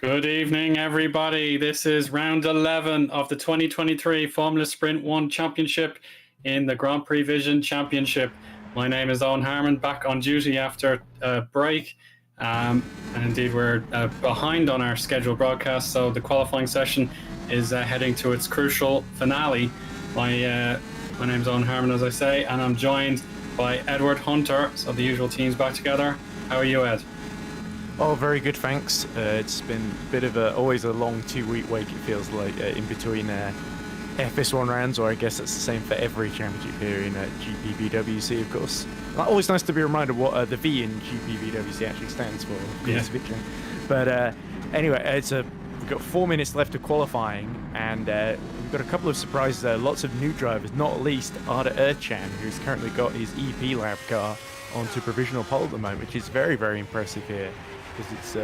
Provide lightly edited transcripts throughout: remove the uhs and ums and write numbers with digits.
Good evening, everybody. This is round 11 of the 2023 Formula Sprint 1 Championship in the Grand Prix Vision Championship. My name is Eoin Harmon, back on duty after a break. And indeed, we're behind on our scheduled broadcast, so the qualifying session is heading to its crucial finale. My name is Eoin Harmon, as I say, and I'm joined by Edward Hunter. So the usual team's back together. How are you, Ed? Oh, very good, thanks. It's been a bit of always a long 2-week wait, it feels like, in between FS1 rounds, or I guess it's the same for every championship here in GPVWC, of course. Always nice to be reminded what the V in GPVWC actually stands for, Vision. But anyway, we've got 4 minutes left of qualifying, and we've got a couple of surprises there. Lots of new drivers, not least Arda Erchan, who's currently got his EP lab car onto provisional pole at the moment, which is very, very impressive here. Because it's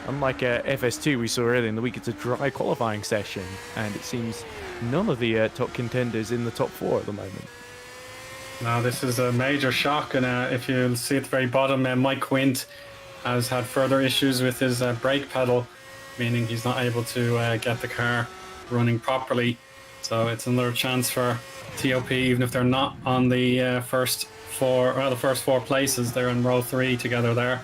unlike FS2 we saw earlier in the week, it's a dry qualifying session, and it seems none of the top contenders in the top 4 at the moment. No, this is a major shock, and if you see at the very bottom, Mike Quint has had further issues with his brake pedal, meaning he's not able to get the car running properly. So it's another chance for TOP, even if they're not on the first 4 places. They're in row 3 together there.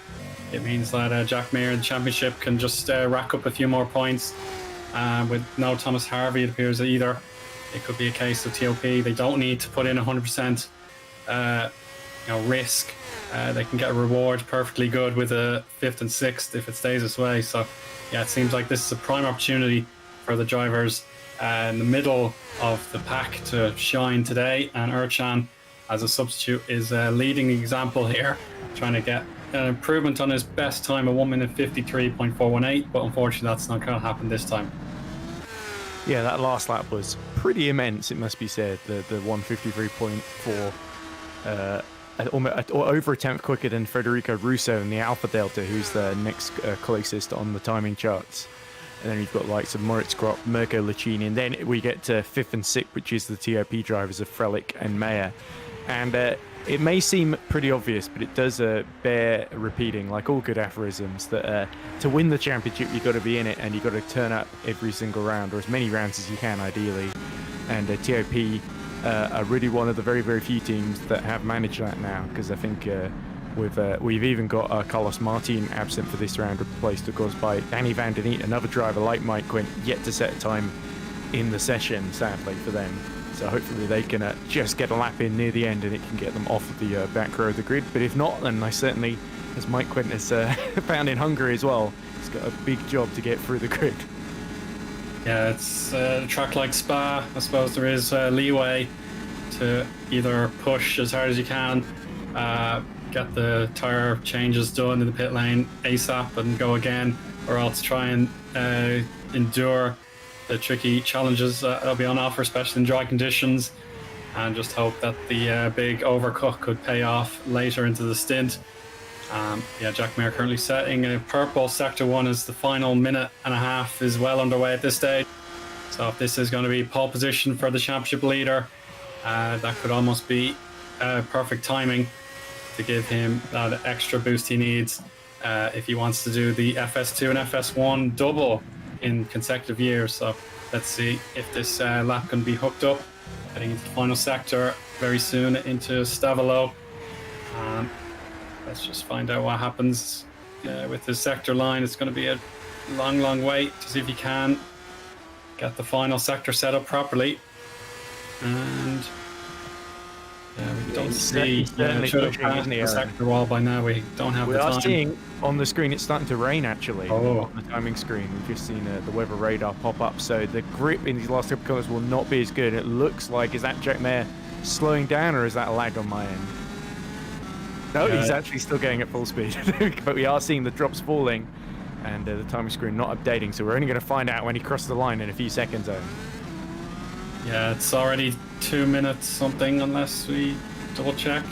It means that Jack Mayer in the championship can just rack up a few more points. With no Thomas Harvey, it appears either. It could be a case of TOP. They don't need to put in 100% risk. They can get a reward perfectly good with a 5th and 6th if it stays this way. So, yeah, it seems like this is a prime opportunity for the drivers in the middle of the pack to shine today. And Erchan, as a substitute, is leading the example here, trying to get an improvement on his best time of 1 minute 53.418, but unfortunately that's not going to happen this time. Yeah, that last lap was pretty immense, it must be said. The 153.4, or over a tenth quicker than Federico Russo in the Alpha Delta, who's the next closest on the timing charts. And then you've got likes of Moritz Gropp, Mirko Lacini, and then we get to 5th and 6th, which is the TOP drivers of Frelick and Mayer. And it may seem pretty obvious, but it does bear repeating, like all good aphorisms, that to win the championship, you've got to be in it, and you've got to turn up every single round, or as many rounds as you can, ideally. And TOP are really one of the very, very few teams that have managed that now, because I think we've even got Carlos Martin absent for this round, replaced, of course, by Danny Van Den Eet, another driver like Mike Quint, yet to set a time in the session, sadly, for them. So hopefully they can just get a lap in near the end, and it can get them off of the back row of the grid. But if not, then I certainly, as Mike Quint has found in Hungary as well, he's got a big job to get through the grid. Yeah, it's a track like Spa. I suppose there is leeway to either push as hard as you can, get the tyre changes done in the pit lane ASAP and go again, or else try and endure the tricky challenges that'll be on offer, especially in dry conditions, and just hope that the big overcut could pay off later into the stint. Jack Mayer currently setting a purple sector 1 as the final minute and a half is well underway at this stage. So if this is going to be pole position for the championship leader, that could almost be perfect timing to give him that extra boost he needs if he wants to do the FS2 and FS1 double in consecutive years. So let's see if this lap can be hooked up, heading into the final sector very soon into Stavolo. Let's just find out what happens with this sector line. It's going to be a long wait to see if he can get the final sector set up properly. And we don't see. Should have passed the sector wall by now. We don't have the time. We are seeing on the screen it's starting to rain, actually. Oh. On the timing screen, we've just seen the weather radar pop up. So the grip in these last couple of corners will not be as good. It looks like, is that Jack Mayer slowing down, or is that a lag on my end? No, he's actually still going at full speed. But we are seeing the drops falling, and the timing screen not updating. So we're only going to find out when he crosses the line in a few seconds. Yeah, it's already 2 minutes something, unless we double check.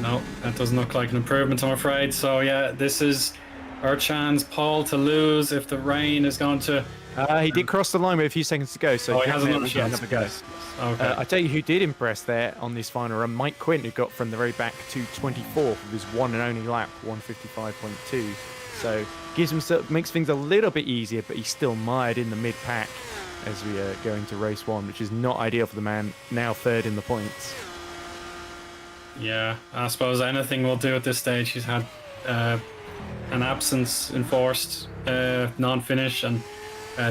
No, that doesn't look like an improvement, I'm afraid. So yeah, this is Erchan's pole to lose if the rain is going to... he did cross the line with a few seconds to go, so he has another chance. Okay. I tell you who did impress there on this final run, Mike Quint, who got from the very back to 24th with his one and only lap, 155.2. So makes things a little bit easier, but he's still mired in the mid-pack as we go into race 1, which is not ideal for the man now third in the points. Yeah, I suppose anything will do at this stage. He's had an absence enforced, non-finish, and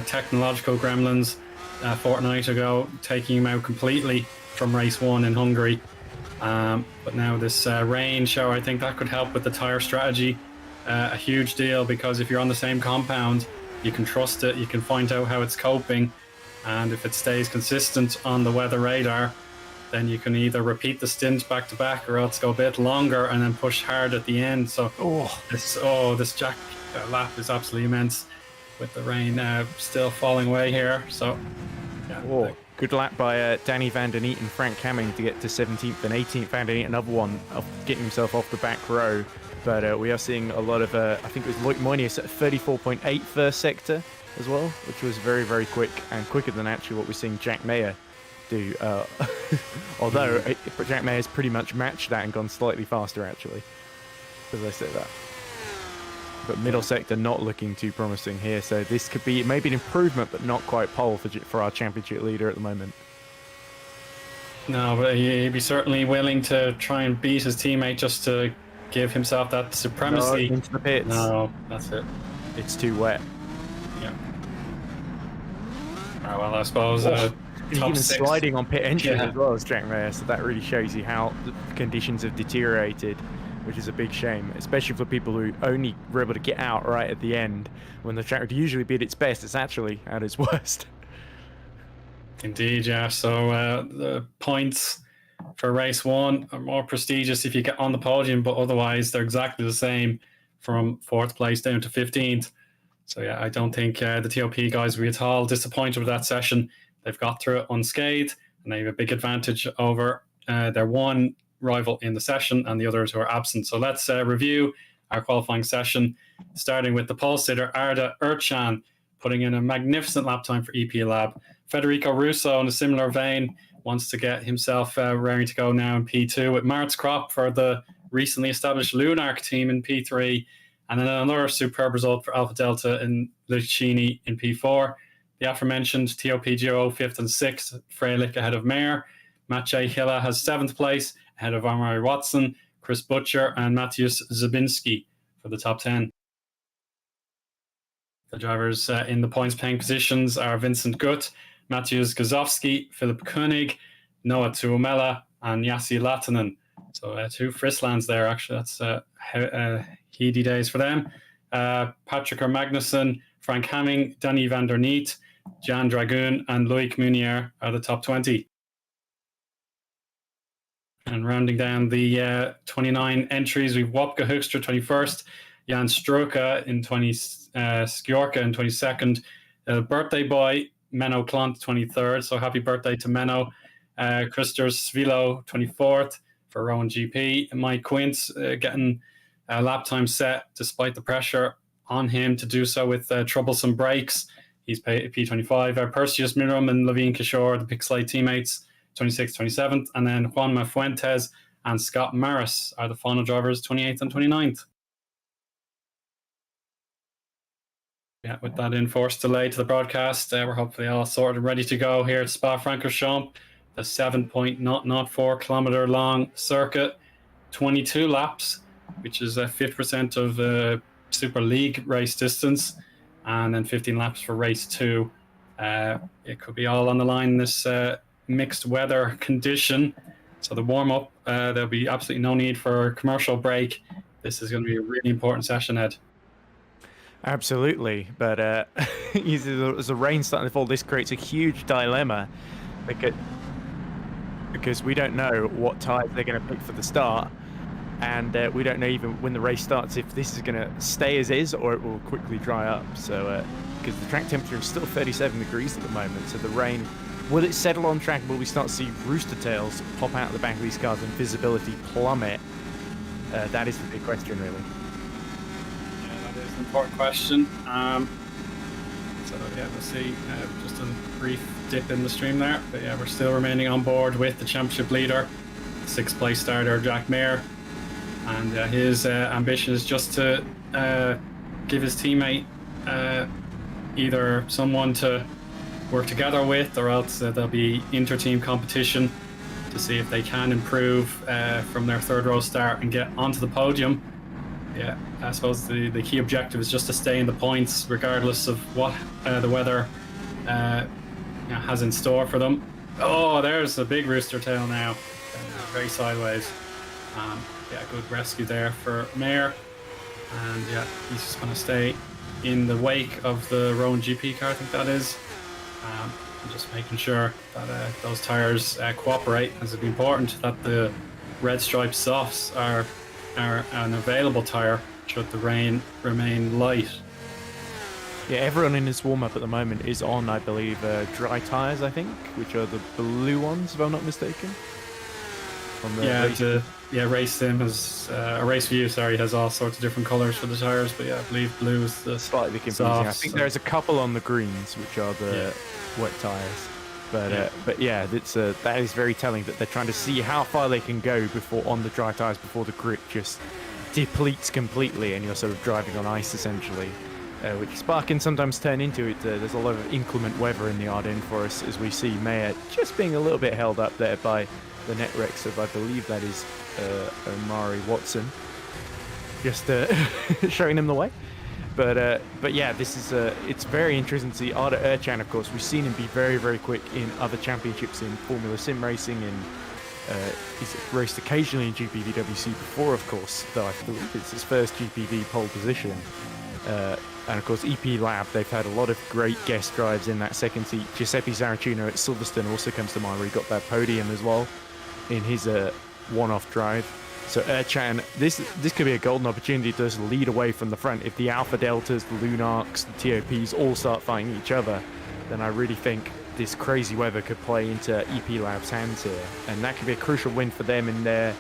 technological gremlins a fortnight ago, taking him out completely from race 1 in Hungary. But now this rain show, I think that could help with the tyre strategy a huge deal, because if you're on the same compound, you can trust it, you can find out how it's coping, and if it stays consistent on the weather radar, then you can either repeat the stint back to back or else go a bit longer and then push hard at the end. So this Jack lap is absolutely immense with the rain still falling away here. So yeah. Good lap by Danny van der Neet and Frank Hamming to get to 17th and 18th. Van der Neet, another one of getting himself off the back row. But we are seeing a lot of, I think it was Loic Moyniers at 34.8 first sector as well, which was very, very quick, and quicker than actually what we're seeing Jack Mayer do. Although Jack Mayer's pretty much matched that and gone slightly faster, actually, as I say that. But middle sector not looking too promising here, so this could be maybe an improvement, but not quite pole for our championship leader at the moment. No, but he'd be certainly willing to try and beat his teammate just to give himself that supremacy. No, into the pits. No, that's it. It's too wet. Yeah. Oh, well, I suppose even six. sliding on pit entry as well as Jack Mayer, so that really shows you how the conditions have deteriorated, which is a big shame, especially for people who only were able to get out right at the end when the track would usually be at its best. It's actually at its worst. Indeed, yeah. So the points for race 1 are more prestigious if you get on the podium, but otherwise they're exactly the same from 4th place down to 15th. So yeah, I don't think the TOP guys will be at all disappointed with that session. They've got through it unscathed, and they have a big advantage over their one rival in the session and the others who are absent. So let's review our qualifying session, starting with the pole sitter Arda Erchan, putting in a magnificent lap time for EP Lab. Federico Russo, in a similar vein, wants to get himself raring to go now in P2, with Mart's Crop for the recently established Lunark team in P3, and then another superb result for Alpha Delta in Lucchini in P4. The aforementioned TOP duo 5th and 6th, Freilich ahead of Mayer. Maciej Hilla has 7th place ahead of Amari Watson, Chris Butcher, and Matthias Zabinski for the top 10. The drivers in the points-paying positions are Vincent Gutt, Matthias Gazowski, Philip Koenig, Noah Tuomela, and Yassi Latanen. So 2 Frislands there, actually. That's heady days for them. Patrick Magnussen, Frank Hamming, Danny van der Neet, Jan Dragoon, and Loic Munier are the top 20. And rounding down the 29 entries, we've Wopke Hoekstra 21st, Jan Stroka in 20th, Skjorka in 22nd, birthday boy Menno Klant 23rd, so happy birthday to Menno. Christer Svilo 24th for Rowan GP, and Mike Quince getting a lap time set despite the pressure on him to do so with troublesome brakes. He's P25. Perseus Miram and Levine Kishore, the Pixlay teammates, 26th, 27th, and then Juanma Fuentes and Scott Maris are the final drivers, 28th and 29th. Yeah, with that enforced delay to the broadcast, we're hopefully all sorted and ready to go here at Spa-Francorchamps, the 7.004 kilometer long circuit, 22 laps, which is 50% of Super League race distance, and then 15 laps for race 2. It could be all on the line in this mixed weather condition. So the warm-up, there'll be absolutely no need for a commercial break. This is going to be a really important session, Ed. As the rain starting to fall, this creates a huge dilemma because we don't know what tyres they're going to pick for the start, and we don't know even when the race starts if this is going to stay as is or it will quickly dry up. So because the track temperature is still 37 degrees at the moment, so the rain, will it settle on track? Will we start to see rooster tails pop out the back of these cars and visibility plummet? That is the big question, really. Important question. So yeah, we'll see. Just a brief dip in the stream there, but yeah, we're still remaining on board with the championship leader, 6th place starter Jack Mayer, and his ambition is just to give his teammate either someone to work together with, or else there'll be inter-team competition to see if they can improve from their third row start and get onto the podium. Yeah, I suppose the key objective is just to stay in the points regardless of what the weather has in store for them. Oh, there's a big rooster tail now, very sideways. Yeah, good rescue there for Mayer, and yeah, he's just going to stay in the wake of the Rowan GP car, I think that is. Just making sure that those tyres cooperate, as it's important that the red stripe softs are an available tyre should the rain remain light. Yeah, everyone in this warm-up at the moment is on, I believe, dry tyres, I think, which are the blue ones, if I'm not mistaken. Race Sim has Race View, has all sorts of different colours for the tyres, but yeah, I believe blue is the slightly confusing. Softs, I think there's a couple on the greens, which are the wet tyres. But yeah, that is very telling that they're trying to see how far they can go before on the dry tyres before the grip just depletes completely and you're sort of driving on ice essentially, which Spa can sometimes turn into it. There's a lot of inclement weather in the Ardennes for us, as we see Mayer just being a little bit held up there by the Netrex of, I believe that is Omari Watson, just showing him the way. But yeah, this is it's very interesting to see Arda Ercan. Of course, we've seen him be very, very quick in other championships in Formula Sim racing, and he's raced occasionally in GPVWC before, of course, though I believe it's his first GPV pole position. And of course, EP Lab, they've had a lot of great guest drives in that second seat. Giuseppe Saracino at Silverstone also comes to mind, where he got that podium as well in his one-off drive. So Ercan, this could be a golden opportunity to just lead away from the front. If the Alpha Deltas, the Lunarks, the TOPs all start fighting each other, then I really think this crazy weather could play into EP Lab's hands here. And that could be a crucial win for them in their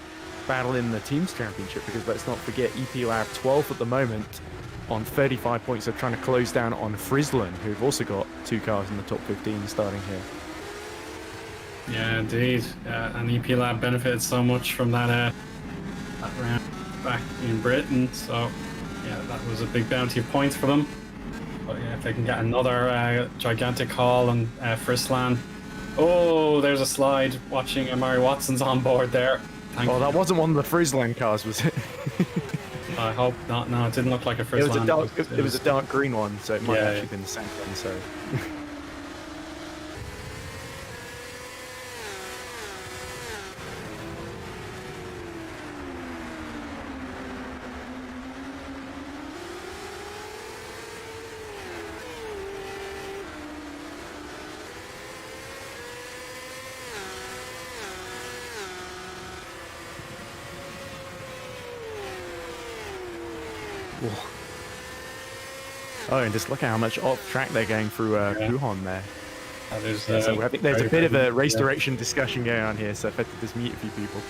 battle in the Teams Championship, because let's not forget, EP Lab 12th at the moment on 35 points. They're trying to close down on Friesland, who've also got 2 cars in the top 15 starting here. Yeah, indeed. And EP Lab benefited so much from that round back in Britain, so yeah, that was a big bounty of points for them. But yeah, if they can get another gigantic haul and Friesland. Oh, there's a slide. Watching Omari Watson's on board there. That wasn't one of the Friesland cars, was it? I hope not. No, it didn't look like a Friesland. It was a dark green one, so it might have actually been the same one. So. Oh, and just look at how much off track they're going through Pujon there. So I think there's a bit of a race direction discussion going on here, so I've had to just mute a few people.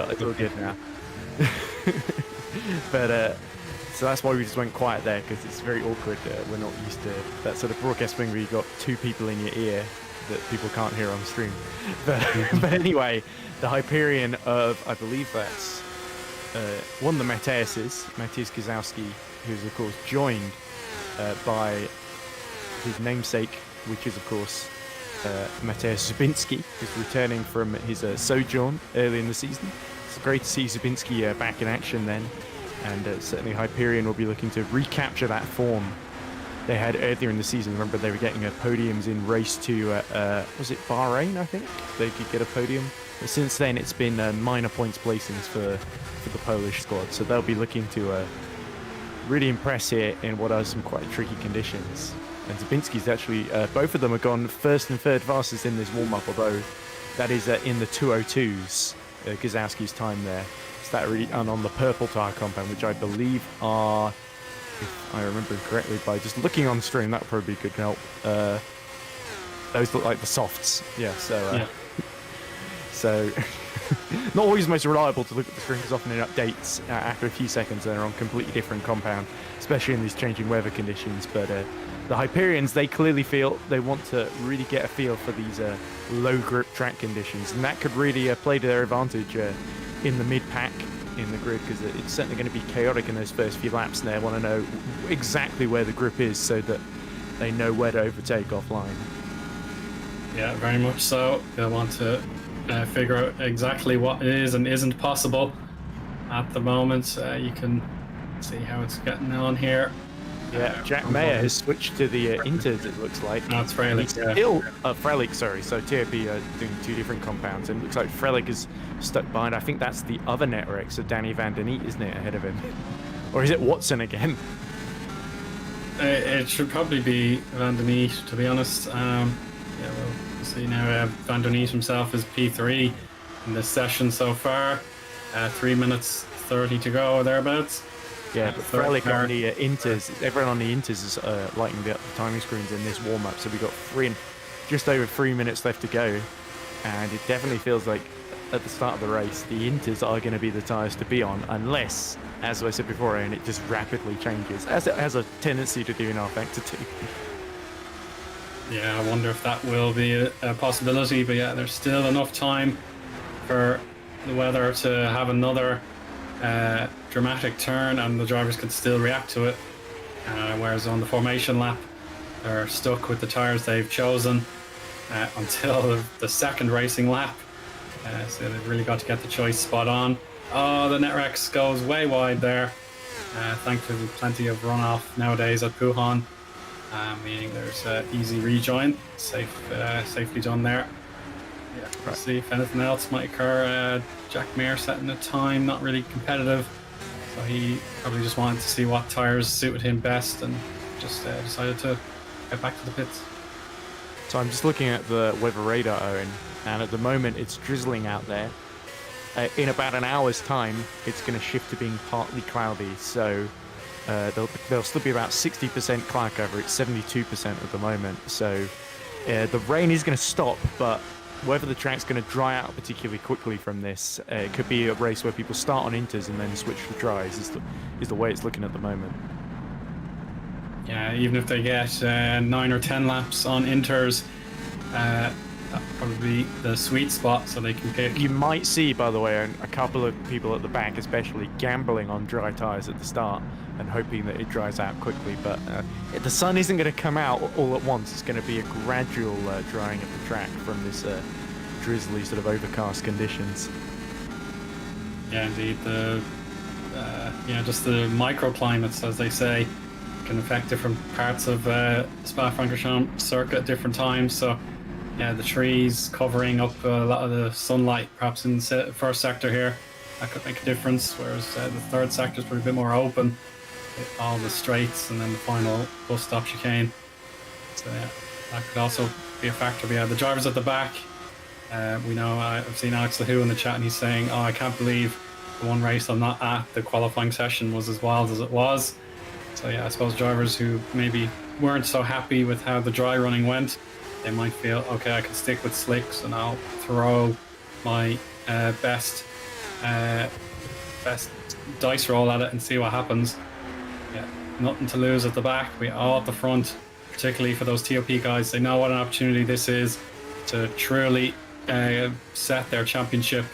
It's all good now. But so that's why we just went quiet there, because it's very awkward. We're not used to that sort of broadcasting where you've got 2 people in your ear that people can't hear on stream. But anyway, the Hyperion of, I believe that's one of the Matthias Gazowski, who's of course joined by his namesake, which is of course Mateusz Zabinski, who's returning from his sojourn early in the season. It's great to see Zabinski back in action then, and certainly Hyperion will be looking to recapture that form they had earlier in the season. Remember, they were getting podiums in race 2 was it Bahrain, I think? They could get a podium. But since then, it's been minor points placings for the Polish squad. So they'll be looking to really impress here in what are some quite tricky conditions. And Zabinski's actually, both of them have gone first and third fastest in this warm-up, although that is in the 202s, Gazowski's time there. So that really, and on the purple tyre compound, which I believe are, if I remember correctly, by just looking on stream, that would probably be good help. Those look like the softs. Yeah, so... So, not always most reliable to look at the screen, because often it updates after a few seconds. They're on completely different compound, especially in these changing weather conditions. But the Hyperions, they clearly feel they want to really get a feel for these low grip track conditions, and that could really play to their advantage in the mid-pack in the grid, because it's certainly going to be chaotic in those first few laps, and they want to know exactly where the grip is so that they know where to overtake offline. Yeah, very much so. They'll want to figure out exactly what is and isn't possible at the moment. You can see how it's getting on here. Yeah, Jack Mayer has switched to the Inters, it looks like. No, it's Frelick, yeah. Still, Frelick, sorry. So TOP are doing two different compounds, and it looks like Frelick is stuck behind. I think that's the other Netwreck, so Danny Van Der Neet, isn't it, ahead of him? Or is it Watson again? It should probably be Van Der Neet, to be honest. Yeah, we'll see now. Van Der Neet himself is P3 in this session so far. 3 minutes 30 to go, or thereabouts. Yeah, but Frelick on the Inters, everyone on the Inters is lighting the timing screens in this warm-up, so we've got just over 3 minutes left to go, and it definitely feels like at the start of the race, the Inters are going to be the tyres to be on, unless, as I said before, and it just rapidly changes, as it has a tendency to do in R-Factor 2. Yeah, I wonder if that will be a possibility, but yeah, there's still enough time for the weather to have another dramatic turn, and the drivers can still react to it, whereas on the formation lap they're stuck with the tyres they've chosen until the second racing lap, so they've really got to get the choice spot on. Oh, the Netrex goes way wide there. Thankfully plenty of runoff nowadays at Puhan, meaning there's easy rejoin, safely done there. Yeah, we'll see if anything else might occur. Jack Mayer setting a time, not really competitive, so he probably just wanted to see what tyres suited him best and just decided to get back to the pits. So I'm just looking at the weather radar, Eoin, and at the moment it's drizzling out there. In about an hour's time, it's going to shift to being partly cloudy, so there'll still be about 60% cloud cover. It's 72% at the moment, so the rain is going to stop, but whether the track's going to dry out particularly quickly from this, it could be a race where people start on Inters and then switch to dries, is the way it's looking at the moment. Yeah, even if they get 9 or 10 laps on Inters, that'll probably be the sweet spot, so they can pick. You might see, by the way, a couple of people at the back especially gambling on dry tyres at the start and hoping that it dries out quickly, but the sun isn't going to come out all at once. It's going to be a gradual drying of the track from this drizzly sort of overcast conditions. Yeah, indeed. Just the microclimates, as they say, can affect different parts of Spa-Francorchamps circuit at different times. So yeah, the trees covering up a lot of the sunlight perhaps in the first sector here, that could make a difference, whereas the third sector is probably a bit more open, with all the straights and then the final bus stop chicane. So yeah, that could also be a factor. But yeah, the drivers at the back, we know, I've seen Alex Lahoo in the chat and he's saying, I can't believe the one race I'm not at, the qualifying session, was as wild as it was. So yeah, I suppose drivers who maybe weren't so happy with how the dry running went, they might feel, okay, I can stick with slicks and I'll throw my best dice roll at it and see what happens. Yeah, nothing to lose at the back. We all at the front, particularly for those TOP guys, they know what an opportunity this is to truly set their championship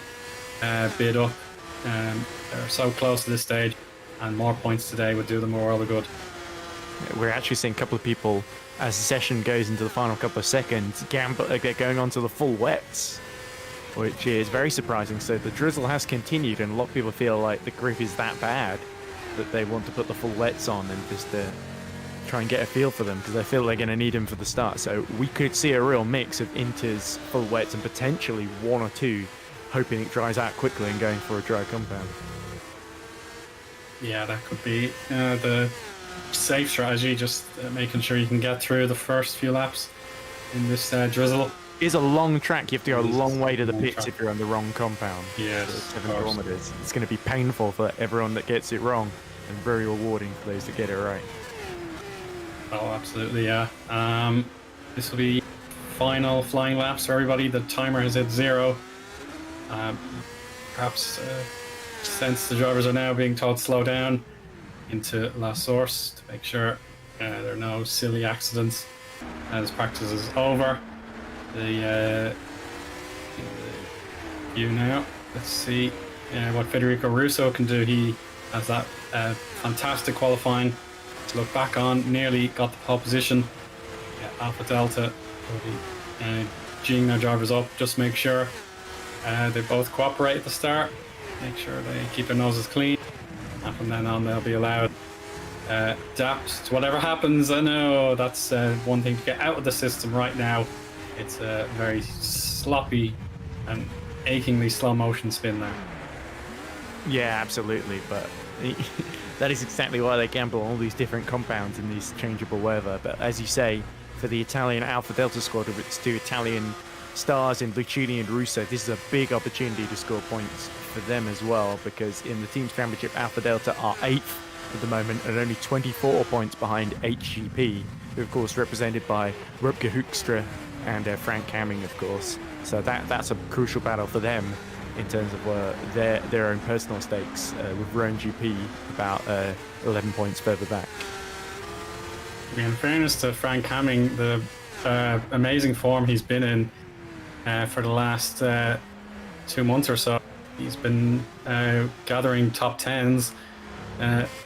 bid up. They're so close to this stage, and more points today would do them a world of good. We're actually seeing a couple of people, as the session goes into the final couple of seconds, going on to the full wets, which is very surprising. So the drizzle has continued, and a lot of people feel like the grip is that bad that they want to put the full wets on and just try and get a feel for them, because they feel they're going to need them for the start. So we could see a real mix of Inters, full wets, and potentially one or two hoping it dries out quickly and going for a dry compound. Yeah, that could be the safe strategy, just making sure you can get through the first few laps in this drizzle. It is a long track. You have to go a long way to the pits if you're on the wrong compound. Yes, 7 kilometers. It's going to be painful for everyone that gets it wrong, and very rewarding for those that get it right. Oh, absolutely, yeah. This will be final flying laps for everybody. The timer has hit 0. Perhaps since the drivers are now being told to slow down into La Source to make sure there are no silly accidents as practice is over. The view now. Let's see what Federico Russo can do. He has that fantastic qualifying to look back on. Nearly got the pole position. Yeah, Alpha Delta will be G'ing their drivers up. Just make sure they both cooperate at the start. Make sure they keep their noses clean. And from then on, they'll be allowed adapt to whatever happens. I know that's one thing to get out of the system right now. It's a very sloppy and achingly slow motion spin there. Yeah, absolutely. But that is exactly why they gamble on all these different compounds in these changeable weather. But as you say, for the Italian Alpha Delta squad with its two Italian stars in Lucchini and Russo, this is a big opportunity to score points for them as well, because in the Teams Championship, Alpha Delta are 8th at the moment and only 24 points behind HGP, who of course represented by Rupke Hoekstra and Frank Hamming, of course. So that's a crucial battle for them in terms of their own personal stakes, with Rhone GP about 11 points further back. In fairness to Frank Hamming, the amazing form he's been in for the last 2 months or so. He's been gathering top 10s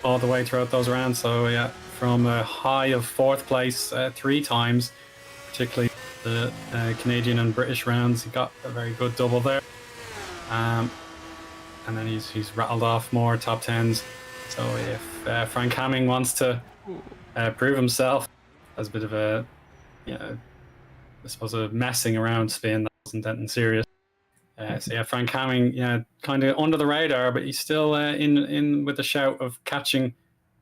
all the way throughout those rounds. So yeah, from a high of 4th place 3 times, particularly the Canadian and British rounds, he got a very good double there. And then he's rattled off more top 10s. So if Frank Hamming wants to prove himself as a bit of a, I suppose, a messing around spin that wasn't that serious. So yeah, Frank Hamming, kind of under the radar, but he's still in with a shout of catching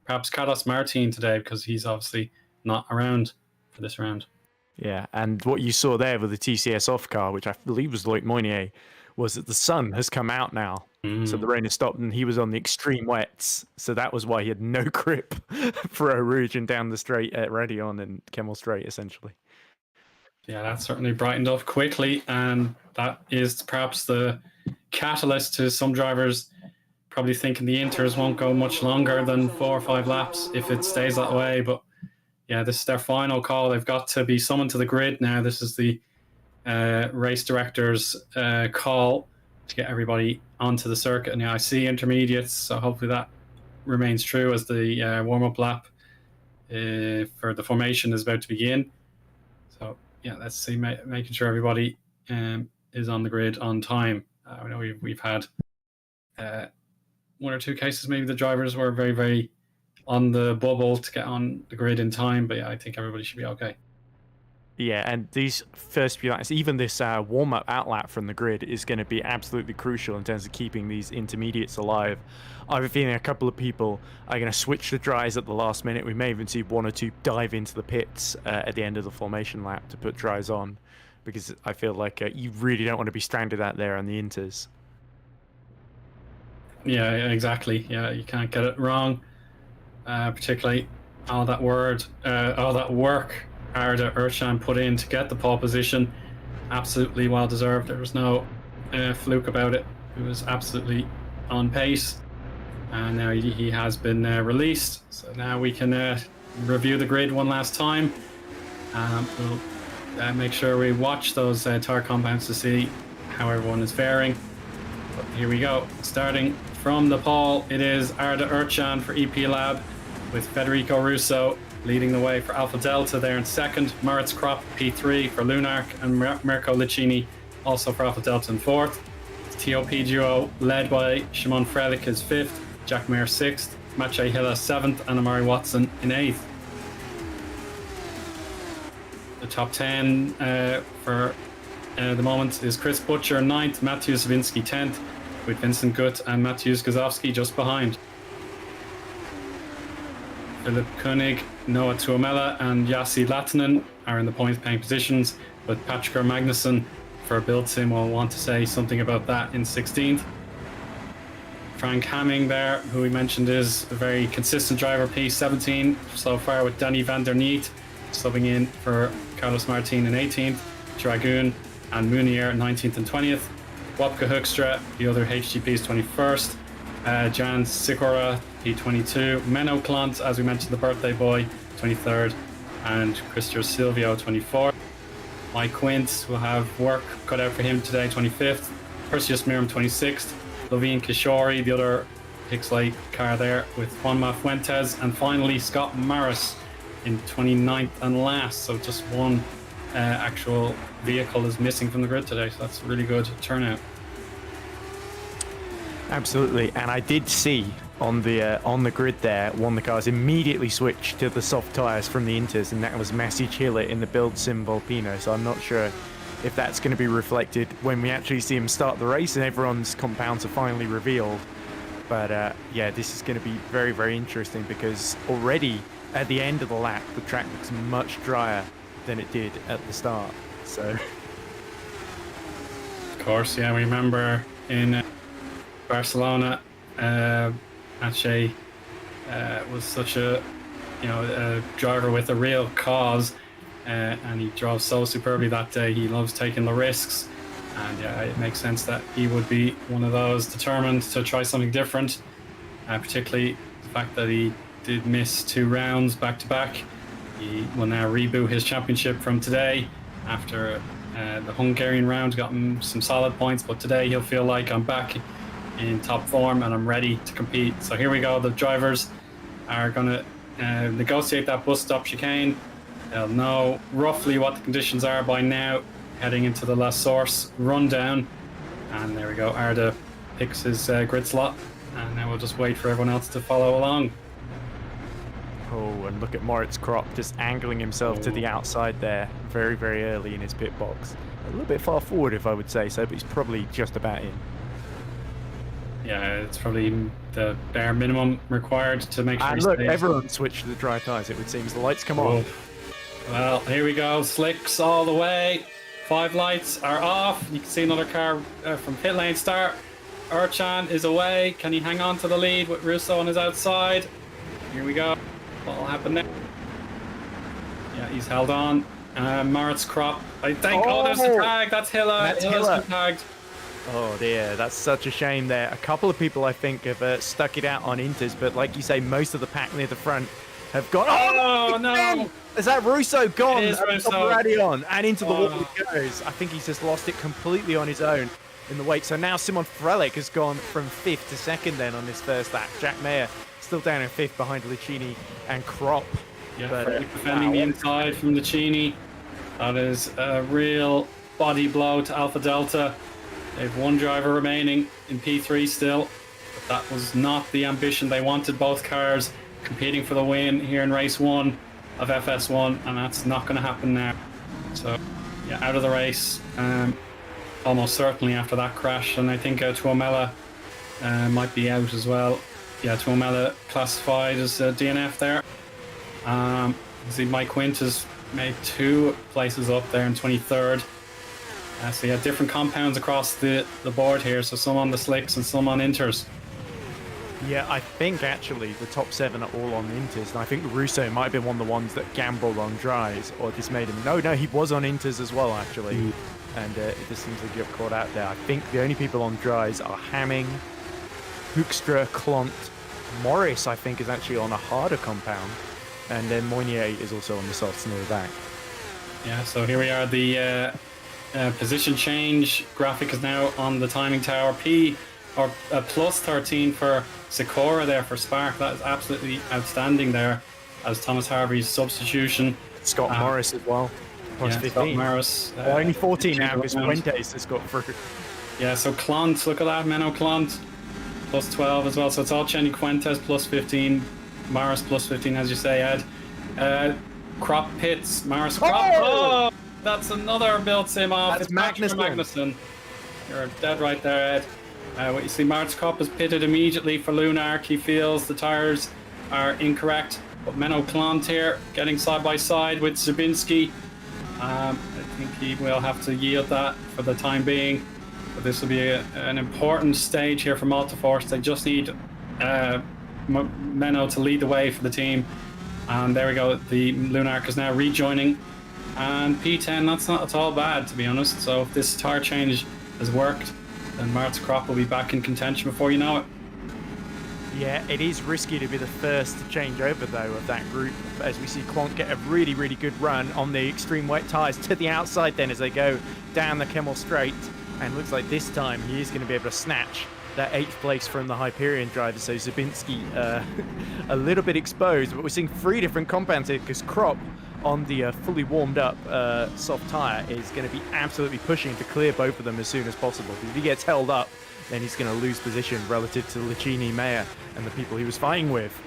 perhaps Carlos Martin today, because he's obviously not around for this round. Yeah, and what you saw there with the TCS off car, which I believe was Loic Moynier, was that the sun has come out now. So the rain has stopped and he was on the extreme wets. So that was why he had no grip for Eau Rouge and down the straight at Raidillon and Kemmel Straight, essentially. Yeah, that certainly brightened up quickly, and that is perhaps the catalyst to some drivers probably thinking the Inters won't go much longer than 4 or 5 laps if it stays that way. But yeah, this is their final call. They've got to be summoned to the grid now. This is the race director's call to get everybody onto the circuit. And yeah, I see intermediates, so hopefully that remains true as the warm-up lap for the formation is about to begin. So yeah, let's see, making sure everybody is on the grid on time. I know we've had 1 or 2 cases, maybe the drivers were very, very on the bubble to get on the grid in time, but yeah, I think everybody should be okay. Yeah, and these first few laps, even this warm-up outlap from the grid is going to be absolutely crucial in terms of keeping these intermediates alive. I have a feeling a couple of people are going to switch the dries at the last minute. We may even see 1 or 2 dive into the pits at the end of the formation lap to put dries on, because I feel like you really don't want to be stranded out there on the Inters. Yeah, exactly. Yeah, you can't get it wrong. Particularly all that work Arda Erchan put in to get the pole position. Absolutely well deserved. There was no fluke about it. It was absolutely on pace. And now he has been released. So now we can review the grid one last time. We'll make sure we watch those tire compounds to see how everyone is faring. But here we go. Starting from the pole, it is Arda Erchan for EP Lab, with Federico Russo leading the way for Alpha Delta there in second. Moritz Kropp P3 for Lunark, and Mirko Licini also for Alpha Delta in fourth. TOP duo led by Shimon Frelich is fifth, Jack Mayer sixth, Maciej Hilla seventh, and Amari Watson in eighth. The top 10 for the moment is Chris Butcher ninth, Matthew Savinski 10th, with Vincent Gutt and Matthews Gazowski just behind. Philip Koenig, Noah Tuomela and Yassi Latanen are in the points-paying positions, but Patrick Magnussen for Build Sim will want to say something about that in 16th. Frank Hamming there, who we mentioned is a very consistent driver, P17 so far, with Danny van der Niet subbing in for Carlos Martin in 18th, Dragoon and Munier 19th and 20th, Wopke Hoekstra, the other HGP, is 21st, Jan Sikora P22, Menno Klant, as we mentioned, the birthday boy, 23rd, and Christian Silvio 24th. Mike Quint will have work cut out for him today, 25th, Perseus Miram 26th, Levine Kishori, the other Pixlate car there, with Juanma Fuentes, and finally Scott Morris in 29th and last. So just one actual vehicle is missing from the grid today, so that's a really good turnout. Absolutely, and I did see on the grid there, one of the cars immediately switched to the soft tyres from the Inters, and that was Massi Chile in the Build Sim Volpino. So I'm not sure if that's going to be reflected when we actually see him start the race and everyone's compounds are finally revealed. But yeah, this is going to be very, very interesting, because already at the end of the lap, the track looks much drier than it did at the start. So, of course, yeah, we remember in Barcelona, Ache was such a driver with a real cause, and he drove so superbly that day. He loves taking the risks, and yeah, it makes sense that he would be one of those determined to try something different, particularly the fact that he did miss 2 rounds back to back. He will now reboot his championship from today after the Hungarian round got him some solid points, but today he'll feel like, I'm back in top form and I'm ready to compete. So here we go. The drivers are going to negotiate that bus stop chicane. They'll know roughly what the conditions are by now, heading into the La Source rundown. And there we go. Arda picks his grid slot, and now we'll just wait for everyone else to follow along. oh, and look at Moritz Kropp just angling himself to the outside there very, very early in his pit box. A little bit far forward, if I would say so, but he's probably just about in. Yeah, it's probably the bare minimum required to make sure. And look, everyone switched to the dry tyres, it would seem. The lights come on. Well, here we go. Slicks all the way. 5 lights are off. You can see another car from pit lane start. Urchan is away. Can he hang on to the lead with Russo on his outside? Here we go. What will happen now? Yeah, he's held on. Moritz Kropp, I think. Oh, there's the tag. That's Hilla. That's Hilla's Hilla. been tagged. Oh dear, that's such a shame there. A couple of people, I think, have stuck it out on Inters, but like you say, most of the pack near the front have gone. Oh no! Is that Russo gone? It is Russo. On and into the wall he goes. I think he's just lost it completely on his own in the wake. So now Simon Frelick has gone from 5th to 2nd then on this first lap. Jack Mayer still down in 5th behind Lucchini and Kropp. Yeah, but, Frelick defending the inside from Lucchini. That is a real body blow to Alpha Delta. They've one driver remaining in P3 still, but that was not the ambition. They wanted both cars competing for the win here in race 1 of FS1, and that's not going to happen now. So, yeah, out of the race, almost certainly after that crash, and I think Tuomela might be out as well. Yeah, Tuomela classified as a DNF there. You see Mike Quint has made 2 places up there in 23rd. So yeah, different compounds across the board here. So some on the slicks and some on Inters. Yeah, I think actually the top 7 are all on Inters, and I think Russo might have been one of the ones that gambled on dries, or this made him. No, he was on Inters as well actually, and it just seems like he got caught out there. I think the only people on dries are Hamming, Hoekstra, Klont, Morris. I think is actually on a harder compound, and then Moynier is also on the softs near the back. Yeah, so here we are. The position change graphic is now on the timing tower. Plus 13 for Sikora there for Spark. That is absolutely outstanding there, as Thomas Harvey's substitution. Scott Morris as well. Plus 15. Scott Morris. Only 14 now because Fuentes has got through. Yeah, so Klont, look at that. Menno Klont plus 12 as well. So it's all Chenny Fuentes plus 15. Morris plus 15, as you say, Ed. Kropp pits. Morris Kropp. Oh! That's another build sim off. That's Magnussen. You're dead right there, Ed. What you see, Moritz Kropp is pitted immediately for Lunark. He feels the tyres are incorrect. But Menno Klont here, getting side by side with Zabinski. I think he will have to yield that for the time being. But this will be an important stage here for Multiforce. They just need Menno to lead the way for the team. And there we go. The Lunark is now rejoining. And P10, that's not at all bad, to be honest. So if this tyre change has worked, then Moritz Kropp will be back in contention before you know it. Yeah, it is risky to be the first to change over, though, of that group, as we see Klont get a really, really good run on the extreme wet tyres to the outside then as they go down the Kemmel Straight. And looks like this time he is going to be able to snatch that 8th place from the Hyperion driver. So Zabinski a little bit exposed, but we're seeing 3 different compounds here because Krop on the fully warmed up soft tyre is going to be absolutely pushing to clear both of them as soon as possible. If he gets held up, then he's going to lose position relative to Licini, Meyer, and the people he was fighting with.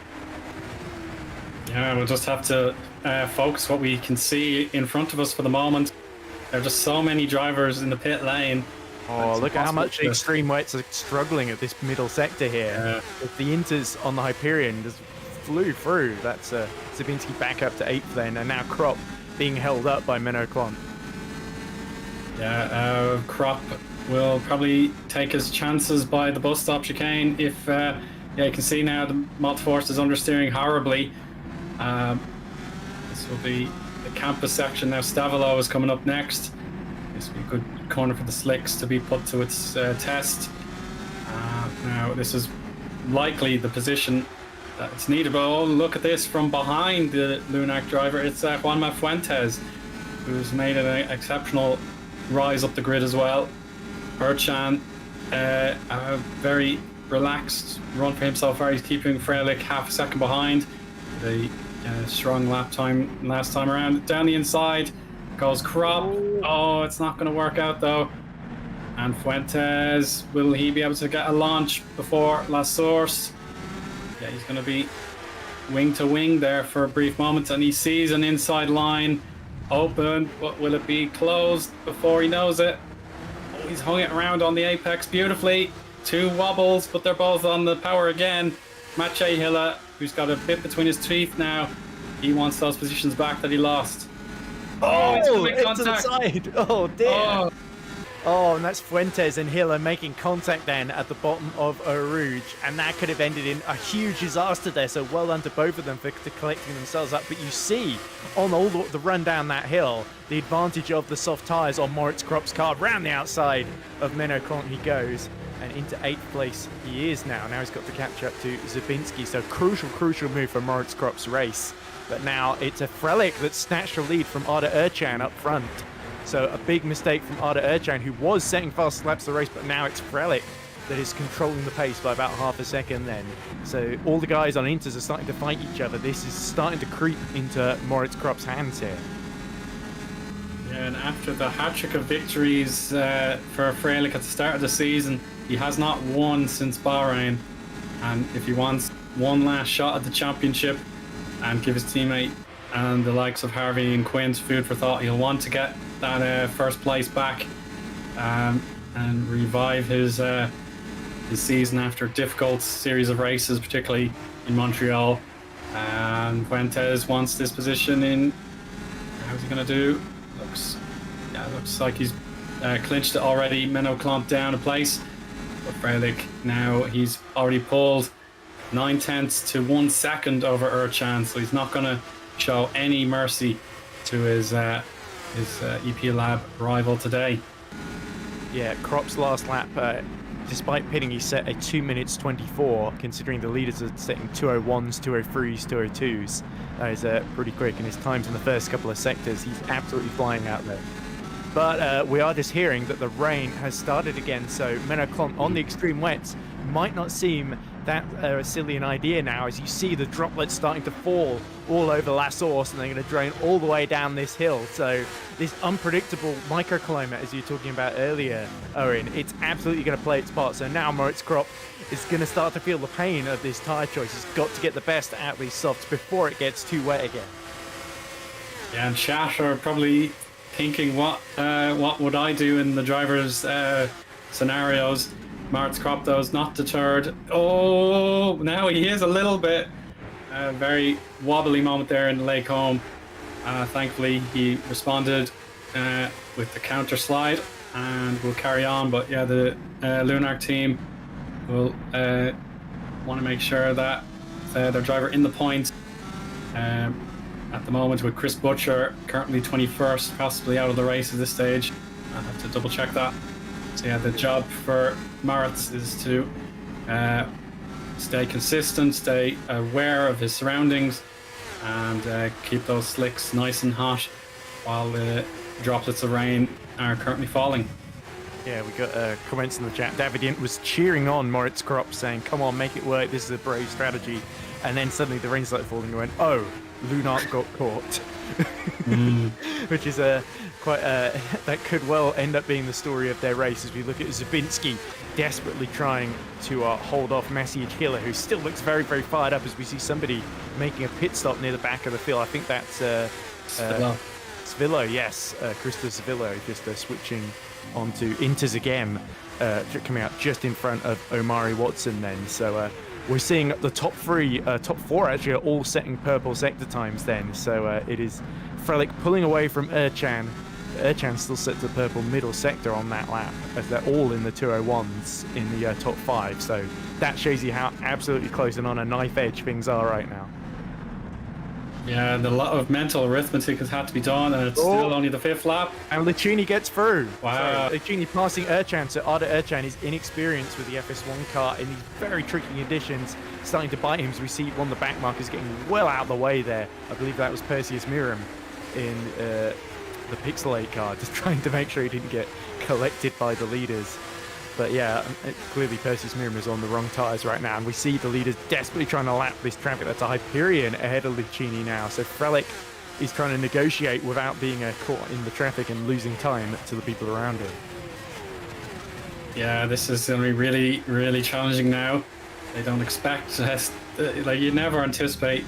Yeah, we'll just have to focus what we can see in front of us for the moment. There are just so many drivers in the pit lane. Oh, look at how much the extreme wets are struggling at this middle sector here. Yeah. If the Inters on the Hyperion just flew through, that's Zabinski back up to 8th then, and now Krop being held up by Menno Klomp. Yeah, Krop will probably take his chances by the bus stop chicane. If yeah, you can see now the Multiforce is understeering horribly. This will be the campus section now. Stavilo is coming up next. This will be a good corner for the slicks to be put to its test. Now this is likely the position that it's needed. But oh, look at this from behind the Lunac driver. It's Juanma Fuentes, who's made an exceptional rise up the grid as well. Urchan, a very relaxed run for him so far. He's keeping Freilich half a second behind. The strong lap time last time around. Down the inside goes Krop. Oh, it's not going to work out though. And Fuentes, will he be able to get a launch before La Source? Yeah, he's going to be wing to wing there for a brief moment, and he sees an inside line open, but will it be closed before he knows it? Oh, he's hung it around on the apex beautifully. 2 wobbles, but they're both on the power again. Maciej Hilla, who's got a bit between his teeth now, he wants those positions back that he lost. Oh, it's coming into the side. Oh dear. Oh, and that's Fuentes and Hiller making contact then at the bottom of Eau Rouge, and that could have ended in a huge disaster there, so well done to both of them for collecting themselves up. But you see, on all the run down that hill, the advantage of the soft tyres on Moritz Krop's car. Round the outside of Menno Klomp he goes, and into 8th place he is now. Now he's got to catch up to Zabinski, so crucial move for Moritz Krop's race. But now it's a Freilich that snatched the lead from Arda Urchan up front. So a big mistake from Arda Urchan, who was setting fast laps of the race, but now it's Freilich that is controlling the pace by about half a second then. So all the guys on Inters are starting to fight each other. This is starting to creep into Moritz Krop's hands here. Yeah, and after the hat-trick of victories for Freilich at the start of the season, he has not won since Bahrain. And if he wants one last shot at the championship and give his teammate and the likes of Harvey and Quinn's food for thought, he'll want to get that first place back and revive his season after a difficult series of races, particularly in Montreal. And Fuentes wants this position in. How's he going to do? Looks like he's clinched it already. Menno Klomp down a place. But Freilich now, he's already pulled 9/10 to 1 second over Urchan, so he's not going to show any mercy to his EP Lab rival today. Yeah, Krop's last lap, despite pitting, he set a 2 minutes 24, considering the leaders are setting 201s, 203s, 202s. That is pretty quick, and his times in the first couple of sectors, he's absolutely flying out there. But we are just hearing that the rain has started again, so Menno Klomp on the extreme wets might not seem that silly an idea now, as you see the droplets starting to fall all over La Source, and they're going to drain all the way down this hill. So this unpredictable microclimate, as you were talking about earlier, Eoin, it's absolutely going to play its part. So now Moritz Krop is going to start to feel the pain of this tyre choice. He's got to get the best out of these softs before it gets too wet again. Yeah, and chat are probably thinking, what would I do in the driver's scenarios? Moritz Krop, though, is not deterred. Oh, now he is a little bit. Very wobbly moment there in the Lake Home. Thankfully, he responded with the counter slide and will carry on. But yeah, the Lunac team will want to make sure that their driver in the point at the moment, with Chris Butcher currently 21st, possibly out of the race at this stage. I'll have to double check that. So yeah, the job for Moritz is to stay consistent, stay aware of his surroundings, and keep those slicks nice and hot while the droplets of rain are currently falling. Yeah, we got comments in the chat. Davidian was cheering on Moritz Kropp, saying, "Come on, make it work. This is a brave strategy." And then suddenly the rain started falling. And went, "Oh, Lunark got caught," which is quite that could well end up being the story of their race. As we look at Zabinski desperately trying to hold off Messiage Killer, who still looks very, very fired up. As we see somebody making a pit stop near the back of the field. I think that's Svillo, yes, Krista Svillo, just switching into Zagem, coming out just in front of Omari Watson then. So we're seeing the top four actually are all setting purple sector times then. So it is Frelick pulling away from Erchan. Erchan still set the purple middle sector on that lap, as they're all in the 201s in the top 5. So that shows you how absolutely close and on a knife edge things are right now. Yeah, and a lot of mental arithmetic has had to be done, and it's still only the 5th lap. And Licini gets through. Wow. So Licini passing Erchan, so Arda Erchan is inexperienced with the FS1 car in these very tricky conditions, starting to bite him. So we see one of the back markers getting well out of the way there. I believe that was Perseus Miram in the Pixel 8 car, just trying to make sure he didn't get collected by the leaders. But yeah, clearly Perseus Miram is on the wrong tyres right now, and we see the leaders desperately trying to lap this traffic. That's a Hyperion ahead of Licini now, so Frelick is trying to negotiate without being caught in the traffic and losing time to the people around him. Yeah, this is going to be really, really challenging now. They don't expect, like you never anticipate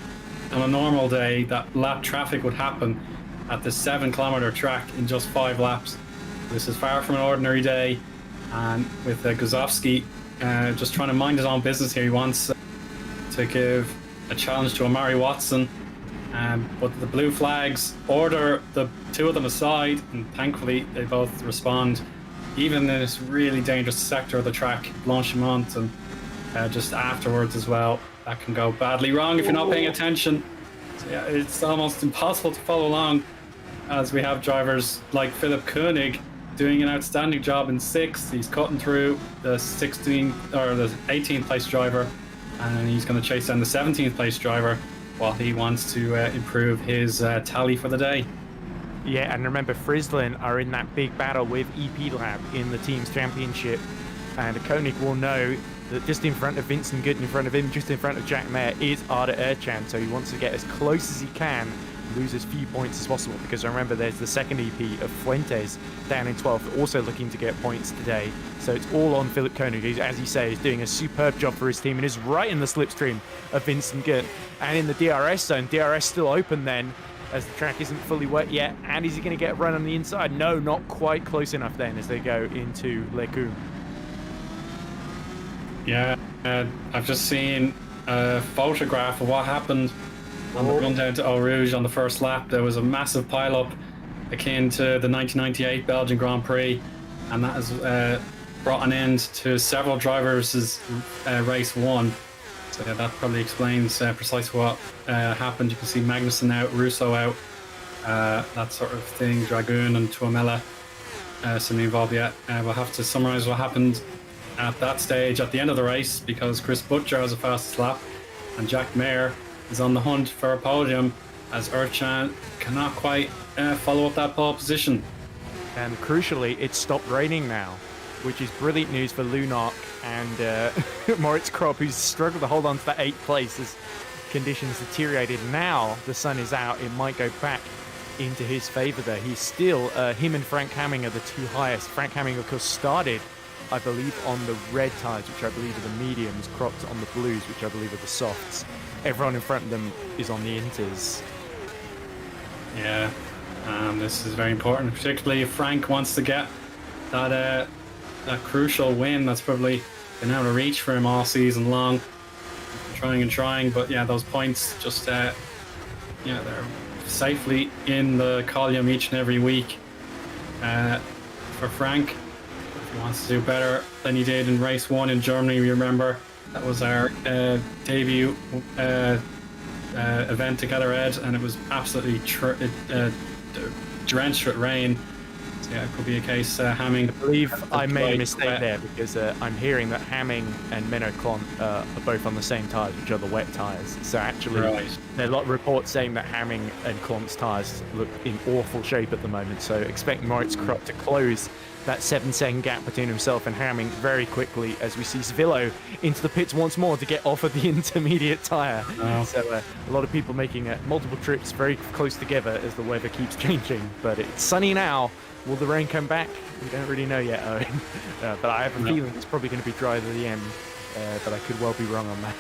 on a normal day that lap traffic would happen at the 7-kilometer track in just 5 laps. This is far from an ordinary day. And with Guzovsky just trying to mind his own business here, he wants to give a challenge to Omari Watson, but the blue flags order the 2 of them aside, and thankfully they both respond, even in this really dangerous sector of the track, Blanchimont, and just afterwards as well. That can go badly wrong if you're not paying attention. So yeah, it's almost impossible to follow along, as we have drivers like Philip Koenig doing an outstanding job in 6th. He's cutting through the 16th or the 18th place driver, and he's going to chase down the 17th place driver while he wants to improve his tally for the day. Yeah, and remember, Friesland are in that big battle with EP Lab in the team's championship, and Koenig will know that just in front of Vincent Good, in front of him, just in front of Jack Mayer, is Arda Erchan, so he wants to get as close as he can, lose as few points as possible, because remember there's the second EP of Fuentes down in 12th, also looking to get points today. So it's all on Philip Koenig, who, as you say, is doing a superb job for his team and is right in the slipstream of Vincent Good. And in the DRS zone, DRS still open then, as the track isn't fully wet yet. And is he going to get a run on the inside? No, not quite close enough then, as they go into Lecum. Yeah, I've just seen a photograph of what happened on the run down to Eau Rouge on the first lap. There was a massive pile-up akin to the 1998 Belgian Grand Prix, and that has brought an end to several drivers' race 1. So yeah, that probably explains precisely what happened. You can see Magnussen out, Russo out, that sort of thing. Dragoon and Tuamela suddenly involved yet. We'll have to summarise what happened at that stage at the end of the race, because Chris Butcher has the fastest lap, and Jack Mayer is on the hunt for a podium, as Erchan cannot quite follow up that pole position. And crucially, it stopped raining now, which is brilliant news for Lunark and Moritz Kropp, who's struggled to hold on to that 8th place as conditions deteriorated. Now the sun is out, it might go back into his favour there. He's still, him and Frank Hamming are the 2 highest. Frank Hamming, of course, started, I believe, on the red tyres, which I believe are the mediums, Kropp's on the blues, which I believe are the softs. Everyone in front of them is on the inters. Yeah, this is very important, particularly if Frank wants to get that crucial win that's probably been out of reach for him all season long. Trying, but yeah, those points just, they're safely in the column each and every week. For Frank, if he wants to do better than he did in race 1 in Germany, we remember that was our debut event together, Ed, and it was absolutely drenched with rain. So yeah, it could be a case Hamming. I believe I made a mistake there because I'm hearing that Hamming and Menno Klont are both on the same tyres, which are the wet tyres. So actually, there are a lot of reports saying that Hamming and Klont's tyres look in awful shape at the moment. So expect Moritz Krupp to close that 7-second gap between himself and Hamming very quickly as we see Svillo into the pits once more to get off of the intermediate tyre. So a lot of people making multiple trips very close together as the weather keeps changing. But it's sunny now. Will the rain come back? We don't really know yet, Eoin. But I have a feeling it's probably going to be dry to the end. But I could well be wrong on that.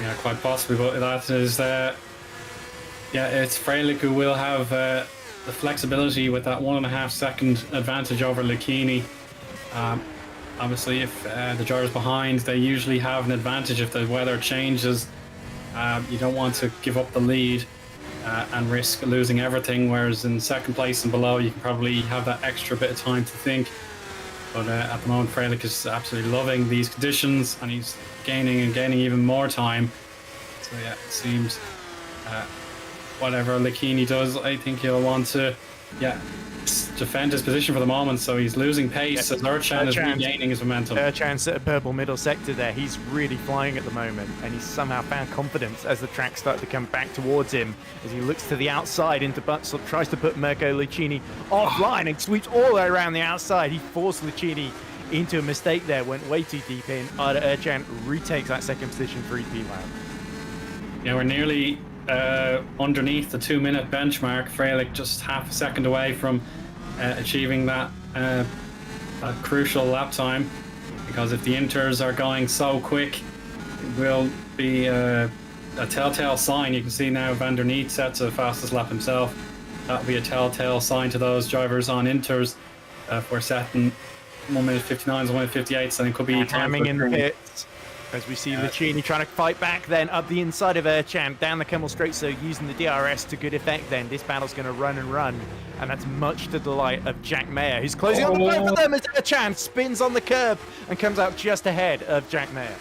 Yeah, quite possibly. But that is, it's Freilich who will have the flexibility with that 1.5 second advantage over Lucchini. Obviously, if the driver's behind, they usually have an advantage if the weather changes. You don't want to give up the lead and risk losing everything, whereas in second place and below you can probably have that extra bit of time to think. But at the moment Freilich is absolutely loving these conditions and he's gaining even more time. So yeah, it seems whatever Lucchini does, I think he'll want to defend his position for the moment. So he's losing pace as Ercan is regaining his momentum. Ercan's at a purple middle sector there. He's really flying at the moment, and he's somehow found confidence as the track starts to come back towards him. As he looks to the outside into Butzel, tries to put Mirko Lucchini offline and sweeps all the way around the outside. He forced Lucchini into a mistake there, went way too deep in. Ercan retakes that second position for EP lap. Yeah, we're nearly underneath the 2-minute benchmark. Freilich just half a second away from achieving that crucial lap time, because if the inters are going so quick, it will be a telltale sign. You can see now Van der Niet sets the fastest lap himself. That will be a telltale sign to those drivers on inters for setting 1:59, 1:58, so it could be timing in the pits. As we see Lucchini trying to fight back then up the inside of Ercan, down the Kemmel Straight, so using the DRS to good effect then. This battle's going to run and run, and that's much to the delight of Jack Mayer, who's closing on the both of them as Ercan spins on the curb and comes out just ahead of Jack Mayer.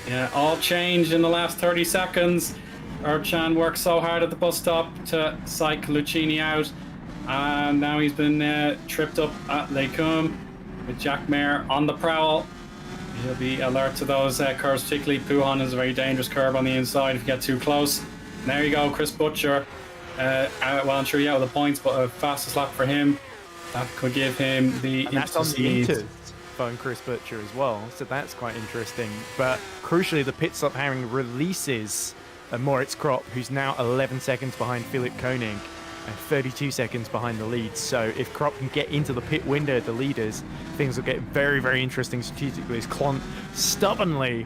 Yeah, all changed in the last 30 seconds. Ercan worked so hard at the bus stop to psych Lucchini out, and now he's been tripped up at Les Combes with Jack Mayer on the prowl. He'll be alert to those curves, particularly Pouhon is a very dangerous curve on the inside if you get too close. And there you go, Chris Butcher. I'm sure out of the points, but a fastest lap for him. That could give him the... And that's on the inters from Chris Butcher as well, so that's quite interesting. But crucially, the pit stop having releases Moritz Krupp, who's now 11 seconds behind Philipp Koenig and 32 seconds behind the lead. So if Krupp can get into the pit window of the leaders, things will get very, very interesting strategically as Klont stubbornly,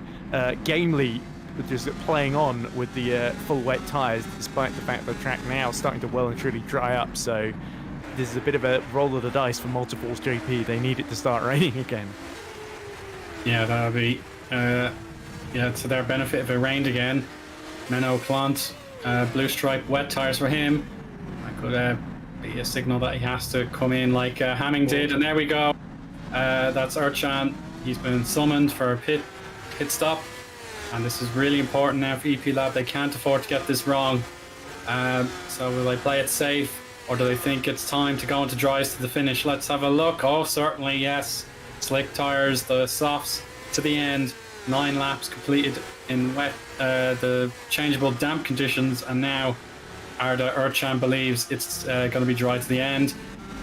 gamely, just playing on with the full wet tyres, despite the fact that the track now is starting to well and truly dry up. So this is a bit of a roll of the dice for Multiforce JP. They need it to start raining again. Yeah, that'll be to their benefit if it rained again. Menno Klont, blue stripe wet tyres for him. Could be a signal that he has to come in like Hamming did, and there we go. That's Ercan. He's been summoned for a pit stop, and this is really important now for EP Lab. They can't afford to get this wrong. So will they play it safe, or do they think it's time to go into dries to the finish? Let's have a look. Oh, certainly yes. Slick tires, the softs to the end. 9 laps completed in wet, the changeable damp conditions, and now Arda Ercan believes it's going to be dry to the end.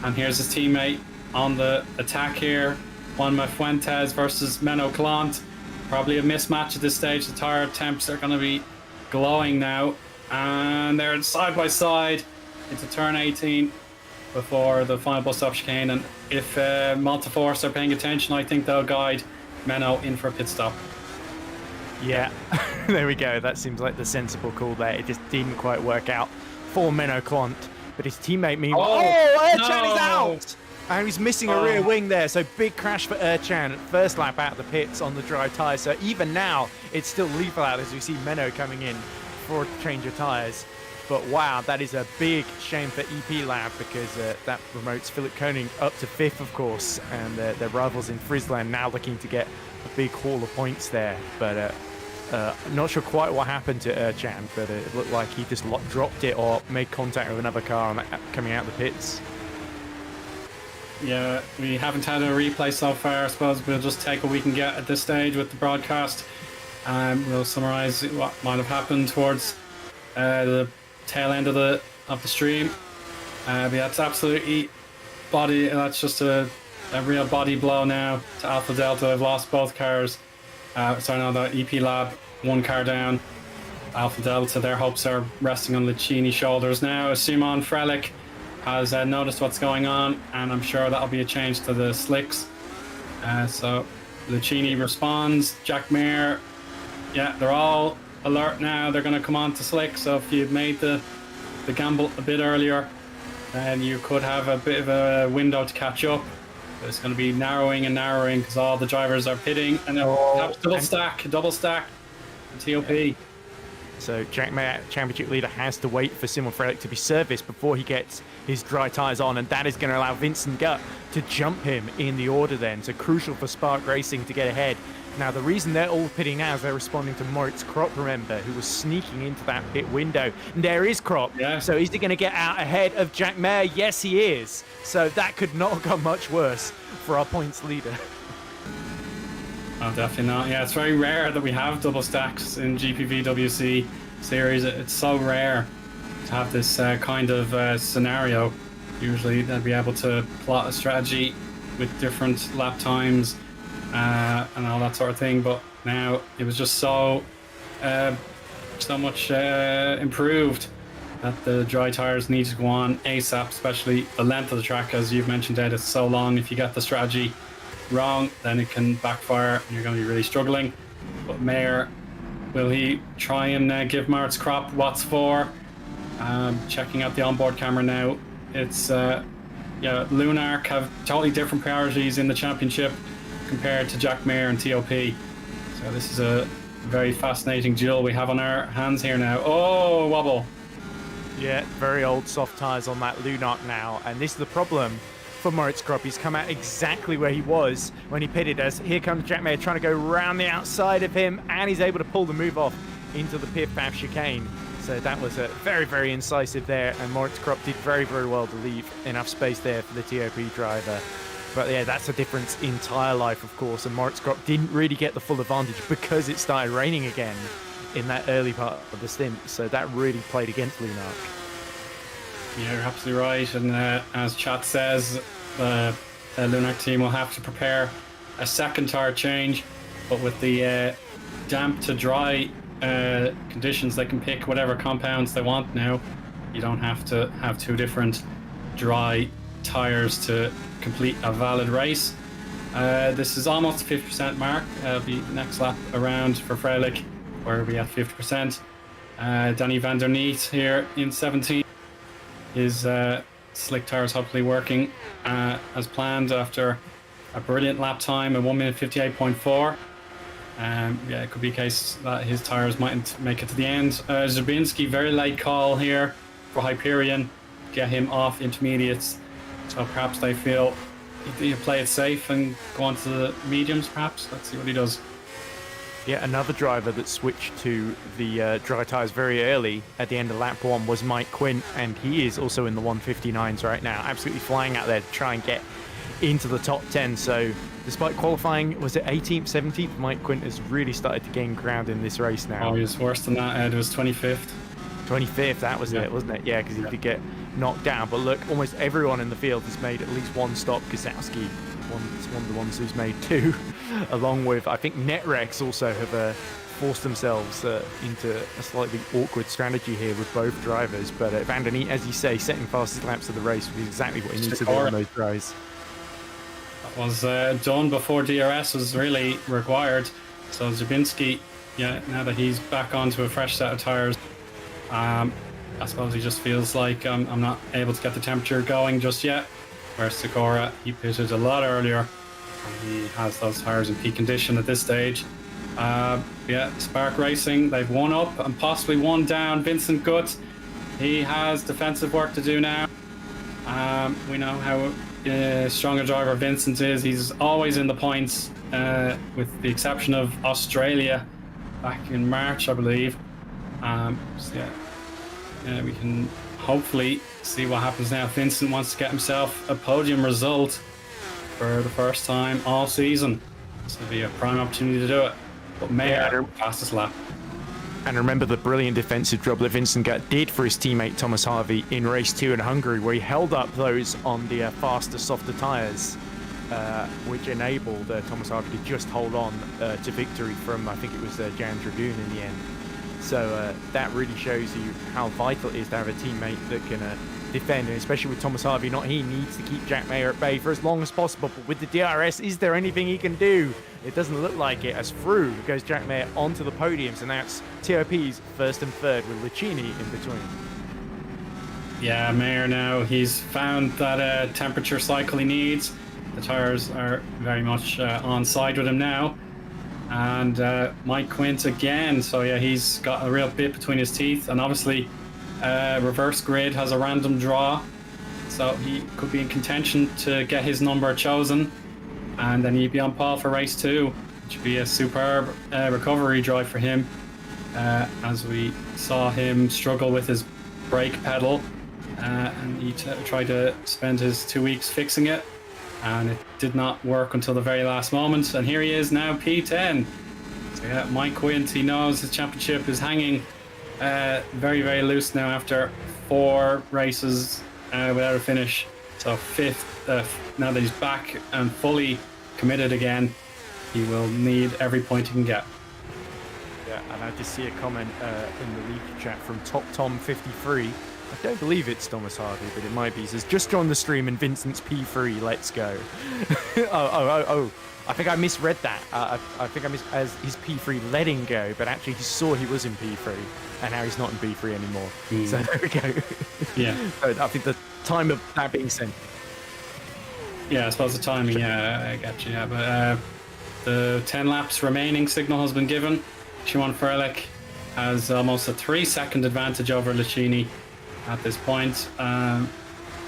And here's his teammate on the attack here. Juanma Fuentes versus Menno Klont. Probably a mismatch at this stage. The tire temps are going to be glowing now. And they're side by side into turn 18 before the final bus stop chicane. And if Multiforce are paying attention, I think they'll guide Menno in for a pit stop. Yeah, there we go. That seems like the sensible call there. It just didn't quite work out for Menno Klont. But his teammate, meanwhile... Ercan is out! And he's missing a rear wing there. So big crash for Ercan. First lap out of the pits on the dry tyres. So even now, it's still lethal out as we see Menno coming in for a change of tyres. But wow, that is a big shame for EP Lab because that promotes Philipp Koenig up to 5th, of course. And their rivals in Friesland now looking to get a big haul of points there. But Not sure quite what happened to Erchan, but it looked like he just dropped it or made contact with another car coming out of the pits. Yeah, we haven't had a replay so far. I suppose we'll just take what we can get at this stage with the broadcast. We'll summarise what might have happened towards the tail end of the stream. But yeah, it's absolutely body. That's just a real body blow now to Alpha Delta. They've lost both cars. Sorry, no, the EP Lab, one car down. Alpha Delta, their hopes are resting on Lucchini's shoulders now. Simon Frelick has noticed what's going on, and I'm sure that'll be a change to the slicks. So Lucchini responds. Jack Mayer, yeah, they're all alert now. They're going to come on to slick. So if you'd made the gamble a bit earlier, then you could have a bit of a window to catch up. But it's going to be narrowing and narrowing because all the drivers are pitting, and double stack, TOP. So Jack Mayer, championship leader, has to wait for Simon Frelick to be serviced before he gets his dry tyres on, and that is going to allow Vincent Gutt to jump him in the order then. So crucial for Spark Racing to get ahead. Now, the reason they're all pitting now is they're responding to Moritz Kropp, remember, who was sneaking into that pit window. And there is Kropp. Yeah. So is he going to get out ahead of Jack Mayer? Yes, he is. So that could not have gone much worse for our points leader. Oh, definitely not. Yeah, it's very rare that we have double stacks in GPVWC series. It's so rare to have this kind of scenario. Usually they'll be able to plot a strategy with different lap times and all that sort of thing. But now it was just so much improved that the dry tires need to go on ASAP, especially the length of the track, as you've mentioned, Ed. It's so long. If you get the strategy wrong, then it can backfire and you're going to be really struggling. But Mayer, will he try and give Moritz Kropp what's for? Checking out the onboard camera now. It's Lunark have totally different priorities in the championship compared to Jack Mayer and TOP. So this is a very fascinating duel we have on our hands here now. Oh, wobble. Yeah, very old soft tyres on that Lunark now, and this is the problem for Moritz Kropp. He's come out exactly where he was when he pitted, as here comes Jack Mayer trying to go around the outside of him, and he's able to pull the move off into the pit path chicane. So that was a very, very incisive there, and Moritz Kropp did very, very well to leave enough space there for the TOP driver. But yeah, that's a difference in tyre life, of course, and Moritz Kropp didn't really get the full advantage because it started raining again in that early part of the stint, so that really played against Lunark. Yeah, you're absolutely right, and as chat says, the Lunark team will have to prepare a second tyre change, but with the damp to dry conditions, they can pick whatever compounds they want now. You don't have to have two different dry tyres to complete a valid race. This is almost the 50% mark. It'll be the next lap around for Frelick, where we'll be at 50%. Danny van der Neet here in 17. His slick tyres hopefully working as planned after a brilliant lap time at 1 minute 58.4. Yeah, it could be a case that his tyres mightn't make it to the end. Zabinski, very late call here for Hyperion, get him off intermediates. So perhaps they feel he'll play it safe and go on to the mediums, perhaps. Let's see what he does. Yeah, another driver that switched to the dry tyres very early at the end of lap 1 was Mike Quint, and he is also in the 159s right now, absolutely flying out there to try and get into the top 10. So despite qualifying, was it 18th, 17th, Mike Quint has really started to gain ground in this race now. Oh, he was worse than that, Ed. It was 25th. 25th, that was it, wasn't it? Yeah, because he did get knocked down. But look, almost everyone in the field has made at least one stop. Gazowski, one of the ones who's made two, along with, I think, Netrex also have forced themselves into a slightly awkward strategy here with both drivers. But Van der Neet, as you say, setting fastest laps of the race was exactly what he needs to do on those dries. That was done before DRS was really required. So Zabinski, yeah, now that he's back onto a fresh set of tyres, I suppose he just feels like I'm not able to get the temperature going just yet. Whereas Sikora, he pitted a lot earlier, and he has those tyres in peak condition at this stage. Yeah, Spark Racing, they've one up and possibly one down. Vincent Gutt, he has defensive work to do now. We know how strong a driver Vincent is. He's always in the points, with the exception of Australia, back in March, I believe. So yeah, we can hopefully see what happens now. Vincent wants to get himself a podium result for the first time all season. This will be a prime opportunity to do it. But Mayer, fastest lap. And remember the brilliant defensive job that Vincent did for his teammate Thomas Harvey in race 2 in Hungary, where he held up those on the faster, softer tyres, which enabled Thomas Harvey to just hold on to victory from, I think it was Jan Dragoon in the end. So that really shows you how vital it is to have a teammate that can defend, and especially with Thomas Harvey, he needs to keep Jack Mayer at bay for as long as possible. But with the DRS, is there anything he can do? It doesn't look like it, as through goes Jack Mayer onto the podiums, and that's TOP's first and third with Lucchini in between. Yeah, Mayer now, he's found that temperature cycle he needs. The tyres are very much on side with him now. And Mike Quint again, so yeah, he's got a real bit between his teeth, and obviously reverse grid has a random draw, so he could be in contention to get his number chosen, and then he'd be on pole for race 2, which would be a superb recovery drive for him, as we saw him struggle with his brake pedal, and he tried to spend his 2 weeks fixing it, and it did not work until the very last moment, and here he is now, P10. So yeah, Mike Quint, he knows his championship is hanging very, very loose now after 4 races without a finish. So 5th, now that he's back and fully committed again, he will need every point he can get. Yeah, and I just see a comment in the league chat from Top Tom 53. I don't believe it's Thomas Harvey, but it might be. He says, just join the stream and Vincent's P3, let's go. oh. I think I misread that. I think I as his P3 letting go, but actually he saw he was in P3, and now he's not in P3 anymore. So there we go. Yeah. So I think the time of that being sent. Yeah, I suppose the timing, yeah, I get you, yeah. But the 10 laps remaining signal has been given. Shimon Furlick has almost a 3-second advantage over Lucchini at this point.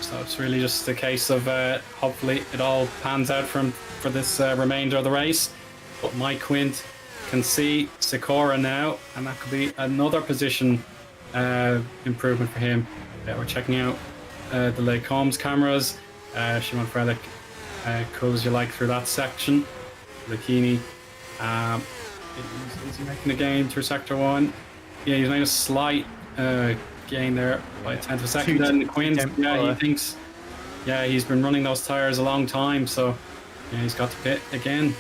So it's really just a case of hopefully it all pans out for this remainder of the race. But Mike Quint can see Sikora now, and that could be another position improvement for him. We're checking out the Lake Combs cameras. Shimon Frederick cool as you like through that section. Lucchini, is he making a gain through sector 1? Yeah, he's made a slight gain there by a tenth of a second. Then Quint, yeah, he thinks, yeah, he's been running those tyres a long time, so yeah, he's got to pit again.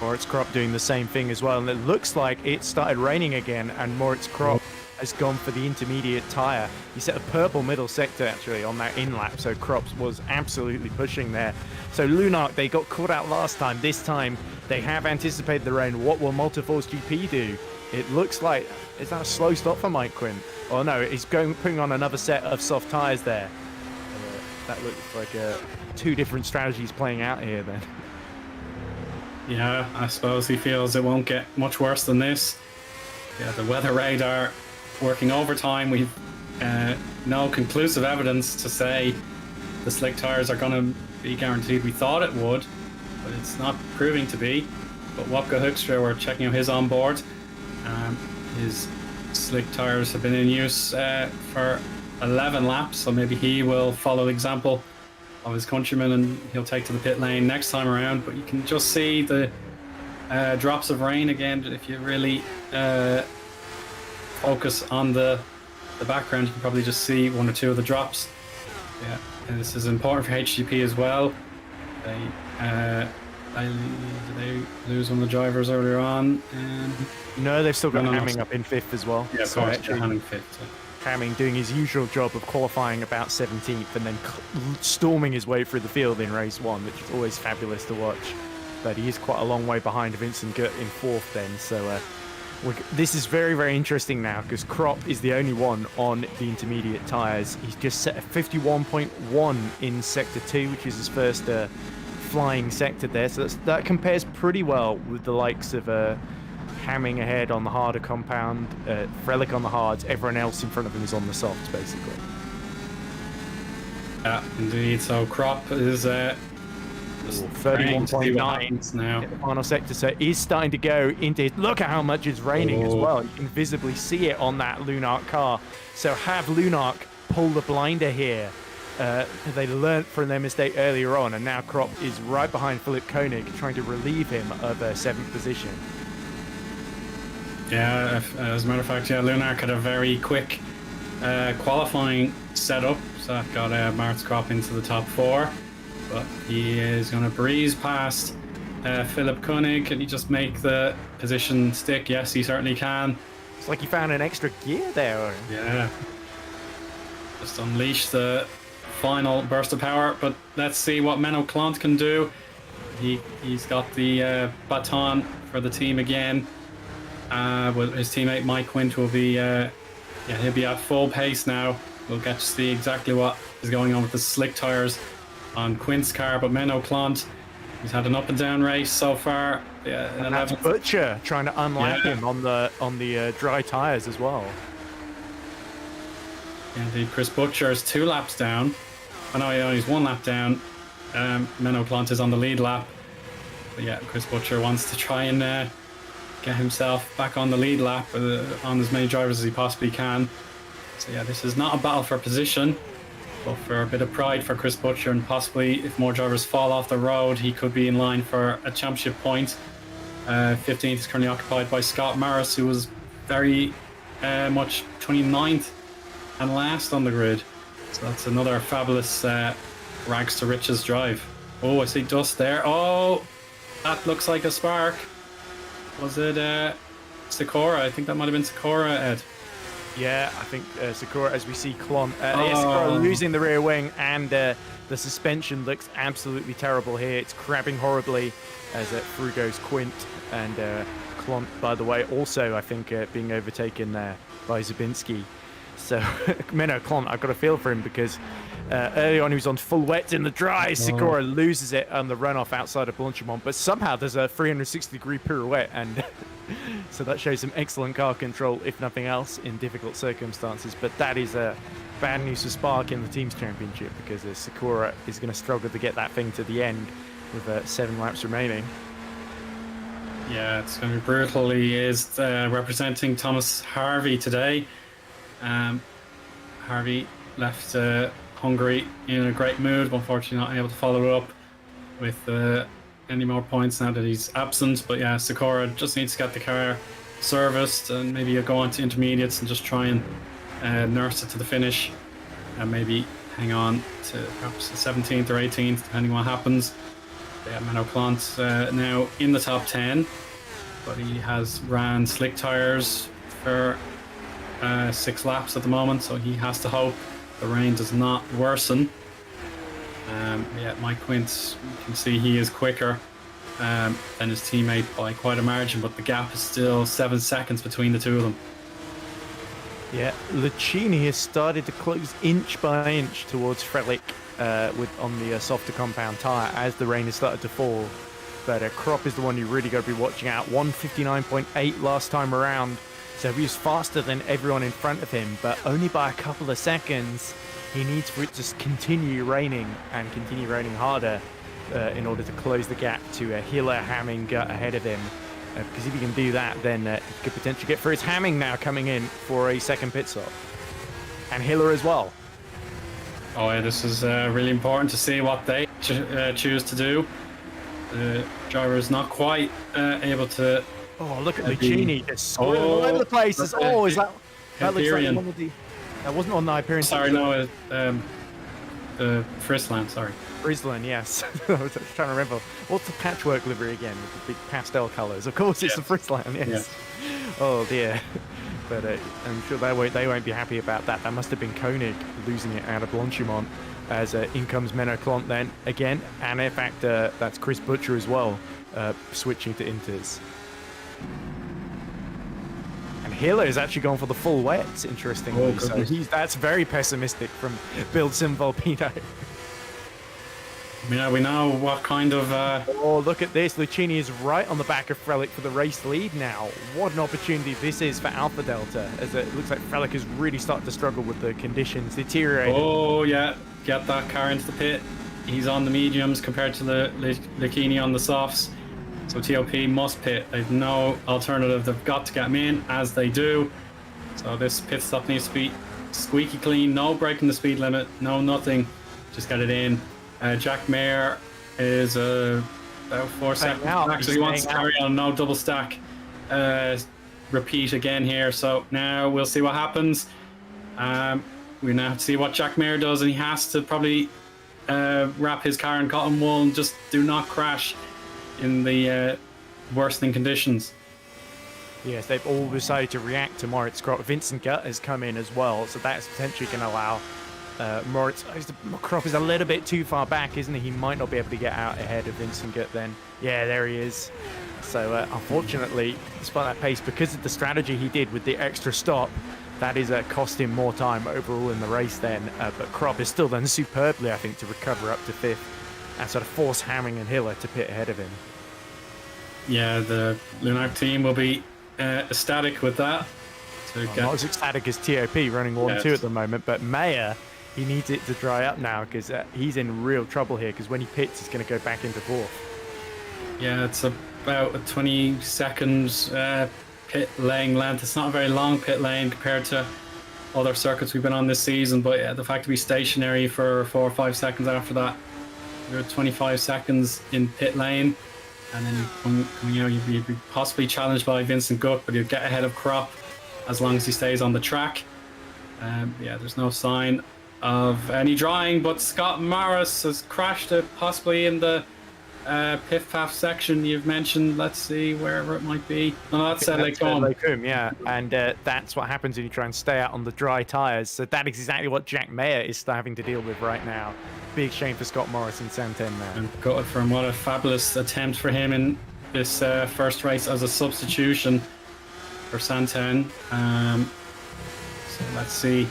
Moritz Kropp doing the same thing as well, and it looks like it started raining again, and Moritz Kropp has gone for the intermediate tyre. He set a purple middle sector actually on that in lap, so Kropp was absolutely pushing there. So Lunark, they got caught out last time. This time they have anticipated the rain. What will Multiforce GP do? It looks like, is that a slow stop for Mike Quint? Oh no, he's putting on another set of soft tyres there. That looks like 2 different strategies playing out here then. Yeah, I suppose he feels it won't get much worse than this. Yeah, the weather radar working overtime. We've no conclusive evidence to say the slick tyres are going to be guaranteed. We thought it would, but it's not proving to be. But Wopke Hoekstra, we're checking out his onboard. His slick tyres have been in use for 11 laps, so maybe he will follow the example of his countrymen and he'll take to the pit lane next time around. But you can just see the drops of rain again. If you really focus on the background, you can probably just see 1 or 2 of the drops. Yeah, and this is important for HGP as well. Did they lose one of the drivers earlier on? No, they've still got Hamming up in 5th as well. Yeah, of course, Hamming 5th. Hamming doing his usual job of qualifying about 17th and then storming his way through the field in race 1, which is always fabulous to watch. But he is quite a long way behind Vincent Gert in 4th then, so this is very, very interesting now because Kropp is the only one on the intermediate tyres. He's just set a 51.1 in sector 2, which is his first flying sector there, so that compares pretty well with the likes of Hamming ahead on the harder compound, Frelick on the hards, everyone else in front of him is on the softs basically. Yeah, indeed. So Kropp is Just praying to see what 31.9 happens now. in the final sector. So it is starting to go into his, look at how much it's raining as well. You can visibly see it on that Lunark car. So have Lunark pull the blinder here. They learnt from their mistake earlier on, and now Krop is right behind Philip Koenig, trying to relieve him of 7th position. Yeah, as a matter of fact, yeah, Lunark had a very quick qualifying setup, so that got Mart's Krop into the top 4. But he is going to breeze past Philip Koenig. Can he just make the position stick? Yes, he certainly can. It's like he found an extra gear there. Yeah. Just unleash the final burst of power, but let's see what Menno Clant can do. He's got the baton for the team again. With his teammate Mike Quint will be he'll be at full pace now. We'll get to see exactly what is going on with the slick tires on Quint's car, but Menno Clant, he's had an up and down race so far. Yeah, and that's Butcher trying to unlap him on the dry tires as well. Indeed, Chris Butcher is 2 laps down. I know he's 1 lap down. Menno Clant is on the lead lap. But yeah, Chris Butcher wants to try and get himself back on the lead lap on as many drivers as he possibly can. So yeah, this is not a battle for position, but for a bit of pride for Chris Butcher, and possibly if more drivers fall off the road, he could be in line for a championship point. 15th is currently occupied by Scott Morris, who was very much 29th and last on the grid. So that's another fabulous rags to riches drive. Oh, I see dust there. Oh, that looks like a spark. Was it Sakura? I think that might have been Sakura, Ed. Yeah, I think Sakura, as we see Sakura losing the rear wing, and the suspension looks absolutely terrible here. It's crabbing horribly as through goes Quint, and Clont, by the way, also I think being overtaken there by Zabinski. So Menno Clont, I've got a feel for him, because early on he was on full wets in the dry. Sakura loses it on the runoff outside of Blanchimont, but somehow there's a 360-degree pirouette, and so that shows some excellent car control, if nothing else, in difficult circumstances. But that is bad news for Spark in the Teams Championship, because Sakura is going to struggle to get that thing to the end with 7 laps remaining. Yeah, it's going to be brutal. He is representing Thomas Harvey today. Harvey left Hungary in a great mood, but unfortunately not able to follow up with any more points now that he's absent. But yeah, Sakura just needs to get the car serviced, and maybe go on to intermediates and just try and nurse it to the finish, and maybe hang on to perhaps the 17th or 18th, depending what happens. But yeah, Menno Clant now in the top 10, but he has ran slick tires for 6 laps at the moment, so he has to hope the rain does not worsen. Yeah, Mike Quint, you can see he is quicker than his teammate by quite a margin, but the gap is still 7 seconds between the two of them. Yeah, Lucchini has started to close inch by inch towards Frelick on the softer compound tyre as the rain has started to fall. But Krop is the one you really got to be watching out. 159.8 last time around. So he was faster than everyone in front of him, but only by a couple of seconds. He needs for it to continue raining, and continue raining harder in order to close the gap to Hiller, Hamming ahead of him. Because if he can do that, then he could potentially get through. It's Hamming now coming in for a second pit stop. And Hiller as well. Oh yeah, this is really important to see what they choose to do. The driver is not quite able to... Oh, look at Lucchini just squirreling all over the place. Is that looks like one of the... That wasn't on the Hyperion. Sorry, no, Frisland, sorry. Frisland, yes. I was trying to remember. What's the patchwork livery again with the big pastel colours? Of course, it's the Frisland, yes. Yeah. Oh dear. But I'm sure they won't be happy about that. That must have been Koenig losing it out of Blanchimont, as in comes Menno Clant then again, and in fact that's Chris Butcher as well, switching to Inters. And Hiller is actually going for the full wets, interestingly. So that's very pessimistic from Build Sim Volpino. Yeah, we know what kind of... Oh, look at this. Lucchini is right on the back of Frelick for the race lead now. What an opportunity this is for Alpha Delta, as it looks like Frelick is really starting to struggle with the conditions deteriorating. Oh, yeah. Get that car into the pit. he's on the mediums compared to the Lucchini on the softs. So TOP must pit. They've no alternative. They've got to get him in, as they do. So this pit stop needs to be squeaky clean. No breaking the speed limit. No nothing. Just get it in. Jack Mayer is about 4 seconds. Actually, he wants to carry on. No double stack. Repeat again here. So now we'll see what happens. We now have to see what Jack Mayer does, and he has to probably wrap his car in cotton wool and just do not crash in the worsening conditions. Yes, they've all decided to react to Moritz Krop. Vincent Gutt has come in as well, so that's potentially going to allow Moritz. Krop is a little bit too far back, isn't he? He might not be able to get out ahead of Vincent Gutt then. Yeah, there he is. So unfortunately, despite that pace, because of the strategy he did with the extra stop, that is cost him more time overall in the race then. But Krop has still done superbly, I think, to recover up to 5th and sort of force Hamming and Hiller to pit ahead of him. Yeah, the Lunark team will be ecstatic with that. Not as ecstatic as TOP running 1-2 at the moment, but Mayer, he needs it to dry up now because he's in real trouble here, because when he pits, he's going to go back into 4th. Yeah, it's about a 20 seconds pit lane length. It's not a very long pit lane compared to other circuits we've been on this season, but yeah, the fact to be stationary for 4 or 5 seconds after that, you're 25 seconds in pit lane, and then you'd be possibly challenged by Vincent Gutt, but you'd get ahead of Krop as long as he stays on the track. Yeah, there's no sign of any drying, but Scott Morris has crashed it possibly in the Piff Paff section you've mentioned. Let's see, wherever it might be. No, that's Lake Combe. Yeah, and that's what happens when you try and stay out on the dry tyres. So that is exactly what Jack Mayer is having to deal with right now. Big shame for Scott Morris in Santen now. And gutted for him. What a fabulous attempt for him in this first race as a substitution for Santen. So let's see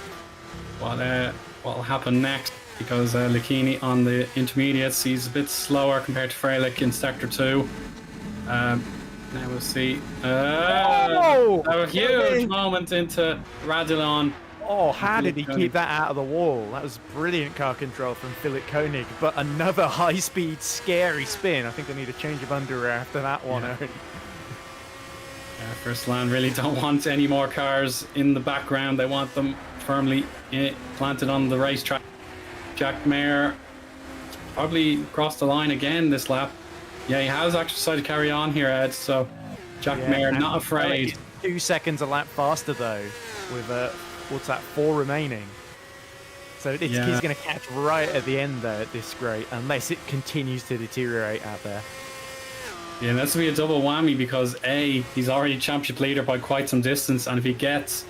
what will happen next, because Lucchini on the intermediates, he's a bit slower compared to Freilich in Sector 2. Now we'll see. A huge moment into Radulon. Oh, how did he keep that out of the wall? That was brilliant car control from Philip Koenig, but another high-speed, scary spin. I think they need a change of underwear after that one. Yeah. First Land really don't want any more cars in the background. They want them firmly planted on the racetrack. Jack Mayer probably crossed the line again this lap. Yeah, he has actually decided to carry on here, Ed. So Jack Mayer not afraid. 2 seconds a lap faster though, with what's that, 4 remaining. So he's going to catch right at the end there at this rate, unless it continues to deteriorate out there. Yeah, that's going to be a double whammy, because A, he's already championship leader by quite some distance, and if he gets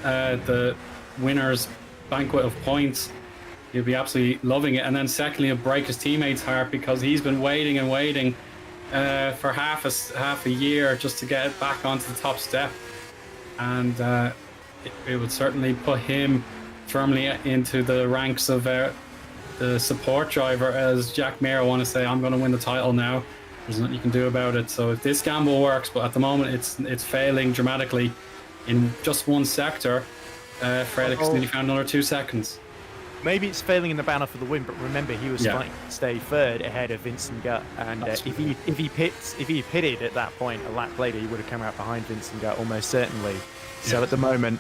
the winner's banquet of points, he'll be absolutely loving it. And then secondly, he'll break his teammates' heart, because he's been waiting and waiting for half a year just to get back onto the top step. And it would certainly put him firmly into the ranks of the support driver, as Jack Mayer want to say, I'm going to win the title now. There's nothing you can do about it. So if this gamble works, but at the moment it's failing dramatically in just one sector, Freilich nearly found another 2 seconds. Maybe it's failing in the banner for the win, but remember he was fighting to stay 3rd ahead of Vincent Gutt, and if he pitted at that point a lap later, he would have come out behind Vincent Gutt almost certainly. So at the moment,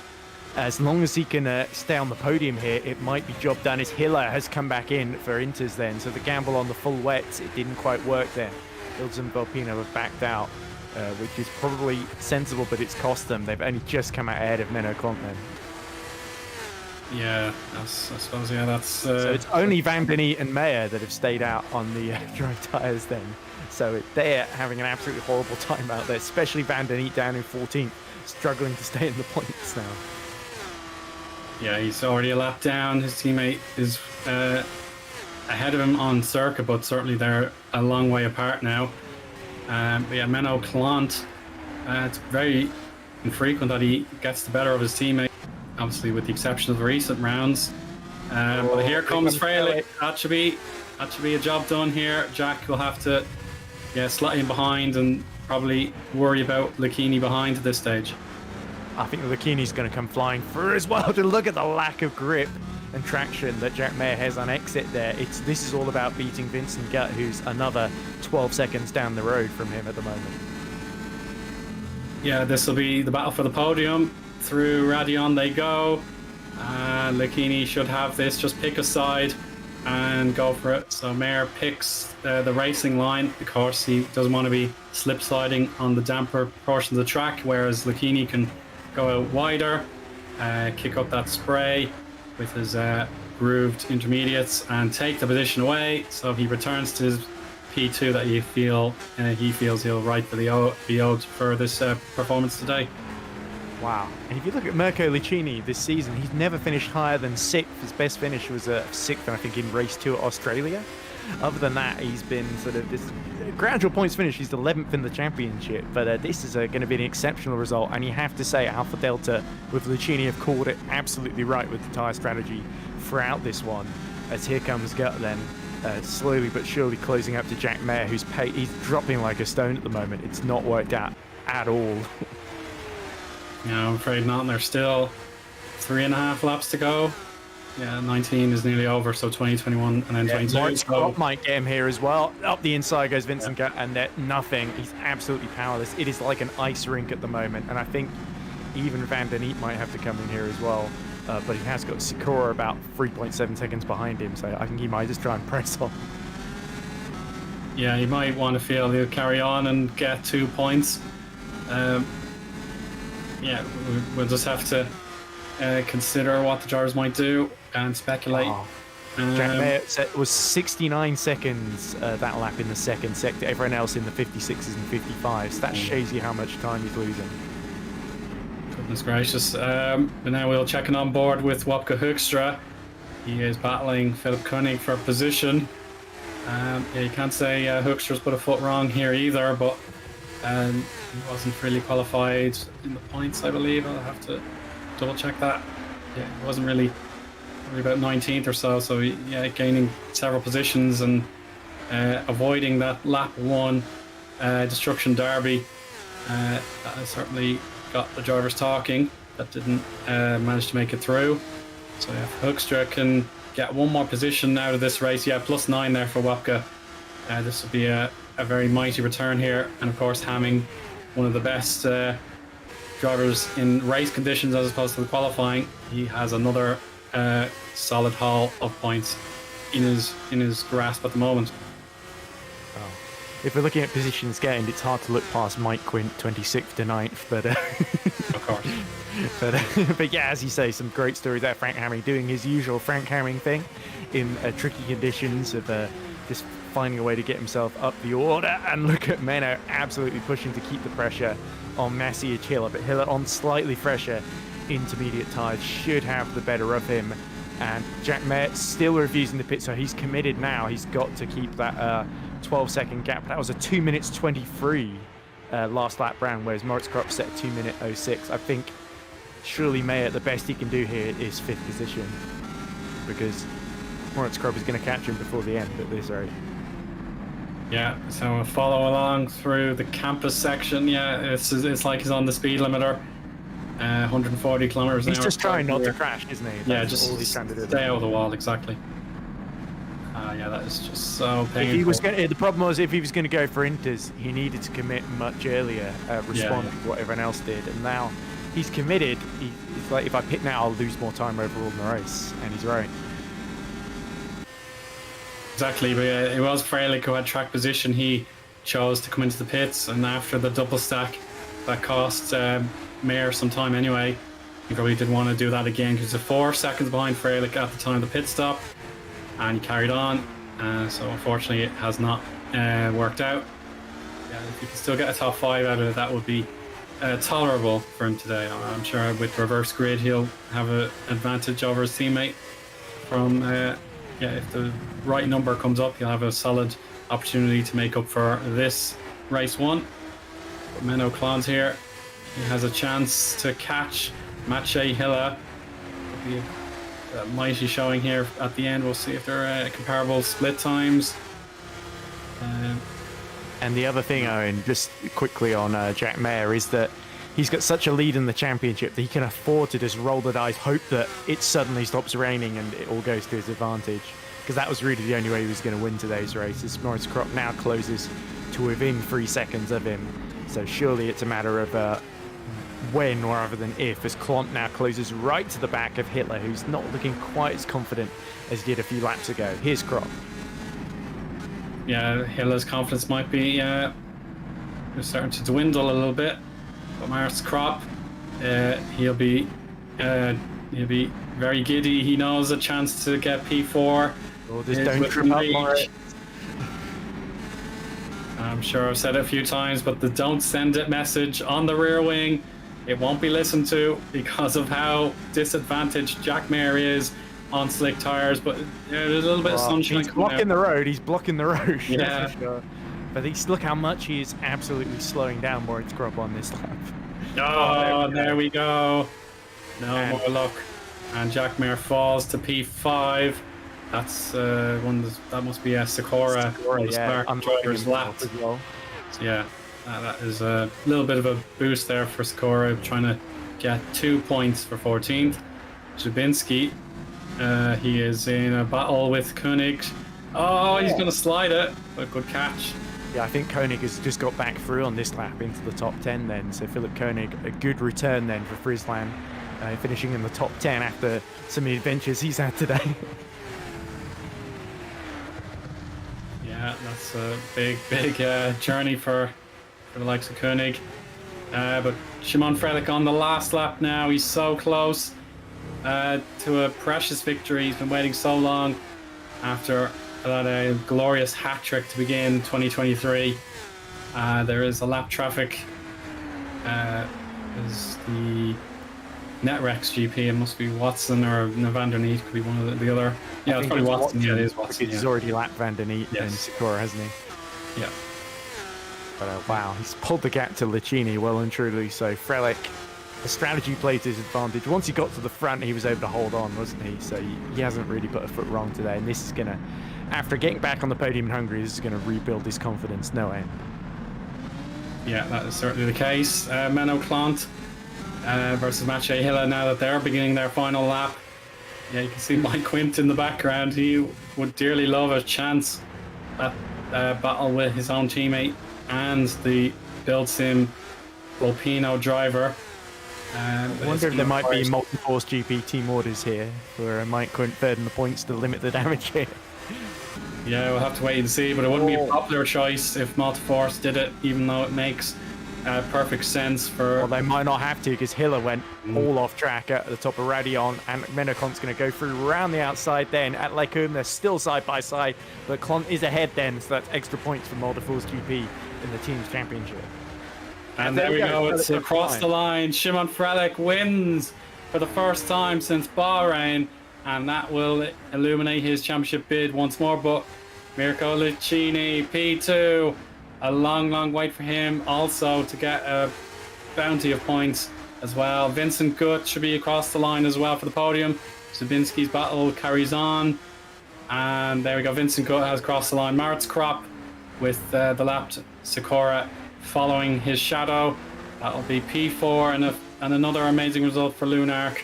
as long as he can stay on the podium here, it might be job done. As Hiller has come back in for Inters then, so the gamble on the full wets, it didn't quite work there. Hills and Belpino have backed out, which is probably sensible, but it's cost them. They've only just come out ahead of Menno Klont then. Yeah, I suppose, that's... So it's only Van Den Eet and Mayer that have stayed out on the dry tyres then. So they're having an absolutely horrible time out there, especially Van Den Eet down in 14th, struggling to stay in the points now. Yeah, he's already a lap down. His teammate is ahead of him on circuit, but certainly they're a long way apart now. But yeah, Menno Klont, it's very infrequent that he gets the better of his teammate, obviously with the exception of the recent rounds. But here comes Freilich. That should be a job done here. Jack will have to slot in behind and probably worry about Lucchini behind at this stage. I think Lucchini's going to come flying through as well. To look at the lack of grip and traction that Jack Mayer has on exit there. This is all about beating Vincent Gutt, who's another 12 seconds down the road from him at the moment. Yeah, this will be the battle for the podium. Through Radion they go. Lucchini should have this. Just pick a side and go for it. So Mayer picks the racing line because he doesn't want to be slip sliding on the damper portion of the track, whereas Lucchini can go out wider, kick up that spray with his grooved intermediates and take the position away. So he returns to his P2 that he feels he'll ride for the Oaks for this performance today. Wow. And if you look at Mirko Lucchini this season, he's never finished higher than 6th. His best finish was 6th, I think, in race 2 at Australia. Other than that, he's been sort of this gradual points finish. He's 11th in the championship, but this is going to be an exceptional result. And you have to say, Alpha Delta with Lucchini have called it absolutely right with the tyre strategy throughout this one. As here comes Gutt then, slowly but surely closing up to Jack Mayer, he's dropping like a stone at the moment. It's not worked out at all. Yeah, I'm afraid not. And there's still 3.5 laps to go. Yeah, 19 is nearly over, so 20, 21, and then 22. Moritz might get him here as well. Up the inside goes Vincent Gutt, and nothing. He's absolutely powerless. It is like an ice rink at the moment, and I think even Van den Eep might have to come in here as well. But he has got Sikora about 3.7 seconds behind him, so I think he might just try and press on. Yeah, he might want to feel he'll carry on and get 2 points. Yeah, we'll just have to consider what the drivers might do and speculate. Jack Mayer was 69 seconds that lap in the second sector. Everyone else in the 56s and 55s. That shows you how much time he's losing. Goodness gracious. But now we'll check in on board with Wopke Hoekstra. He is battling Philip Koenig for position. You can't say Hoekstra's put a foot wrong here either, but he wasn't really qualified in the points, I believe. I'll have to double check that. Yeah, he wasn't really about 19th or so gaining several positions and avoiding that lap 1 destruction derby. That has certainly got the drivers talking. That didn't manage to make it through. So if Hoekstra can get one more position out of this race, +9 there for Wopke. This would be a very mighty return here, and of course Hamming, one of the best drivers in race conditions as opposed to the qualifying. He has another solid haul of points in his grasp at the moment. If we're looking at positions gained, it's hard to look past Mike Quint, 26th to 9th, but of course. But yeah, as you say, some great stories there. Frank Hamming doing his usual Frank Hamming thing in tricky conditions of just finding a way to get himself up the order. And look at Menno absolutely pushing to keep the pressure on Massiage Hiller, but Hiller on slightly fresher intermediate tyres should have the better of him. And Jack Mayer still refusing to pit, so he's committed now. He's got to keep that 12-second gap. That was a 2 minutes 23 last lap round, whereas Moritz Kropp set 2 minute 06. I think surely Mayer, the best he can do here is 5th position, because Moritz Kropp is going to catch him before the end at this rate. Yeah, so we'll follow along through the campus section. Yeah, it's like he's on the speed limiter, 140 kilometers an hour. He's just trying not to crash, isn't he? That's just all he's trying to do. Stay out of the wall, exactly. Yeah, that is just so painful. The problem was if he was going to go for inters, he needed to commit much earlier, responding to what everyone else did. And now he's committed. He's like, if I pit now, I'll lose more time overall in the race. And he's right. Exactly, but it was Freilich who had track position. He chose to come into the pits, and after the double stack, that cost Mayer some time anyway. He probably didn't want to do that again because he's 4 seconds behind Freilich at the time of the pit stop, and he carried on. So unfortunately, it has not worked out. Yeah, if he can still get a top 5 out of it, that would be tolerable for him today. I'm sure with reverse grid, he'll have an advantage over his teammate from. If the right number comes up, he'll have a solid opportunity to make up for this race 1. But Menno Klons here, he has a chance to catch Maciej Hiller. It'll be a mighty showing here at the end. We'll see if there are comparable split times. And the other thing, Eoin, just quickly on Jack Mayer, is that he's got such a lead in the championship that he can afford to just roll the dice, hope that it suddenly stops raining and it all goes to his advantage. Because that was really the only way he was going to win today's race. As Moritz Krop now closes to within 3 seconds of him. So surely it's a matter of when rather than if, as Klont now closes right to the back of Hitler, who's not looking quite as confident as he did a few laps ago. Here's Krop. Yeah, Hitler's confidence might be starting to dwindle a little bit. But Moritz Krop, he'll be very giddy. He knows a chance to get P4. Oh, just don't trip up, Moritz. I'm sure I've said it a few times, but the don't send it message on the rear wing, it won't be listened to because of how disadvantaged Jack Mayer is on slick tires. But there's a little bit of sunshine. He's blocking the road. He's blocking the road. Yeah. For sure. But look how much he is absolutely slowing down Moritz Krop on this lap. Oh, there we go. No more luck. And Jack Mayer falls to P5. That's that must be a Sakura the Spark driver's lap. Well. So yeah, that is a little bit of a boost there for Sakura, trying to get 2 points for 14th. Jabinski, he is in a battle with Koenig. Oh, he's going to slide it, but good catch. Yeah, I think Koenig has just got back through on this lap into the top 10 then. So Philip Koenig, a good return then for Friesland, finishing in the top 10 after some of the adventures he's had today. Yeah, that's a big journey for the likes of Koenig. But Szymon Frelick on the last lap now. He's so close to a precious victory. He's been waiting so long after that glorious hat-trick to begin 2023. There is a lap traffic. Is the Netrex GP. It must be Watson or Van der Neet. Could be one of the other. Yeah, it's probably Watson. Yeah, it is Watson. He's already lapped Van der Neet and Sakura, hasn't he? Yeah. But wow, he's pulled the gap to Licini well and truly. So Frelick, the strategy played to his advantage. Once he got to the front, he was able to hold on, wasn't he? So he hasn't really put a foot wrong today. And this is going to, after getting back on the podium in Hungary, this is going to rebuild his confidence no end. Yeah, that is certainly the case. Menno Klont versus Mathieu Hille now that they're beginning their final lap. Yeah, you can see Mike Quint in the background. He would dearly love a chance at battle with his own teammate and the Build Sim Volpino driver. I wonder if there might be multi-force GP team orders here for Mike Quint third in the points to limit the damage here. Yeah, we'll have to wait and see, but it wouldn't be a popular choice if multi-force did it, even though it makes perfect sense for... Well, they might not have to, because Hiller went all off track at the top of Radion, and Menno Klont's going to go through around the outside then. At Lecum, they're still side by side, but Klont is ahead then, so that's extra points for Multiforce GP in the team's championship. And there we go, it's across the line. Szymon Frelick wins for the first time since Bahrain, and that will illuminate his championship bid once more. But Mirko Licini, P2, a long wait for him also to get a bounty of points as well. Vincent Gutt should be across the line as well for the podium. Zabinski's battle carries on, and there we go, Vincent Gutt has crossed the line. Moritz Krop with the lapped Sakura following his shadow. That'll be P4 and another amazing result for Lunark.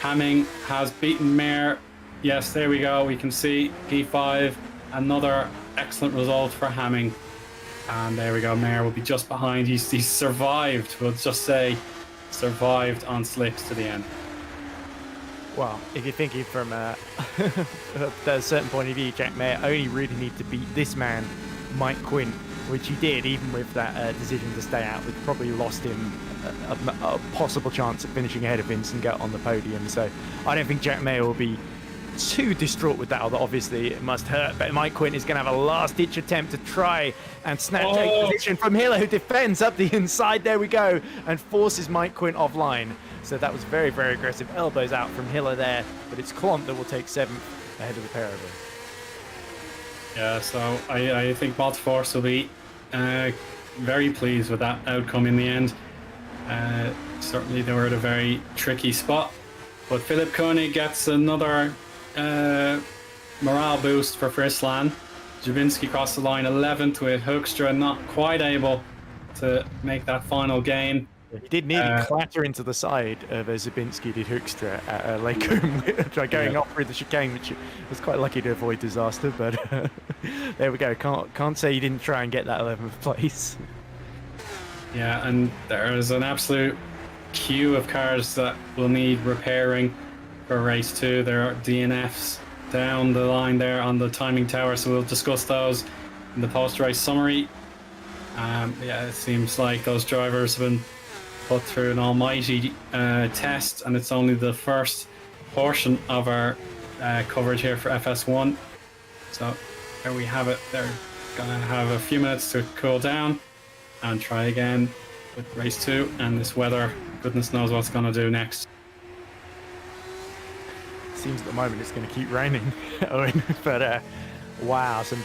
Hamming has beaten Mayer. Yes, there we go. We can see P5. Another excellent result for Hamming. And there we go. Mayer will be just behind. He's survived. We'll just say survived on slicks to the end. Well, if you're thinking from a certain point of view, Jack Mayer only really need to beat this man, Mike Quint, which he did, even with that decision to stay out, which probably lost him a possible chance at finishing ahead of Vincent Gutt on the podium. So I don't think Jack Mayer will be too distraught with that, although obviously it must hurt. But Mike Quint is going to have a last-ditch attempt to try and snatch a position from Hiller, who defends up the inside. There we go, and forces Mike Quint offline. So that was very, very aggressive. Elbows out from Hiller there, but it's Klont that will take 7th ahead of the pair of them. Yeah, so I think Multiforce will be very pleased with that outcome in the end. Certainly they were at a very tricky spot, but Philip Koenig gets another morale boost for Friesland. Jabinski crossed the line 11th with Hoekstra not quite able to make that final gain. He did nearly clatter into the side of Zabinski did Hoekstra at Lake going off through the chicane, which was quite lucky to avoid disaster. But there we go. Can't say he didn't try and get that 11th place. Yeah, and there is an absolute queue of cars that will need repairing for race 2. There are DNFs down the line there on the timing tower, so we'll discuss those in the post-race summary. Yeah, it seems like those drivers have been put through an almighty test, and it's only the first portion of our coverage here for FS1. So there we have it. They're gonna have a few minutes to cool down and try again with race 2, and this weather, goodness knows what's gonna do next. Seems at the moment it's going to keep raining, Owen. But wow, some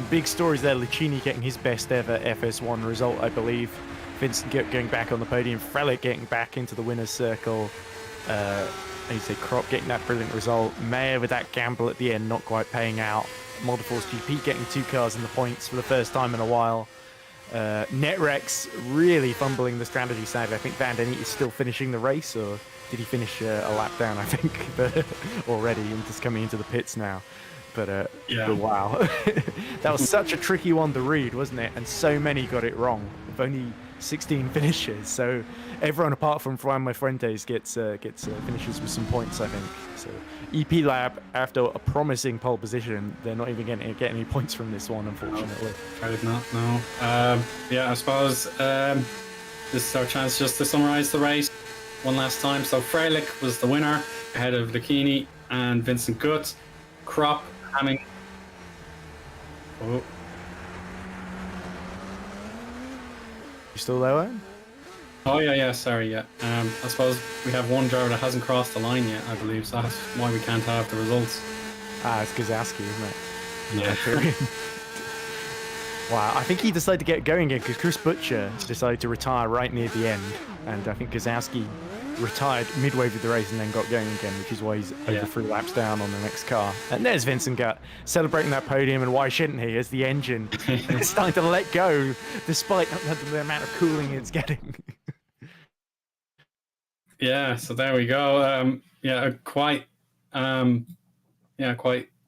big stories there. Lucchini getting his best ever FS1 result, I believe. Vincent going back on the podium. Frelick getting back into the winner's circle. I'd say Krop getting that brilliant result. Mayer with that gamble at the end, not quite paying out. Motorforce GP getting 2 cars in the points for the first time in a while. Netrex really fumbling the strategy side. I think Van Den Eet is still finishing the race, or did he finish a lap down, I think, but already, and just coming into the pits now. But wow. That was such a tricky one to read, wasn't it? And so many got it wrong, with only 16 finishes. So everyone apart from Juan Fuentes gets finishes with some points, I think. So EP Lab, after a promising pole position, they're not even going to get any points from this one, unfortunately. I did not know. Yeah, I suppose this is our chance just to summarise the race one last time. So Frelick was the winner ahead of Lucchini and Vincent Gutt. Krop, Hamming. Oh. You still there, Owen? Oh yeah, sorry, yeah. I suppose we have one driver that hasn't crossed the line yet, I believe, so that's why we can't have the results. It's Gazowski, isn't it? Yeah. Wow, I think he decided to get going again because Chris Butcher decided to retire right near the end, and I think Gazowski retired midway through the race and then got going again, which is why he's over 3 laps down on the next car. And there's Vincent Gutt celebrating that podium, and why shouldn't he, as the engine is starting to let go despite the amount of cooling it's getting. Yeah, so there we go. Quite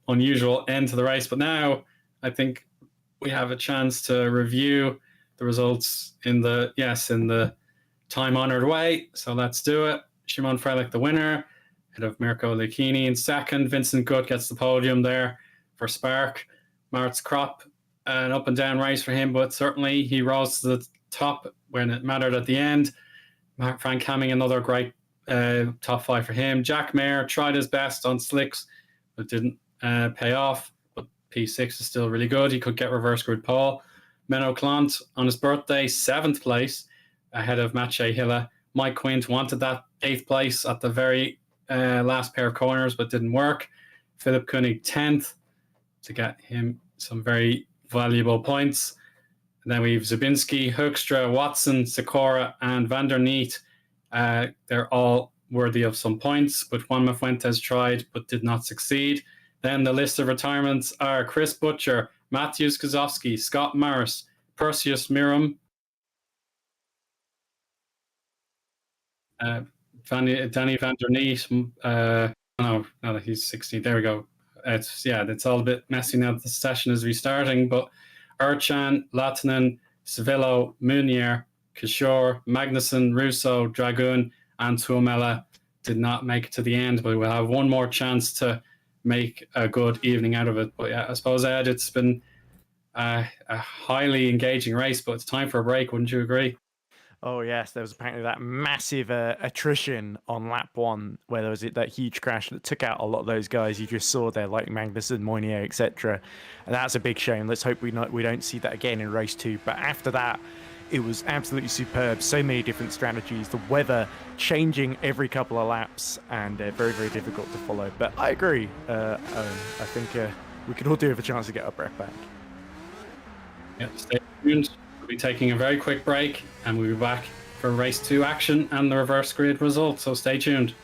unusual end to the race, but now I think we have a chance to review the results in the time-honored way. So let's do it. Shimon Frelick, the winner, ahead of Mirko Lucchini in second. Vincent Gutt gets the podium there for Spark. Maritz Krop, an up-and-down race for him, but certainly he rose to the top when it mattered at the end. Frank Hamming, another great top 5 for him. Jack Mayer tried his best on slicks, but didn't pay off. But P6 is still really good. He could get reverse grid pole. Menno Klant on his birthday, 7th place, ahead of Mathieu Hille. Mike Quint wanted that 8th place at the very last pair of corners, but didn't work. Philip Koenig, 10th, to get him some very valuable points. And then we have Zabinski, Hoekstra, Watson, Sikora, and Van der Neet. They're all worthy of some points, but Juan Fuentes tried but did not succeed. Then the list of retirements are Chris Butcher, Matthews Kozowski, Scott Morris, Perseus Miram, Danny Van der Neet. No, he's 16. There we go. It's all a bit messy now that the session is restarting, but Urchan, Latanen, Civillo, Munier, Kishore, Magnussen, Russo, Dragoon, and Tuomela did not make it to the end, but we'll have one more chance to make a good evening out of it. But yeah, I suppose, Ed, it's been a highly engaging race, but it's time for a break, wouldn't you agree? Oh yes, there was apparently that massive attrition on lap 1 where there was that huge crash that took out a lot of those guys you just saw there, like Magnussen, Moynier, etc. And that's a big shame. Let's hope we don't see that again in race 2. But after that, it was absolutely superb. So many different strategies. The weather changing every couple of laps, and very, very difficult to follow. But I agree. I think we could all do with a chance to get our breath back. Yeah, stay tuned. We'll be taking a very quick break, and we'll be back for race 2 action and the reverse grid results. So stay tuned.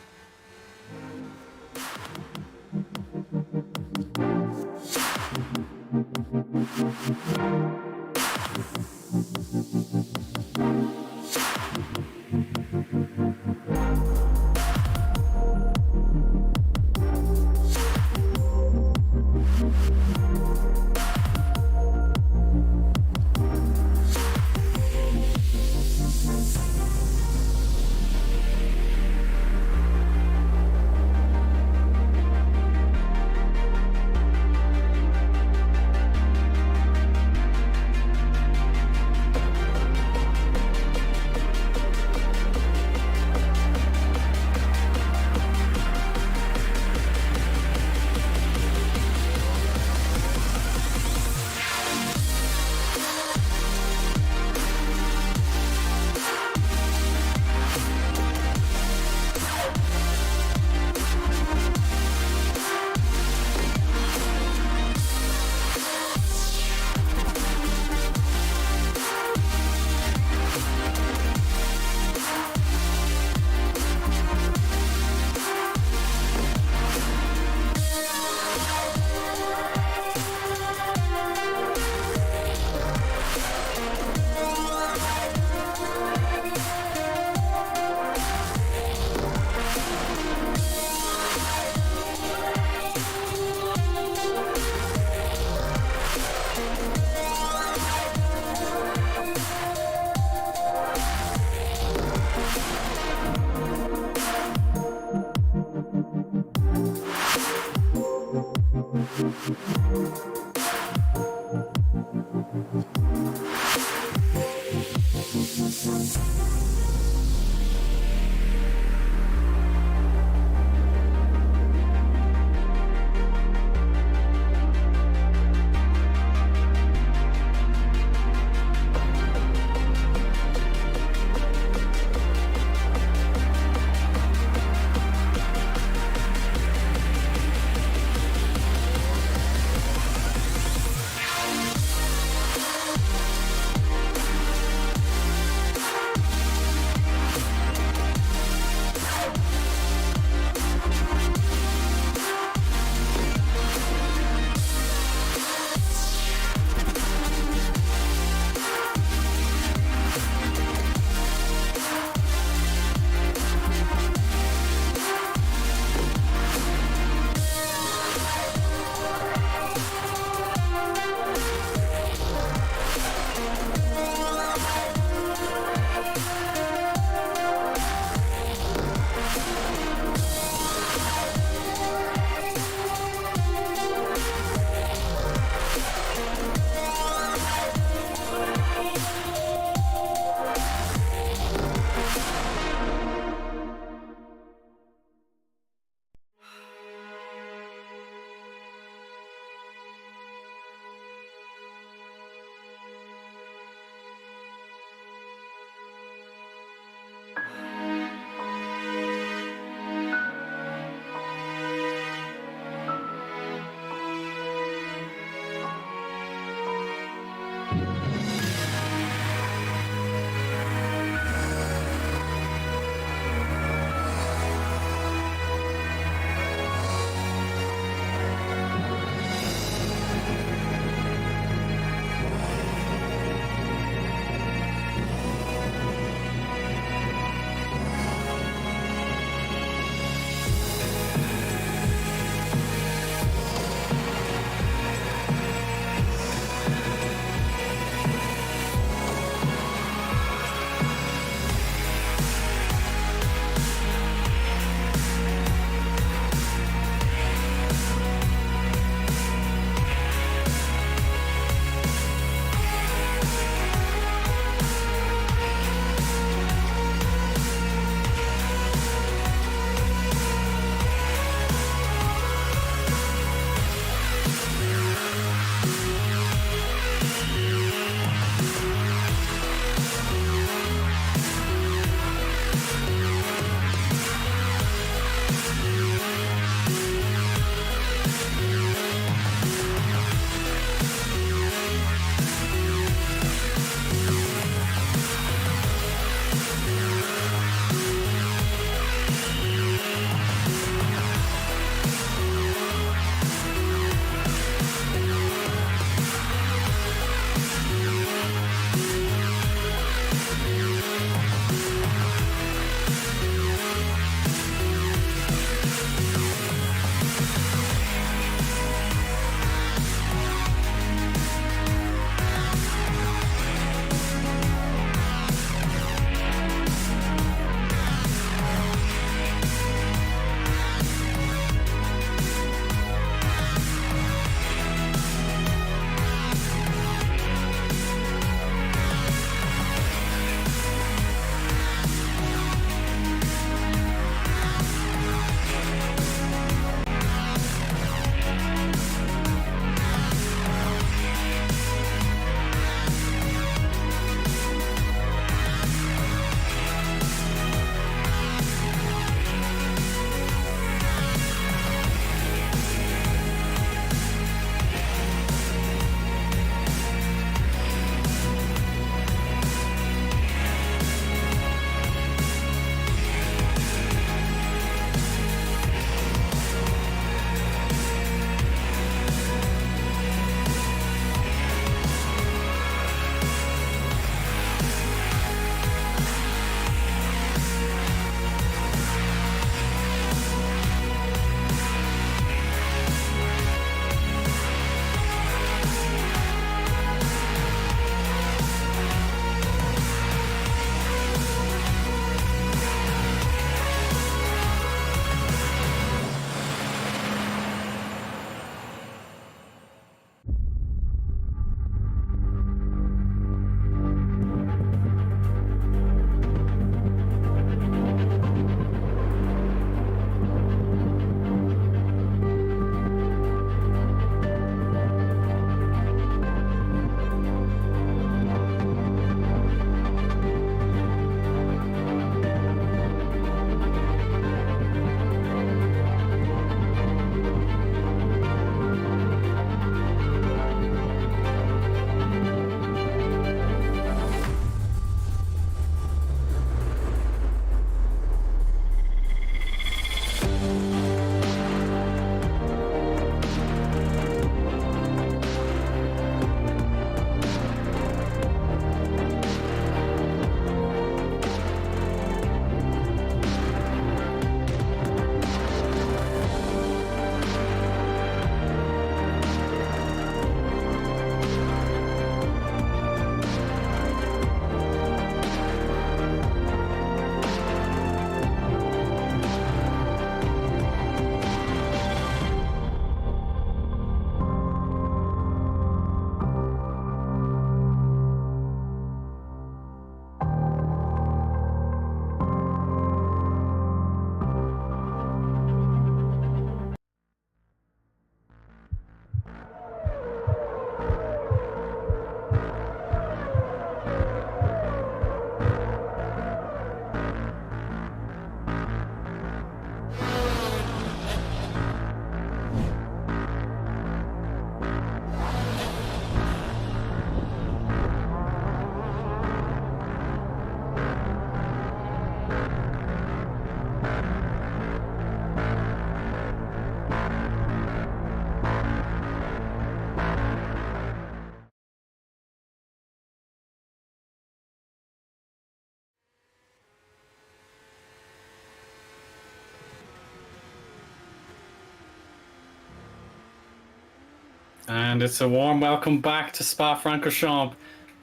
And it's a warm welcome back to Spa-Francorchamps.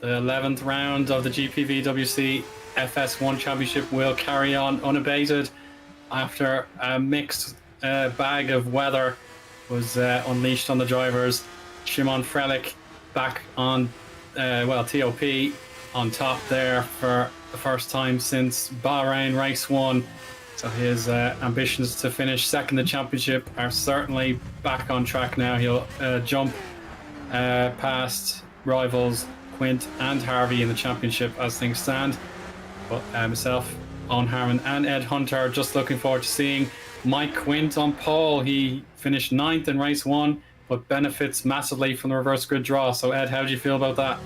The 11th round of the GPVWC FS1 Championship will carry on unabated after a mixed bag of weather was unleashed on the drivers. Szymon Frelick back on, TOP on top there for the first time since Bahrain race 1. So his ambitions to finish second in the championship are certainly back on track now. He'll jump past rivals Quint and Harvey in the championship as things stand. But myself, Eoin Harmon and Ed Hunter are just looking forward to seeing Mike Quint on pole. He finished 9th in race 1, but benefits massively from the reverse grid draw. So Ed, how do you feel about that?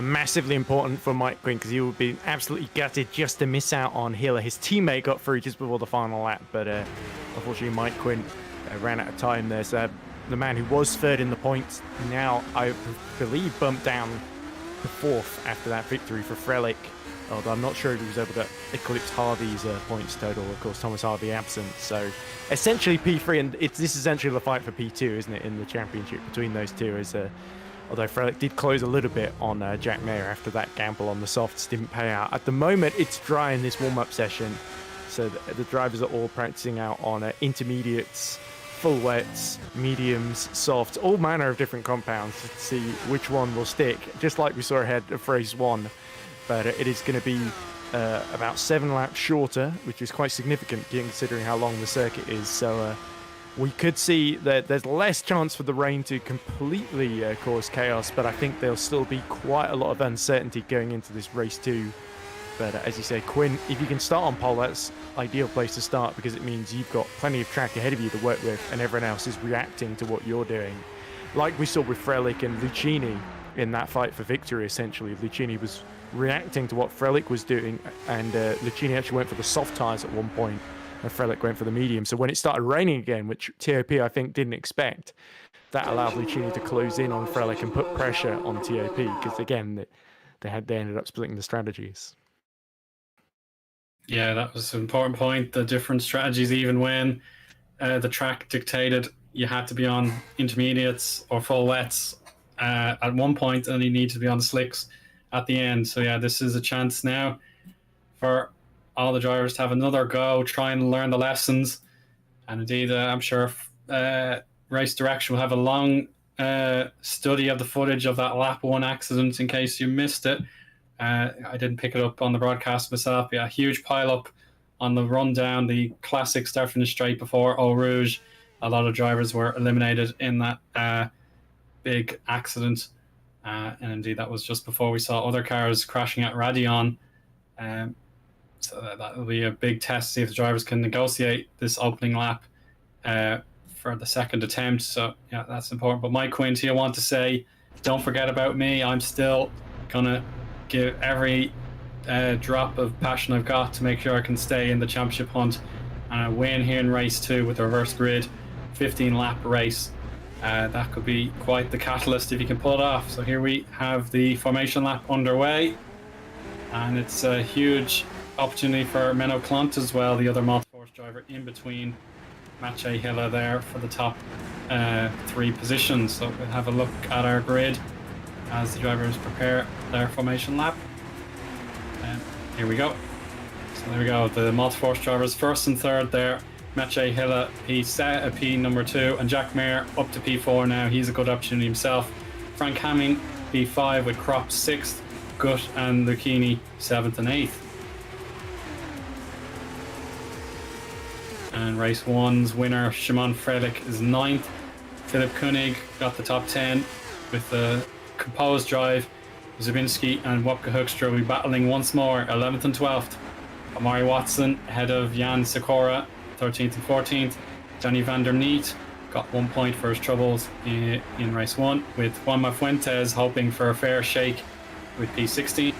Massively important for Mike Quint because he would be absolutely gutted just to miss out on Hiller. His teammate got through just before the final lap, but unfortunately Mike Quint ran out of time there. So the man who was third in the points now, I believe, bumped down to 4th after that victory for Frelick. Although I'm not sure if he was able to eclipse Harvey's points total. Of course, Thomas Harvey absent. So essentially P3, and this is essentially the fight for P2, isn't it, in the championship between those two? Although Frelick did close a little bit on Jack Mayer after that gamble on the softs didn't pay out. At the moment, it's dry in this warm-up session, so the drivers are all practicing out on intermediates, full wets, mediums, softs, all manner of different compounds to see which one will stick, just like we saw ahead of race 1. But it is going to be about 7 laps shorter, which is quite significant considering how long the circuit is. So we could see that there's less chance for the rain to completely cause chaos, but I think there'll still be quite a lot of uncertainty going into this race 2. But as you say, Quinn, if you can start on pole, that's ideal place to start because it means you've got plenty of track ahead of you to work with and everyone else is reacting to what you're doing. Like we saw with Frelick and Lucchini in that fight for victory, essentially. Lucchini was reacting to what Frelick was doing, and Lucchini actually went for the soft tyres at one point, and Frelick went for the medium. So when it started raining again, which TOP I think didn't expect, that allowed Lucchini to close in on Frelick and put pressure on TOP, because again, they ended up splitting the strategies. Yeah, that was an important point. The different strategies, even when the track dictated you had to be on intermediates or full wets at one point, and you need to be on the slicks at the end. So yeah, this is a chance now for all the drivers to have another go, try and learn the lessons. And indeed, I'm sure Race Direction will have a long study of the footage of that lap 1 accident in case you missed it. I didn't pick it up on the broadcast myself. Yeah, a huge pile up on the run down the classic start from the straight before Eau Rouge. A lot of drivers were eliminated in that big accident. And indeed, that was just before we saw other cars crashing at Radion. So that will be a big test to see if the drivers can negotiate this opening lap for the second attempt. So yeah, that's important. But Mike Quint, I want to say, don't forget about me. I'm still going to give every drop of passion I've got to make sure I can stay in the championship hunt and win here in race 2 with the reverse grid 15 lap race. That could be quite the catalyst if you can pull it off. So here we have the formation lap underway, and it's a huge opportunity for Menno Klont as well, the other multi-force driver in between Matej Hiller there for the top 3 positions. So we'll have a look at our grid as the drivers prepare their formation lap. And here we go. So there we go, the multi-force drivers first and third there. Matej Hiller, he's set at P number 2, and Jack Mayer up to P4 now. He's a good opportunity himself. Frank Hamming, P5 with Crop 6th, Gut and Lucchini 7th and 8th. And race 1's winner, Szymon Frelick, is 9th. Philip Koenig got the top 10 with the composed drive. Zabinski and Wopke Hoekstra will be battling once more, 11th and 12th. Amari Watson ahead of Jan Sikora, 13th and 14th. Danny van der Neet got 1 point for his troubles in race 1, with Juanma Fuentes hoping for a fair shake with P16.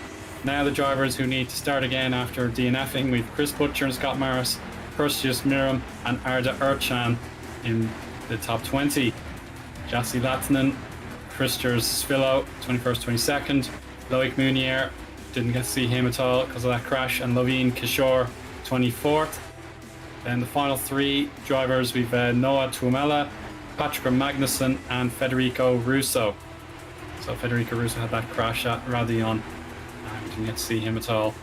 Now the drivers who need to start again after DNFing, with Chris Butcher and Scott Maris, Perseus Miram and Arda Erchan in the top 20. Jassi Latinen, Christers Svillo, 21st, 22nd. Loic Munier, didn't get to see him at all because of that crash. And Loveen Kishore, 24th. Then the final 3 drivers, we've Noah Tuomela, Patrick Magnussen and Federico Russo. So Federico Russo had that crash at Radion, and we didn't get to see him at all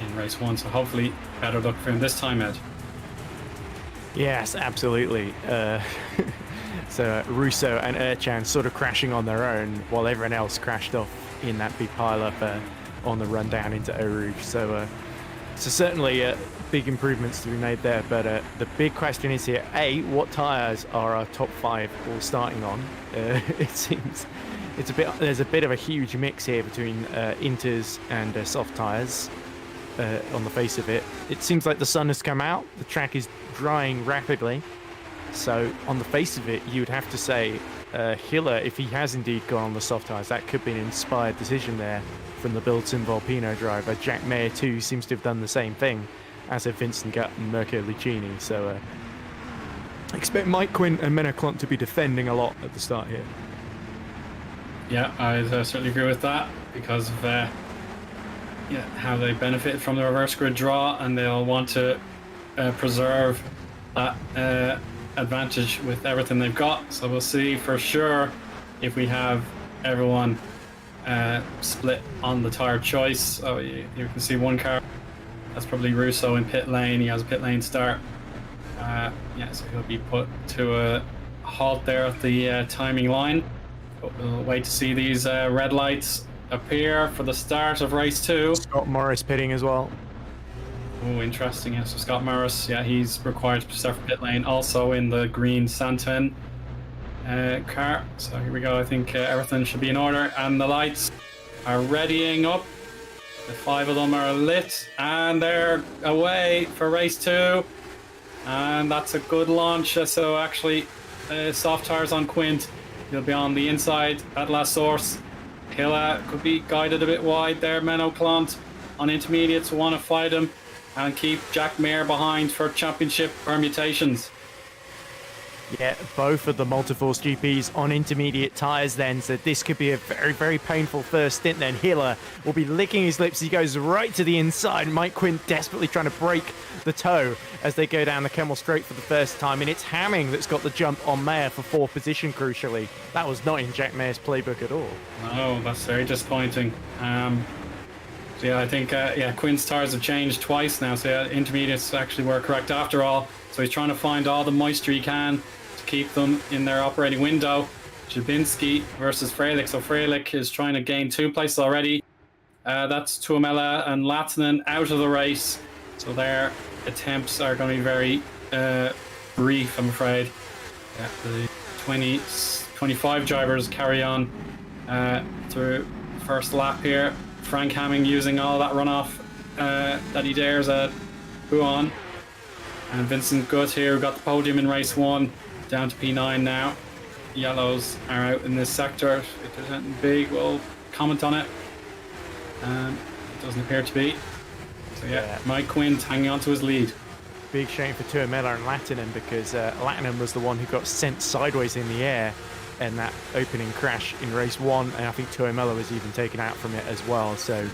in race 1. So hopefully better luck for him this time, Ed. Yes, absolutely. So Russo and Erchan sort of crashing on their own while everyone else crashed off in that big pile-up on the run down into Eau Rouge. So certainly big improvements to be made there. But the big question is here, A, what tyres are our top 5 all starting on? It seems there's a bit of a huge mix here between inters and soft tyres on the face of it. It seems like the sun has come out. The track is drying rapidly. So on the face of it, you would have to say Hiller, if he has indeed gone on the soft tyres, that could be an inspired decision there from the Bilton Volpino driver. Jack Mayer too seems to have done the same thing, as have Vincent Gutt and Mirko Lucchini. So I expect Mike Quinn and Menno Klont to be defending a lot at the start here. Yeah, I certainly agree with that, because of how they benefited from the reverse grid draw, and they'll want to preserve that advantage with everything they've got. So we'll see for sure if we have everyone split on the tyre choice. So you can see one car, that's probably Russo in pit lane. He has a pit lane start. So he'll be put to a halt there at the timing line. But we'll wait to see these red lights appear for the start of race 2. Scott Morris pitting as well. Oh, interesting. Yeah, so Scott Morris, he's required to start for pit lane, also in the green Santen car. So here we go. I think everything should be in order, and the lights are readying up. The 5 of them are lit, and they're away for race 2. And that's a good launch. So actually, soft tires on Quint. He'll be on the inside at La Source. Hilla could be guided a bit wide there. Menno Klont on intermediates want to fight him and keep Jack Mayer behind for championship permutations. Yeah, both of the Multiforce GPs on intermediate tyres then, so this could be a very, very painful first stint then. Hiller will be licking his lips. He goes right to the inside. Mike Quinn desperately trying to break the toe as they go down the Kemmel Straight for the first time, and it's Hamming that's got the jump on Mayer for 4th position, crucially. That was not in Jack Mayer's playbook at all. No, that's very disappointing. I think Quinn's tyres have changed twice now, so intermediates actually were correct after all. So he's trying to find all the moisture he can to keep them in their operating window. Jabinski versus Freilich. So Freilich is trying to gain 2 places already. That's Tuomela and Latinen out of the race. So their attempts are going to be very brief, I'm afraid. Yeah, the 25 drivers carry on through the first lap here. Frank Hamming using all that runoff that he dares at Eoin. And Vincent Gutt here, who got the podium in race 1, down to P9 now. Yellows are out in this sector. If there's anything big, we'll comment on it. It doesn't appear to be. So Mike Quinn hanging on to his lead. Big shame for Tuomela and Latinen, because Latinen was the one who got sent sideways in the air in that opening crash in race 1, and I think Tuomela was even taken out from it as well. So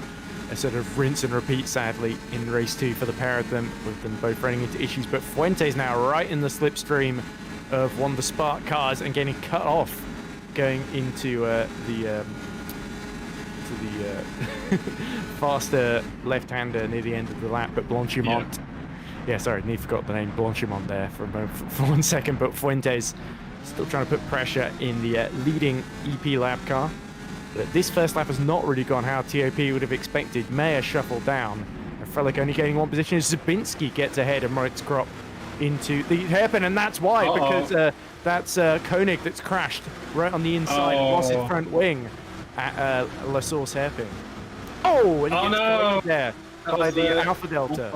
a sort of rinse and repeat, sadly, in race 2 for the pair of them, with them both running into issues. But Fuentes now right in the slipstream of one of the Spark cars and getting cut off going into the faster left-hander near the end of the lap. But Blanchimont, sorry, I forgot the name, Blanchimont there for 1 second. But Fuentes still trying to put pressure in the leading EP lab car. But this first lap has not really gone how TOP would have expected. Mayer shuffled down, and Freilich only getting 1 position as Zabinski gets ahead of Moritz Kropp into the hairpin, and that's why, because that's Koenig that's crashed right on the inside, lost his front wing at La Source hairpin. And he gets there by the Alpha Delta.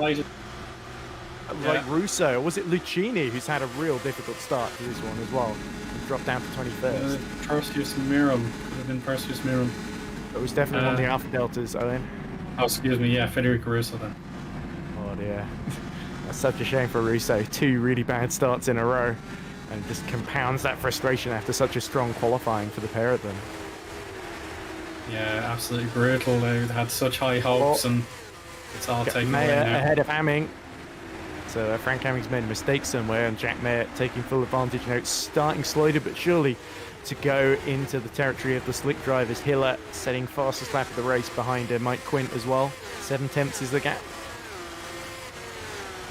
Like Russo, was it Lucchini who's had a real difficult start to this one as well? He dropped down to 21st. Perseus Mirum. Could have been Perseus Mirum. It was definitely one of the Alpha Deltas, Owen. Oh, excuse me, Federico Russo then. Oh dear. That's such a shame for Russo. 2 really bad starts in a row, and just compounds that frustration after such a strong qualifying for the pair of them. Yeah, absolutely brutal. They had such high hopes, and it's all taken away now. Ahead of Hamming. So Frank Hamming's made a mistake somewhere, and Jack Mayer taking full advantage. You know, it's starting slowly but surely to go into the territory of the slick drivers. Hiller setting fastest lap of the race behind Mike Quint as well. 7 tenths is the gap.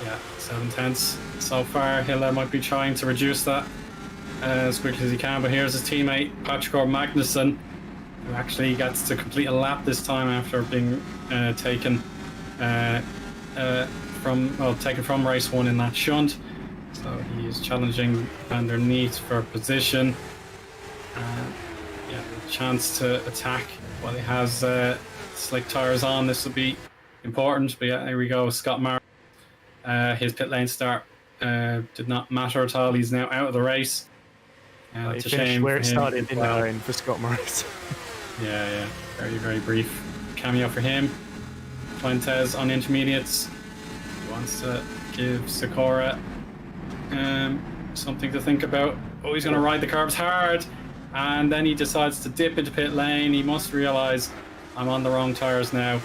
Yeah, 7 tenths so far. Hiller might be trying to reduce that as quickly as he can, but here's his teammate Patrick Magnussen, who actually gets to complete a lap this time after being taken from race 1 in that shunt. So he's challenging underneath for position. Yeah, a chance to attack while he has slick tires on. This will be important. But yeah, here we go. Scott Marr. His pit lane start did not matter at all. He's now out of the race. It's a shame where it started in for Scott Morris. Yeah. Very, very brief cameo for him. Fuentes on intermediates. He wants to give Sakura something to think about. Oh, he's going to ride the curbs hard. And then he decides to dip into pit lane. He must realize I'm on the wrong tires now.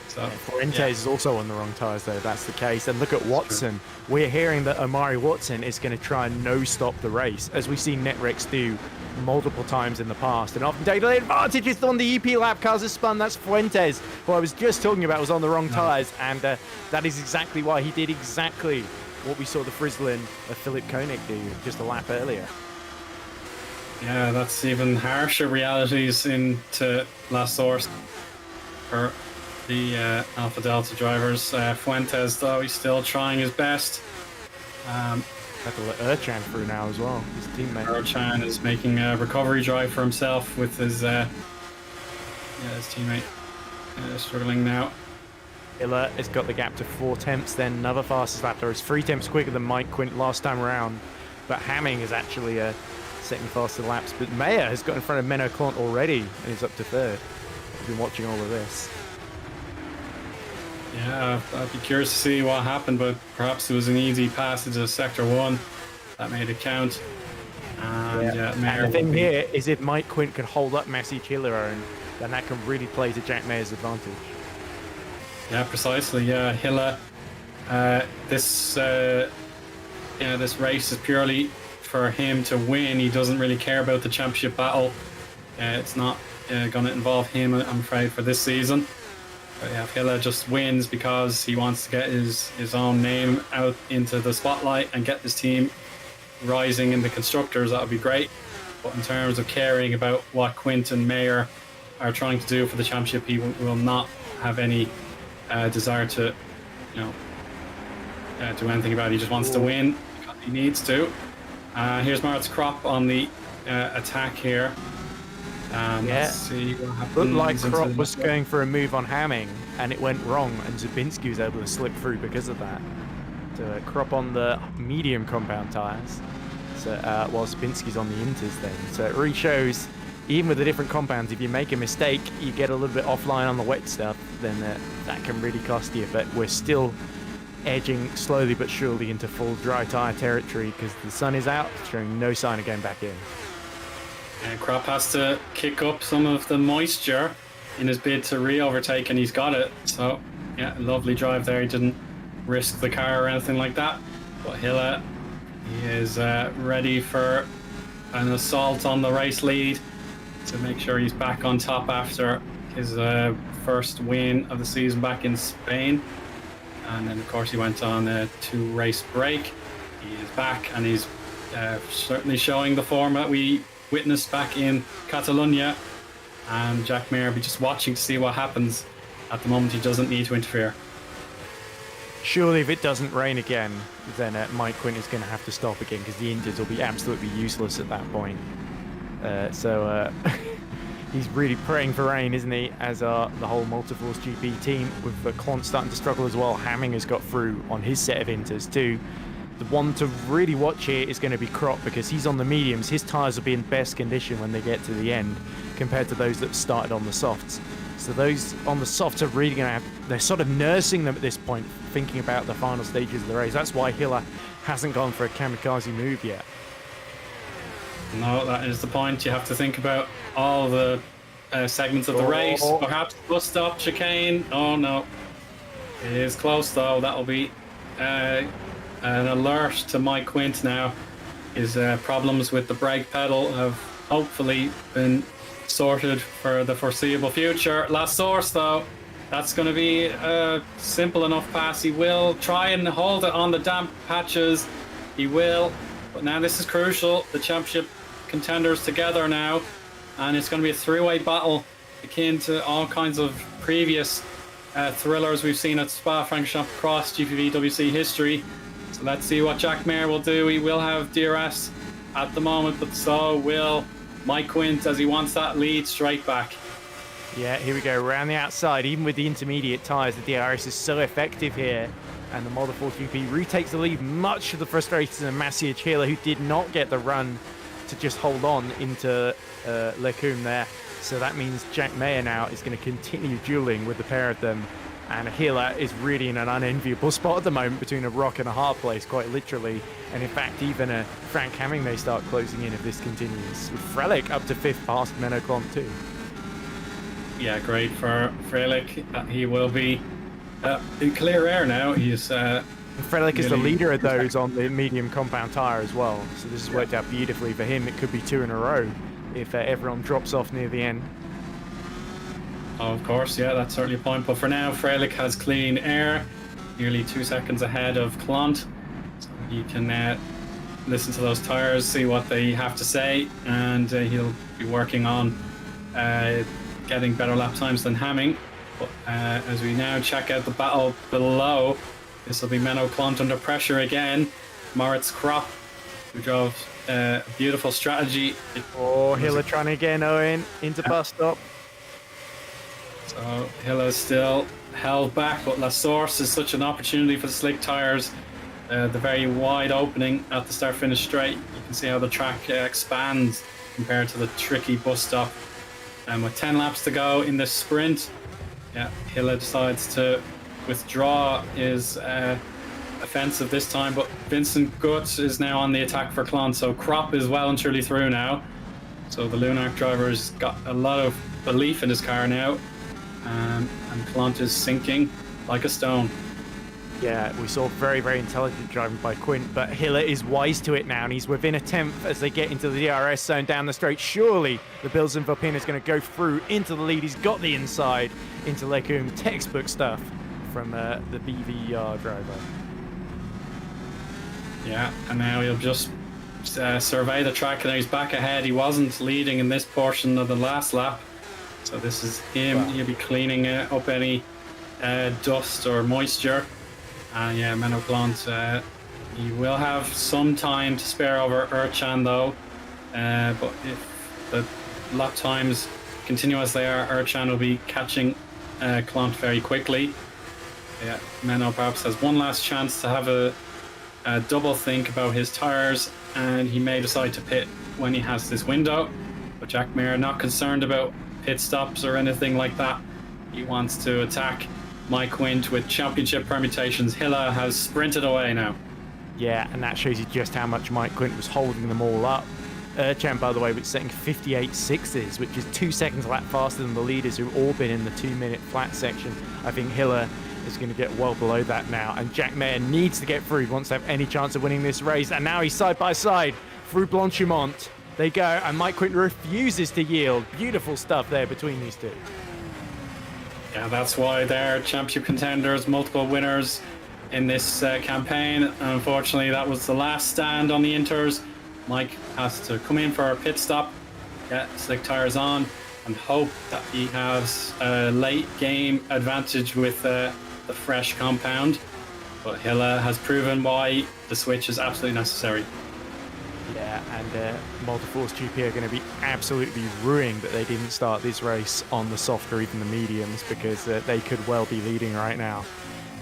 So Fuentes is also on the wrong tires, though. That's the case. And look at Watson. We're hearing that Omari Watson is going to try and no-stop the race, as we've seen Netrex do multiple times in the past. And often take the advantage is on the EP lap. Cars has spun. That's Fuentes, who I was just talking about, was on the wrong tires. And that is exactly why he did exactly what we saw the Frizzlin of Philip Koenig do just a lap earlier. Yeah, that's even harsher realities into La Source for the Alpha Delta drivers. Fuentes, though, he's still trying his best. Had to let Erchan through now as well, his teammate. Erchan is making a recovery drive for himself with his teammate struggling now. Hiller has got the gap to 4 tenths, then another fastest lap. There is 3 tenths quicker than Mike Quint last time around, but Hamming is actually setting faster laps. But Mayer has got in front of Menno Clant already, and he's up to 3rd. I've been watching all of this. Yeah, I'd be curious to see what happened, but perhaps it was an easy pass into Sector 1 that made it count. And, and the thing here is if Mike Quint can hold up Massey Hiller, then that can really play to Jack Mayer's advantage. Yeah, precisely. Yeah, Hiller. This race is purely for him to win. He doesn't really care about the championship battle. It's not going to involve him, I'm afraid, for this season. But yeah, Hiller just wins because he wants to get his own name out into the spotlight and get this team rising in the constructors. That would be great. But in terms of caring about what Quint and Mayer are trying to do for the championship, he will not have any desire to, do anything about it. He just wants to win because he needs to. Here's Maritz Kropp on the attack here. Let's see what happens. Looked like Kropp was going for a move on Hamming, and it went wrong, and Zabinski was able to slip through because of that. So Kropp on the medium compound tyres, so while Zabinski's on the inters then. So it really shows, even with the different compounds, if you make a mistake, you get a little bit offline on the wet stuff, then that can really cost you. But we're still edging slowly but surely into full dry tyre territory because the sun is out, showing no sign of going back in. And Kropp has to kick up some of the moisture in his bid to re-overtake, and he's got it. So, yeah, lovely drive there. He didn't risk the car or anything like that. But Hiller, he is ready for an assault on the race lead to make sure he's back on top after his first win of the season back in Spain. And then, of course, he went on a 2-race break. He is back, and he's certainly showing the form that we witnessed back in Catalonia, and Jack Mayer will be just watching to see what happens. At the moment, he doesn't need to interfere. Surely if it doesn't rain again, then Mike Quint is going to have to stop again because the Indians will be absolutely useless at that point. He's really praying for rain, isn't he, as the whole Multiforce GP team, with Clont starting to struggle as well. Hamming has got through on his set of inters too. The one to really watch here is going to be Kropp because he's on the mediums. His tyres will be in best condition when they get to the end compared to those that started on the softs. So those on the softs are really going to have... They're sort of nursing them at this point, thinking about the final stages of the race. That's why Hiller hasn't gone for a kamikaze move yet. No, that is the point. You have to think about all the segments of the race. Perhaps bus stop, chicane. Oh, no. It is close, though. That'll be... an alert to Mike Quint now. His problems with the brake pedal have hopefully been sorted for the foreseeable future. Last source though, that's going to be a simple enough pass. He will try and hold it on the damp patches. He will, but now this is crucial. The championship contenders together now, and it's going to be a three-way battle akin to all kinds of previous thrillers we've seen at Spa-Francorchamps across GPVWC history. So let's see what Jack Mayer will do. He will have DRS at the moment, but so will Mike Quint as he wants that lead straight back. Yeah, here we go, around the outside. Even with the intermediate tyres, the DRS is so effective here. And the Model 4 GP retakes the lead, much to the frustration of Maciej Hiller, who did not get the run to just hold on into Lecum there. So that means Jack Mayer now is going to continue dueling with the pair of them. And Hiller is really in an unenviable spot at the moment between a rock and a hard place, quite literally. And in fact, even Frank Hamming may start closing in if this continues. With Frelick up to 5th past Menno Klont too. Yeah, great for Frelick. He will be in clear air now. He's Frelick is the leader of those on the medium compound tyre as well. So this has worked out beautifully for him. It could be 2 in a row if everyone drops off near the end. Oh, of course, yeah, that's certainly a point. But for now, Frelick has clean air, nearly 2 seconds ahead of Klont. So he can listen to those tyres, see what they have to say, and he'll be working on getting better lap times than Hamming. But as we now check out the battle below, this will be Menno Klont under pressure again. Moritz Kropp, who drove a beautiful strategy. Oh, Hiller trying again, Eoin, into bus stop. So Hiller's still held back, but La Source is such an opportunity for the slick tyres. The very wide opening at the start-finish straight. You can see how the track expands compared to the tricky bus stop. And with 10 laps to go in this sprint, yeah, Hiller decides to withdraw his offensive this time, but Vincent Gutt is now on the attack for Klont, so Kropp is well and truly through now. So the Lunark driver's got a lot of belief in his car now, and Klont is sinking like a stone. Yeah, we saw very, very intelligent driving by Quint, but Hiller is wise to it now, and he's within a 10th as they get into the DRS zone down the straight. Surely the Belgian Vopin is going to go through into the lead. He's got the inside into Lecum. Textbook stuff from the BVR driver. Yeah, and now he'll just survey the track, and he's back ahead. He wasn't leading in this portion of the last lap, so this is him. Wow. He'll be cleaning up any dust or moisture. Yeah, Menno Klont, he will have some time to spare over Erchan though, but if the lap times continue as they are, Erchan will be catching Klont very quickly. Yeah, Menno perhaps has one last chance to have a double think about his tyres, and he may decide to pit when he has this window. But Jack Mayer not concerned about pit stops or anything like that. He wants to attack Mike Quint with championship permutations. Hiller has sprinted away now. Yeah, and that shows you just how much Mike Quint was holding them all up. Erchan, by the way, was setting 58.6s, which is 2 seconds a lap faster than the leaders who've all been in the 2-minute flat section. I think Hiller is going to get well below that now, and Jack Mayer needs to get through. He wants to have any chance of winning this race, and now he's side by side through Blanchimont. They go, and Mike Quint refuses to yield. Beautiful stuff there between these two. Yeah, that's why they're championship contenders, multiple winners in this campaign. Unfortunately, that was the last stand on the Inters. Mike has to come in for a pit stop, get slick tyres on, and hope that he has a late game advantage with the fresh compound. But Hiller has proven why the switch is absolutely necessary. Yeah, and Multiforce GP are going to be absolutely ruined that they didn't start this race on the soft or even the mediums, because they could well be leading right now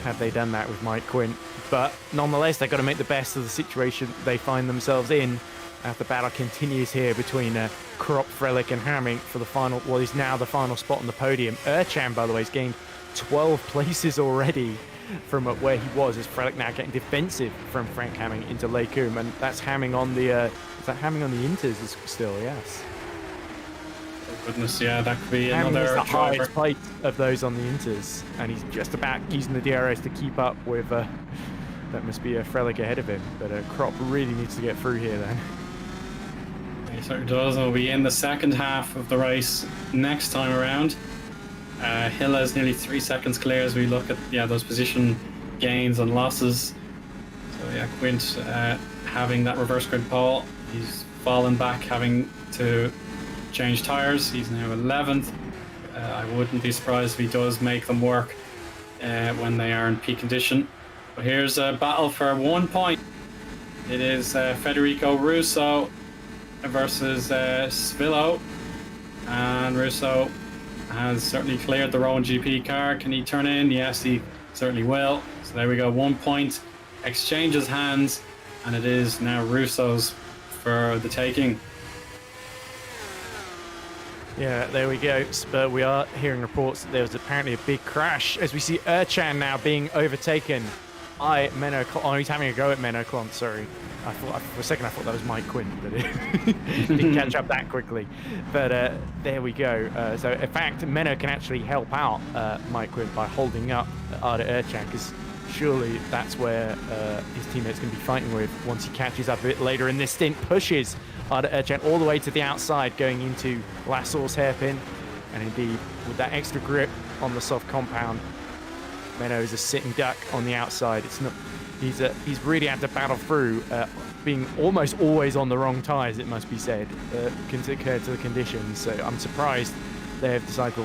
had they done that with Mike Quint. But nonetheless, they've got to make the best of the situation they find themselves in as the battle continues here between Kropp, Frelick and Hamming for the final, what is now the final spot on the podium. Erchan, by the way, has gained 12 places already from where he was, as Frelick now getting defensive from Frank Hamming into Lecum, and that's Hamming on the is that Hamming on the Inters still? Yes. Oh goodness, yeah, that could be Hamming another is the driver. highest place of those on the Inters, and he's just about using the DRS to keep up with that must be a Frelick ahead of him, but Krop really needs to get through here then. He certainly does. We'll be in the second half of the race next time around. Hilla is nearly 3 seconds clear as we look at those position gains and losses. So yeah, Quint having that reverse grid pole. He's fallen back, having to change tyres. He's now 11th. I wouldn't be surprised if he does make them work when they are in peak condition. But here's a battle for 1 point. It is Federico Russo versus Svillo, and Russo has certainly cleared the Rowan GP car. Can he turn in? Yes, he certainly will. So there we go, 1 point, exchanges hands, and it is now Russo's for the taking. Yeah, there we go. But we are hearing reports that there was apparently a big crash as we see Erchan now being overtaken. He's having a go at Menoclon, sorry. For a second I thought that was Mike Quinn, but it didn't catch up that quickly. But there we go. So in fact, Menno can actually help out Mike Quinn by holding up Arda Erchan, because surely that's where his teammates can be fighting with once he catches up a bit later in this stint, pushes Arda Erchan all the way to the outside, going into Lassor's hairpin. And indeed, with that extra grip on the soft compound, Menno is a sitting duck on the outside. It's not. He's really had to battle through, being almost always on the wrong tyres, it must be said, compared to the conditions. So I'm surprised they have decided to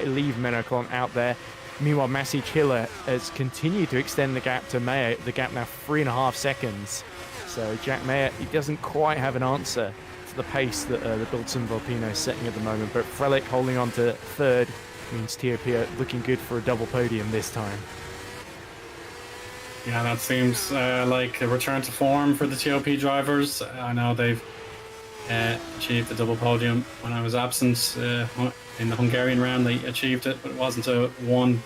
leave Menoclon out there. Meanwhile, Massey Hiller has continued to extend the gap to Mayer. The gap now 3.5 seconds. So Jack Mayer, he doesn't quite have an answer to the pace that the Biltzen Volpino is setting at the moment. But Frelick holding on to third means TOP are looking good for a double podium this time. Yeah, that seems like a return to form for the TOP drivers. I know they've achieved the double podium when I was absent in the Hungarian round. They achieved it, but it wasn't a 1.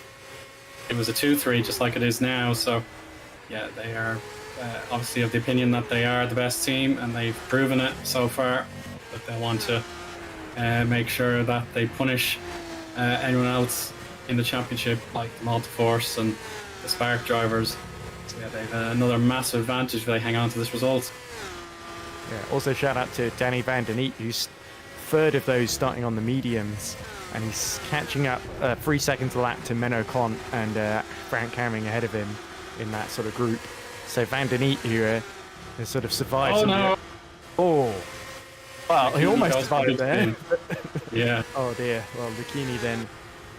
It was a 2-3, just like it is now. So, yeah, they are obviously of the opinion that they are the best team, and they've proven it so far. But they want to make sure that they punish anyone else in the championship, like the Malta Force and the Spark drivers. So yeah, they've another massive advantage if they hang on to this result. Yeah, also shout out to Danny Van Den Eet, who's third of those starting on the mediums, and he's catching up 3 seconds a lap to Menoclon and Frank Hamming ahead of him in that sort of group. So Van Den Eet, who has sort of survived. Oh no! Well, he almost survived there. Yeah. Oh dear. Well, Lucchini then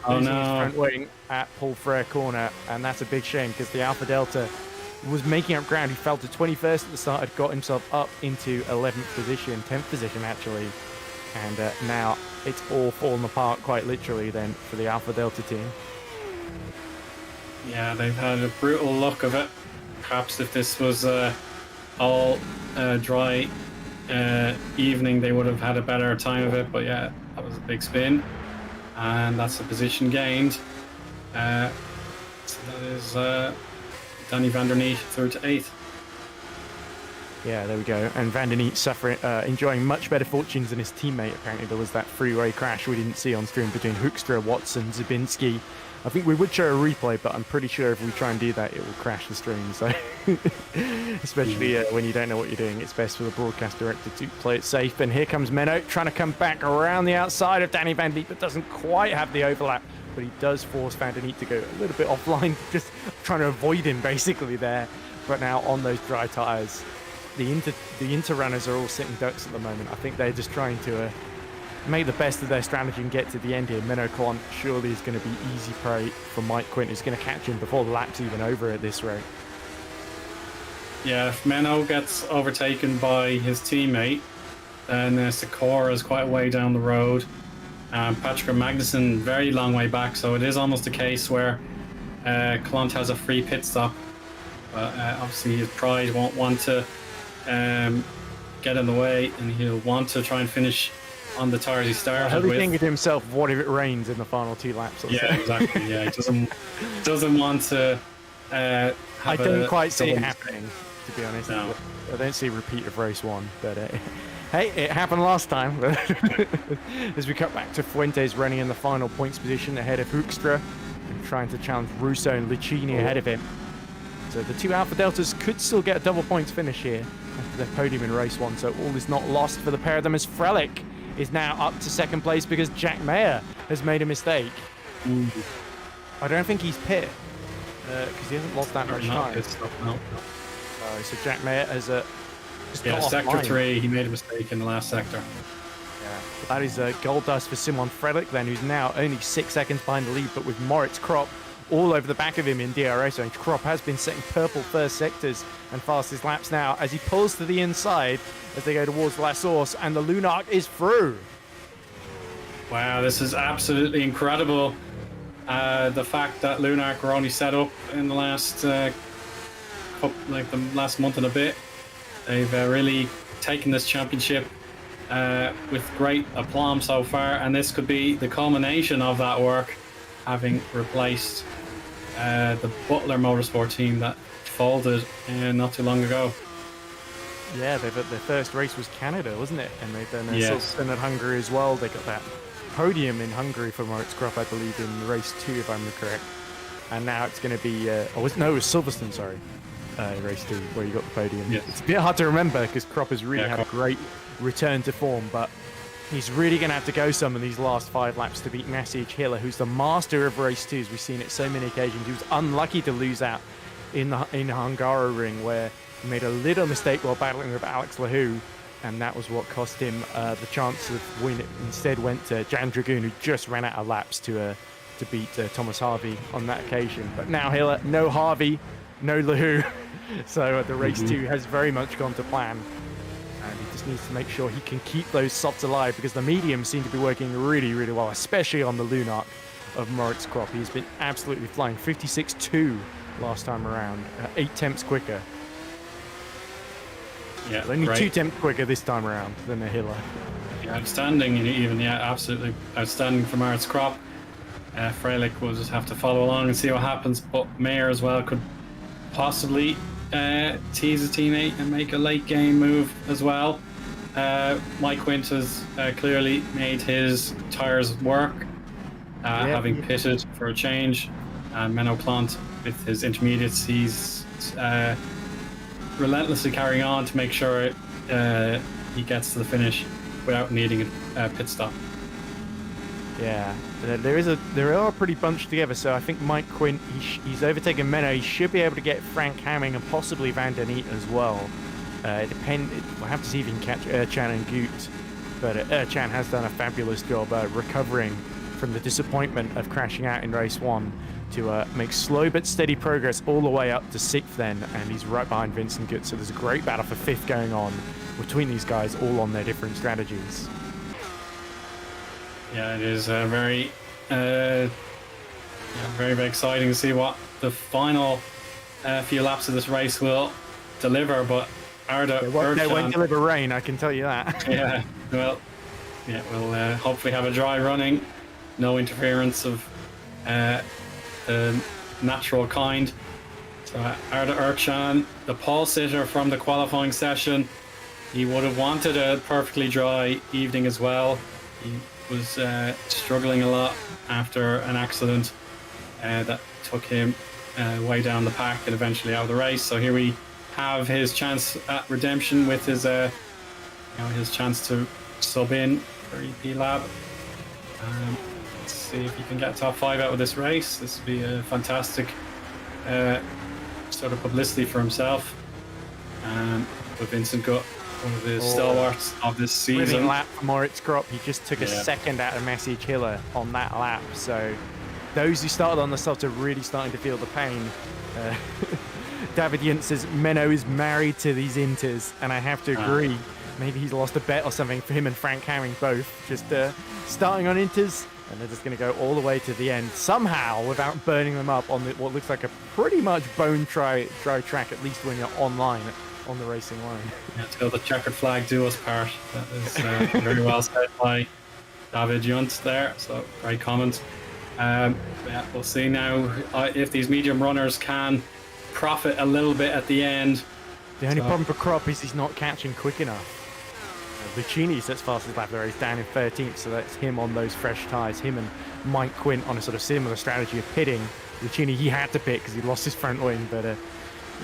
losing his front wing at Paul Frere corner, and that's a big shame because the Alpha Delta was making up ground. He fell to 21st at the start, had got himself up into 11th position, 10th position actually, and now it's all fallen apart quite literally then for the Alpha Delta team. Yeah, they've had a brutal look of it. Perhaps if this was all dry evening, they would have had a better time of it, but yeah, that was a big spin, and that's a position gained. So that is Danny Van Der Neet through to 8th. Yeah, there we go. And Van Der Neet suffering, enjoying much better fortunes than his teammate. Apparently there was that freeway crash we didn't see on screen between Hoekstra, Watson, Zabinski. I think we would show a replay, but I'm pretty sure if we try and do that, it will crash the stream. So, especially when you don't know what you're doing, it's best for the broadcast director to play it safe. And here comes Menno trying to come back around the outside of Danny Van Der Neet, but doesn't quite have the overlap. But he does force Van Der Neet to go a little bit offline, just trying to avoid him basically there. But now on those dry tyres, the inter runners are all sitting ducks at the moment. I think they're just trying to make the best of their strategy and get to the end here. Menoclon surely is going to be easy prey for Mike Quint, who's going to catch him before the lap's even over at this rate. Yeah, if Menno gets overtaken by his teammate, then Sikora is quite a way down the road. Patrick Magnussen, very long way back, so it is almost a case where Klont has a free pit stop. But obviously his pride won't want to get in the way, and he'll want to try and finish on the tyres he started He'll be with. thinking to himself, what if it rains in the final 2 laps? Yeah, exactly. Yeah, he doesn't want to have I don't quite see it happening, to be honest. No. I don't see a repeat of race 1, but hey, it happened last time. As we cut back to Fuentes running in the final points position ahead of Hoekstra and trying to challenge Russo and Lucchini ahead of him. the two Alpha Deltas could still get a double points finish here after their podium in race 1, so all is not lost for the pair of them, as Frelick is now up to second place because Jack Mayer has made a mistake. I don't think he's pit because he hasn't lost that much time. So Jack Mayer has just sector 3, he made a mistake in the last sector. Yeah, but that is gold dust for Simon Frelick then, who's now only 6 seconds behind the lead, but with Moritz Kropp all over the back of him in DRS range. Kropp has been setting purple first sectors and fastest laps now as he pulls to the inside as they go towards La Source, and the Lunark is through. Wow, this is absolutely incredible. The fact that Lunark were only set up in the last the last month and a bit, they've really taken this championship with great aplomb so far, and this could be the culmination of that work, having replaced the Butler Motorsport team that folded not too long ago. Yeah, their first race was Canada, wasn't it? And they've done a spin at Hungary as well. They got that podium in Hungary for Moritz Kropp, I believe, in race 2, if I'm correct. And now it's going to be, it was Silverstone, sorry, race 2, where you got the podium. Yes. It's a bit hard to remember because Kropp has really had a great return to form, but he's really going to have to go some of these last 5 laps to beat Maciej Hiller, who's the master of race 2s. We've seen it so many occasions. He was unlucky to lose out in Hungaroring, where he made a little mistake while battling with Alex Lahou, and that was what cost him the chance of win. It instead went to Jan Dragoon, who just ran out of laps to beat Thomas Harvey on that occasion. But now Hiller, no Harvey, no Lahou, so the race 2 has very much gone to plan. And he just needs to make sure he can keep those softs alive, because the mediums seem to be working really, really well, especially on the Lunark of Moritz Kropp. He's been absolutely flying. 56.2 last time around, 8 tenths quicker. Yeah, but only 2 tenths quicker this time around than a Hiller. Yeah, outstanding, even, absolutely outstanding for Moritz Kropp. Frelick will just have to follow along and see what happens, but Mayer as well could possibly tease a teammate and make a late game move as well. Mike Quint has clearly made his tyres work, having pitted for a change. Menno Plant with his intermediates, he's relentlessly carrying on to make sure he gets to the finish without needing a pit stop. Yeah, they are pretty bunched together, so I think Mike Quint, he's overtaken Menno. He should be able to get Frank Hamming and possibly Van der Neet as well. We'll have to see if he can catch Erchan and Goot, but Erchan has done a fabulous job recovering from the disappointment of crashing out in race 1 to make slow but steady progress all the way up to 6th then, and he's right behind Vincent Goot, so there's a great battle for 5th going on between these guys, all on their different strategies. Yeah, it is very, very, very exciting to see what the final few laps of this race will deliver. But they won't deliver rain, I can tell you that. We'll hopefully have a dry running, no interference of the natural kind. So Arda Erchan, the pole sitter from the qualifying session, he would have wanted a perfectly dry evening as well. He was struggling a lot after an accident that took him way down the pack and eventually out of the race. So here we have his chance at redemption with his his chance to sub in for EP Lab. Let's see if he can get top 5 out of this race. This would be a fantastic sort of publicity for himself. With Vincent Gutt, one of the stalwarts of this season. Winning lap for Moritz Kropp. He just took a second out of Maciej Hiller on that lap. So those who started on the soft are really starting to feel the pain. David Yunt says Menno is married to these Inters, and I have to agree. Maybe he's lost a bet or something for him and Frank Hamming both. Just starting on Inters, and they're just going to go all the way to the end somehow without burning them up on what looks like a pretty much dry track, at least when you're online on the racing line. Until the checkered flag do us part. That is very well said by David Yunt there. So great comment. We'll see now if these medium runners can profit a little bit at the end. The only problem for Kropp is he's not catching quick enough. Lucchini sets fastest lap there. He's down in 13th, so that's him on those fresh tyres. Him and Mike Quint on a sort of similar strategy of pitting. Lucchini, he had to pit because he lost his front wing, but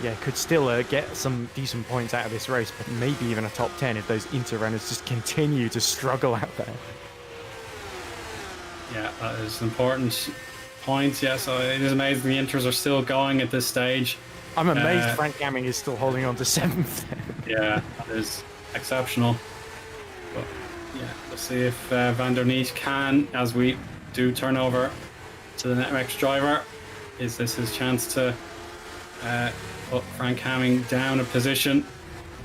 Yeah, could still get some decent points out of this race, but maybe even a top 10 if those Inter runners just continue to struggle out there. Yeah, that is an important point. Yeah, so it is amazing the Inters are still going at this stage. I'm amazed Francorchamps is still holding on to 7th. Yeah, that is exceptional. But yeah, let's see if Van der Neet can, as we do turn over to the next driver. Is this his chance to put Francorchamps down a position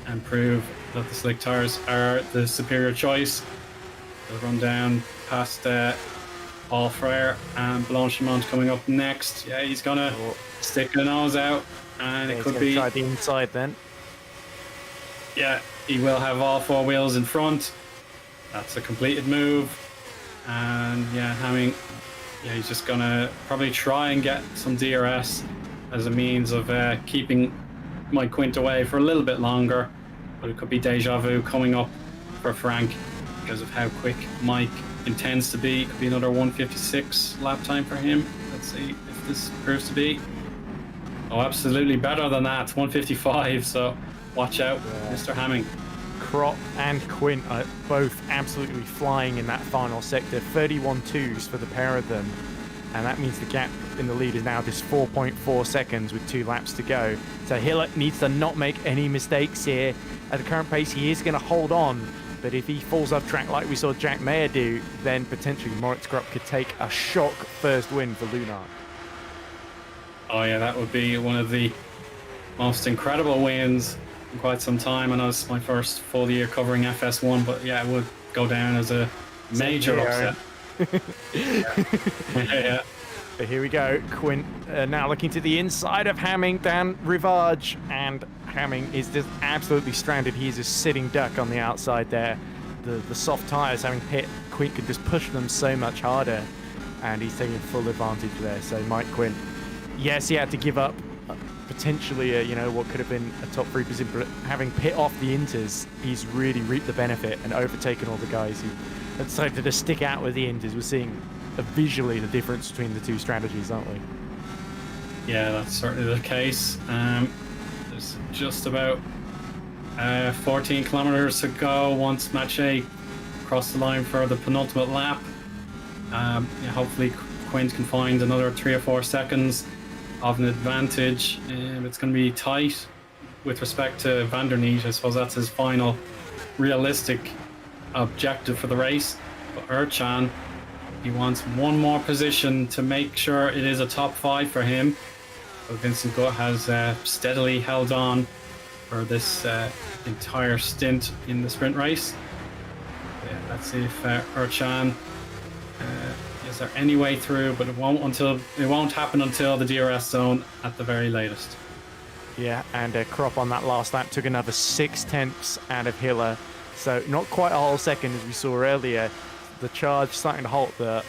and prove that the slick tires are the superior choice? They'll run down past Paul Frere and Blanchimont coming up next. Yeah, he's gonna stick the nose out, and it could be. Try the inside then. Yeah, he will have all 4 wheels in front. That's a completed move, and yeah, Hamming. Yeah, he's just gonna probably try and get some DRS as a means of keeping Mike Quint away for a little bit longer. But it could be deja vu coming up for Frank because of how quick Mike intends to be. It could be another 1:56 lap time for him. Let's see if this proves to be. Oh, absolutely better than that. 1:55. So watch out, Mr. Hamming. Krop and Quint are both absolutely flying in that final sector. 31.2s for the pair of them. And that means the gap in the lead is now just 4.4 seconds with 2 laps to go. So Hiller needs to not make any mistakes here. At the current pace, he is going to hold on. But if he falls off track like we saw Jack Mayer do, then potentially Moritz Krop could take a shock first win for Lunar. Oh yeah, that would be one of the most incredible wins in quite some time. I know it's my first full year covering FS1, but yeah, it would go down as a major upset. Yeah. So here we go. Quint now looking to the inside of Hamming down Rivage, and Hamming is just absolutely stranded. He's just sitting duck on the outside there. The soft tyres having pit, Quint could just push them so much harder, and he's taking full advantage there. So Mike Quint, yes, he had to give up potentially what could have been a top 3 position, but having pit off the Inters, he's really reaped the benefit and overtaken all the guys who decided to stick out with the Inters. We're seeing visually the difference between the 2 strategies, aren't we? Yeah, that's certainly the case. There's just about 14 kilometers to go once Mache crossed the line for the penultimate lap. Hopefully Quint can find another 3 or 4 seconds of an advantage. It's going to be tight with respect to Van der Neet. I suppose that's his final realistic objective for the race. But Erchan, he wants one more position to make sure it is a top 5 for him. But Vincent Gutt has steadily held on for this entire stint in the sprint race. Yeah, let's see if Erchan is there any way through, but it won't happen until the DRS zone at the very latest. Yeah, and Krop on that last lap took another 6/10 out of Hiller, so not quite a whole second as we saw earlier. The charge starting to halt there,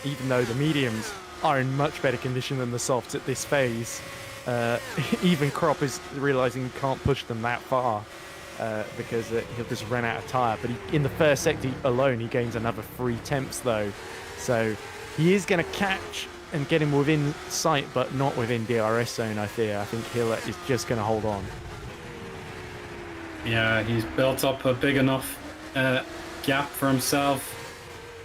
even though the mediums are in much better condition than the softs at this phase. Even Krop is realizing he can't push them that far because he'll just run out of tyre. But in the first sector alone, he gains another 3/10 though. So he is going to catch and get him within sight, but not within DRS zone, I fear. I think Hiller is just going to hold on. Yeah, he's built up a big enough gap for himself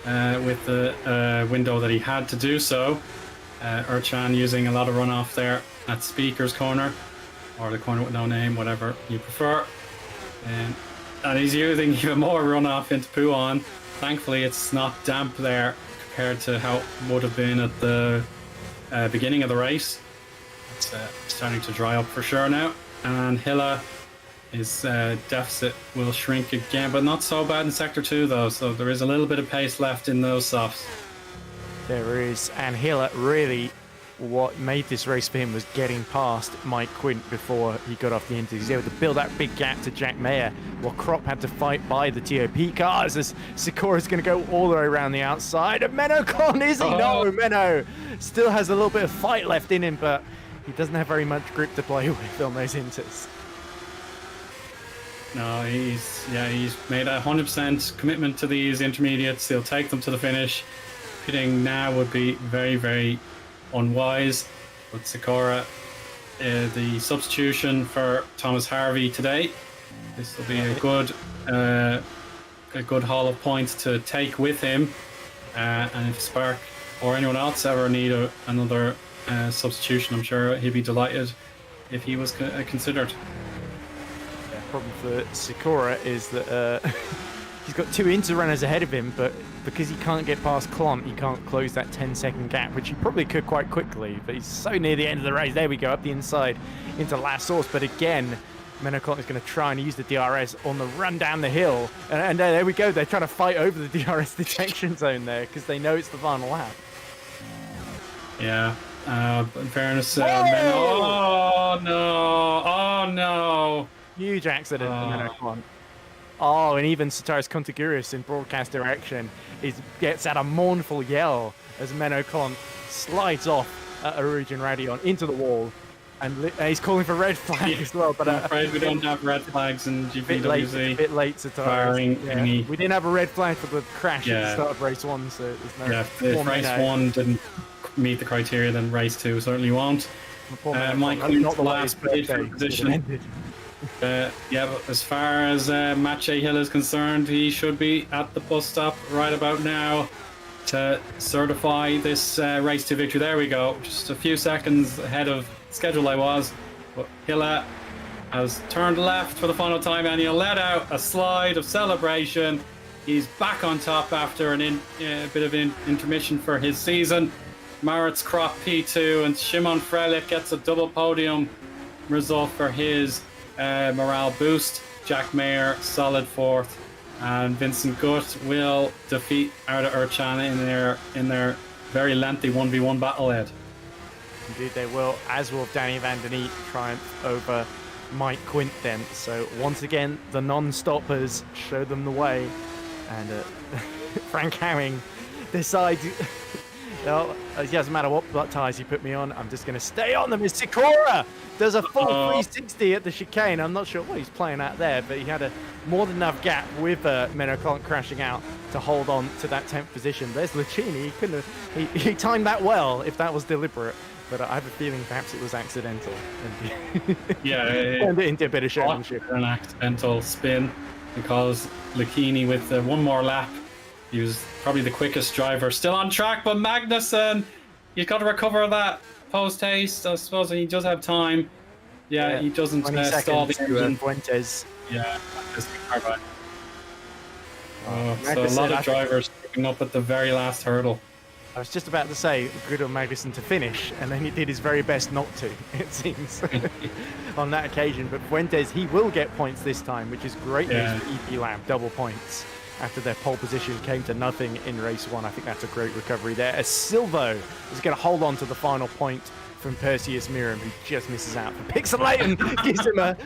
with the window that he had to do so. Erchan using a lot of runoff there at Speaker's Corner, or the corner with no name, whatever you prefer. And he's using even more runoff into Pouan. Thankfully, it's not damp there compared to how it would have been at the beginning of the race. It's starting to dry up for sure now. And Hilla, his deficit will shrink again, but not so bad in Sector 2 though, so there is a little bit of pace left in those softs. There is, and Hiller really, what made this race for him was getting past Mike Quint before he got off the Inters. He's able to build that big gap to Jack Mayer, while Krop had to fight by the TOP cars as Sikора's going to go all the way around the outside. And Menno gone, is he? No, Menno still has a little bit of fight left in him, but he doesn't have very much grip to play with on those Inters. No, he's made a 100% commitment to these intermediates. He'll take them to the finish. Pitting now would be very, very unwise, but Sikora the substitution for Thomas Harvey today. This will be a good haul of points to take with him. And if Spark or anyone else ever need another substitution, I'm sure he'd be delighted if he was considered. Yeah, problem for Sikora is that he's got 2 Inter runners ahead of him, but because he can't get past Klont, he can't close that 10-second gap, which he probably could quite quickly, but he's so near the end of the race. There we go, up the inside into last source, but again, Menno Klont is going to try and use the DRS on the run down the hill, and there we go. They're trying to fight over the DRS detection zone there because they know it's the final lap. Yeah, but in fairness, Menno... Oh no! Huge accident for Menno Klont. Oh, and even Sotiris Kontogouris in broadcast direction gets out a mournful yell as Menno Klont slides off Origin Radion into the wall. And he's calling for red flag as well. But I'm afraid we don't have red flags in GPVWC. A bit late, Sotiris. Yeah. We didn't have a red flag for the crash at the start of race 1, so there's no... Yeah, if race 1 didn't meet the criteria, then race 2 certainly won't. Mike Quint's last position. But as far as Mathieu Hill is concerned, he should be at the bus stop right about now to certify this race 2 victory. There we go. Just a few seconds ahead of schedule I was. But Hilla has turned left for the final time and he'll let out a slide of celebration. He's back on top after a bit of an intermission for his season. Maritz Kropp P2 and Shimon Frelich gets a double podium result for his morale boost. Jack Mayer solid 4th, and Vincent Gutt will defeat Arda Urchana in their very lengthy 1v1 battle, Ed. Indeed they will, as will Danny van den Eek triumph over Mike Quint then. So once again, the non-stoppers show them the way, and Frank Hamming decides, well, it doesn't matter what tyres you put me on, I'm just going to stay on them. As Sikora does a full 360 at the chicane. I'm not sure what he's playing at there, but he had a more than enough gap with Menno Klont crashing out to hold on to that 10th position. There's Lucchini. He timed that well if that was deliberate. But I have a feeling perhaps it was accidental. Yeah, turned it into a bit of showmanship. An accidental spin because Lucchini with one more lap. He was probably the quickest driver still on track, but Magnussen, he's got to recover that post haste. I suppose he does have time. Yeah, he doesn't stall the engine. Fuentes. Yeah, that's so a lot of drivers picking up at the very last hurdle. I was just about to say good on Magnussen to finish, and then he did his very best not to, it seems, on that occasion. But Fuentes, he will get points this time, which is great news for EP Lab, double points. After their pole position came to nothing in race 1. I think that's a great recovery there. As Silvo is going to hold on to the final point from Perseus Miram, who just misses out. But Pixelaton gives him a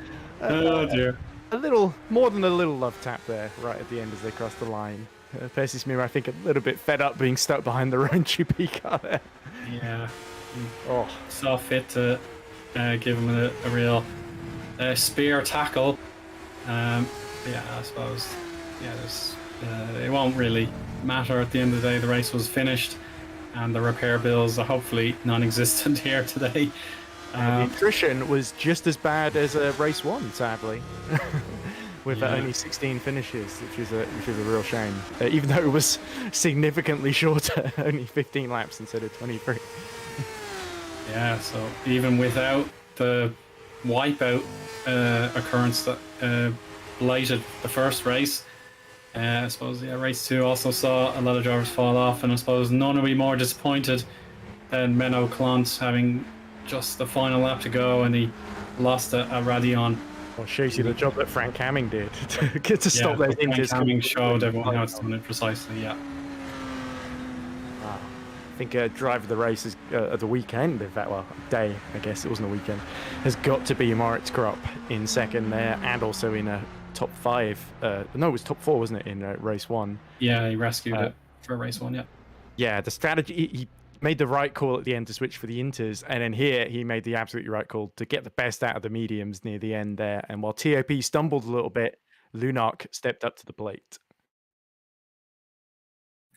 little, more than a little love tap there, right at the end as they cross the line. Perseus Miram, I think, a little bit fed up being stuck behind the own GP car there. Yeah. Saw fit to give him a real spear tackle. I suppose. Yeah, it won't really matter at the end of the day. The race was finished, and the repair bills are hopefully non-existent here today. The attrition was just as bad as race 1, sadly, with only 16 finishes, which is a real shame. Even though it was significantly shorter, only 15 laps instead of 23. Yeah, so even without the wipeout occurrence that blighted the first race. I suppose race 2 also saw a lot of drivers fall off, and I suppose none will be more disappointed than Menno Klont having just the final lap to go, and he lost a Radion. Well, shows you the job that Frank Hamming did to stop those injuries. Frank Hamming showed everyone how it's done it precisely. Yeah. Wow. I think driver of the race is at the weekend. In fact, day. I guess it wasn't a weekend. Has got to be Moritz Kropp in second there, and also in a top 5. No, it was top 4, wasn't it, in race 1? Yeah, he rescued it for race 1. Yeah. Yeah, the strategy. He made the right call at the end to switch for the Inters, and then here he made the absolutely right call to get the best out of the mediums near the end there. And while TOP stumbled a little bit, Lunark stepped up to the plate.